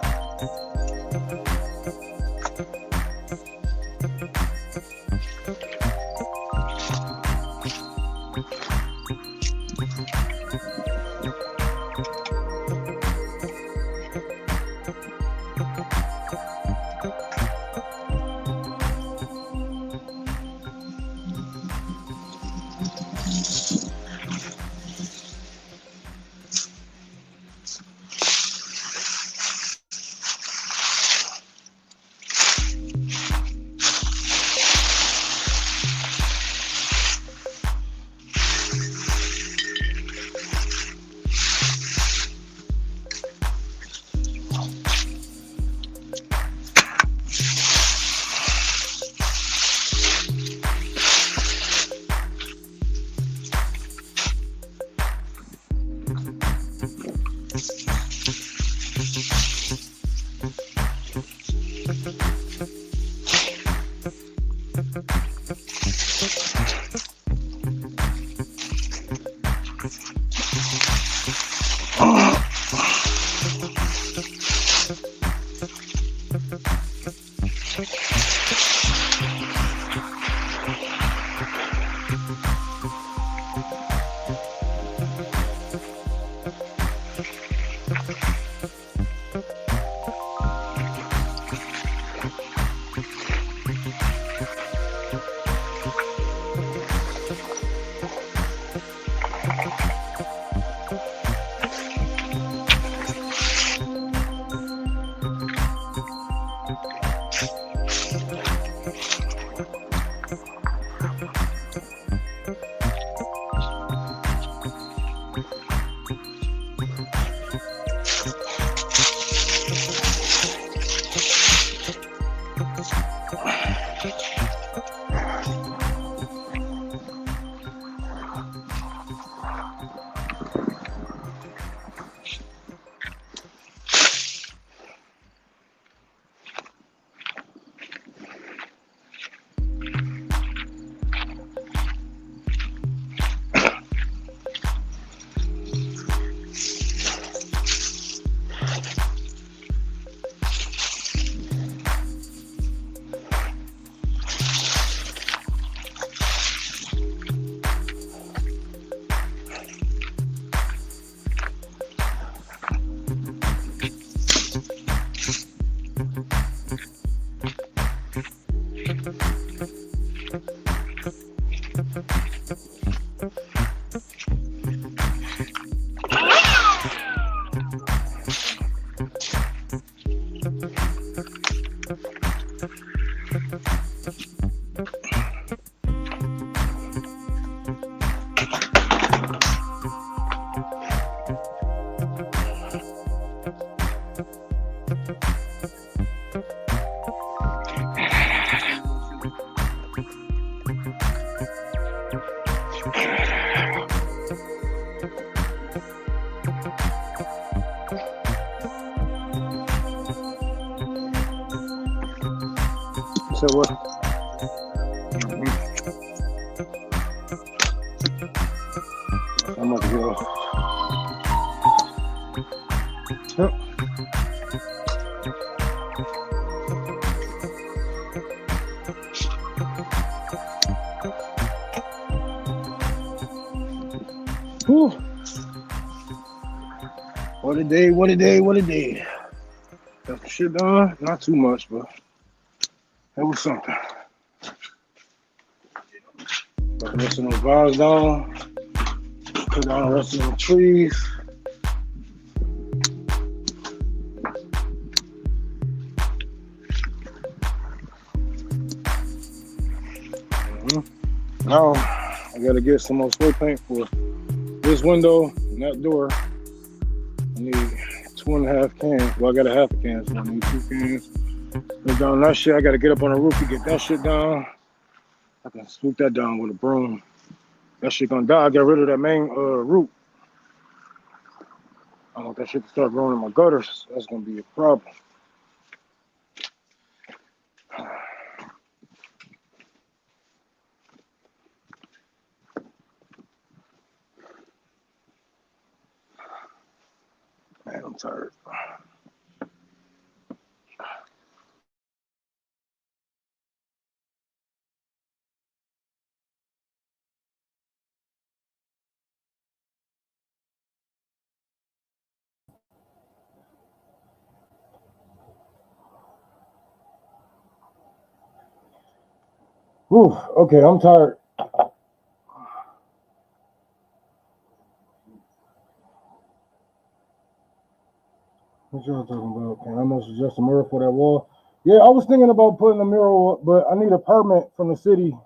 So what? I'm gonna go. Yep. Whew. What a day, what a day, what a day. Got the shit done, not too much, but that was something. Got the rest of those bars down. Put down the rest of the trees. Now I gotta get some more spray paint for this window, in that door. I need 2.5 cans. Well, I got a half a can, so I need 2 cans. Put down that shit. I gotta get up on the roof to get that shit down. I can swoop that down with a broom. That shit gonna die. I got rid of that main root. I want that shit to start growing in my gutters. That's gonna be a problem. Man, I'm tired. Whew, okay, I'm tired. What y'all talking about? Can I almost suggest a mirror for that wall? Yeah, I was thinking about putting a mirror up, but I need a permit from the city.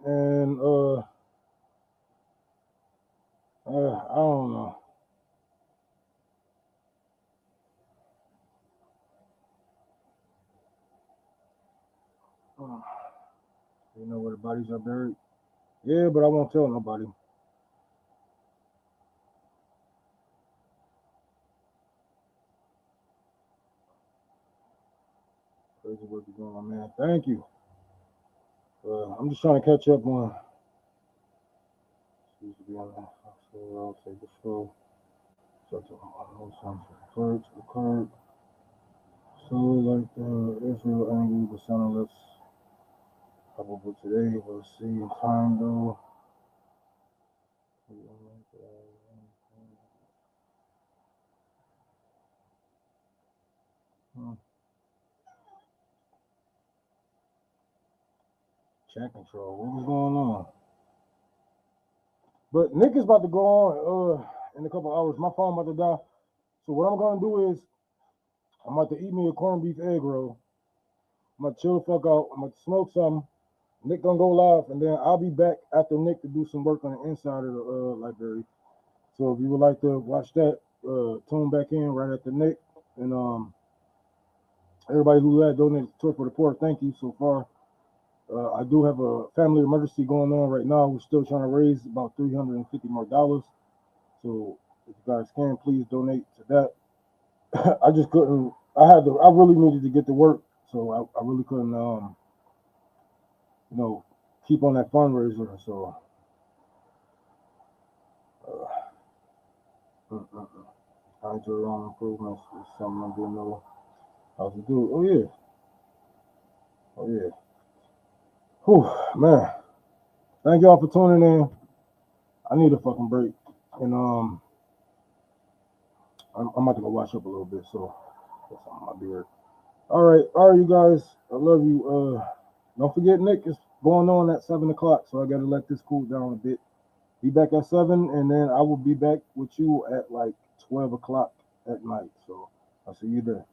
And I don't know. You know where the bodies are buried? Yeah, but I won't tell nobody. Crazy work you're doing, man. Thank you. I'm just trying to catch up on. Used to be on that. So I'll take the show. So Kirk. So like the Israel angle was sounding less probable today. We'll see. Time though. Chat control. What was going on? But Nick is about to go on in a couple hours. My phone about to die. So what I'm gonna do is I'm about to eat me a corned beef egg roll. I'm gonna chill the fuck out. I'm gonna smoke something. Nick gonna go live, and then I'll be back after Nick to do some work on the inside of the library. So if you would like to watch that, tune back in right after Nick. And everybody who had donated to for the poor, thank you so far. I do have a family emergency going on right now. We're still trying to raise about $350 more. So if you guys can, please donate to that. I just couldn't. I really needed to get to work, so I really couldn't. Keep on that fundraiser. So. Trying to your own improvements is something I didn't know how to do. Oh yeah. Whew, man. Thank y'all for tuning in. I need a fucking break. And I'm about to go wash up a little bit, so that's on my beard. All right, you guys. I love you. Don't forget Nick is going on at 7:00, so I gotta let this cool down a bit. Be back at 7, and then I will be back with you at like 12 o'clock at night. So I'll see you there.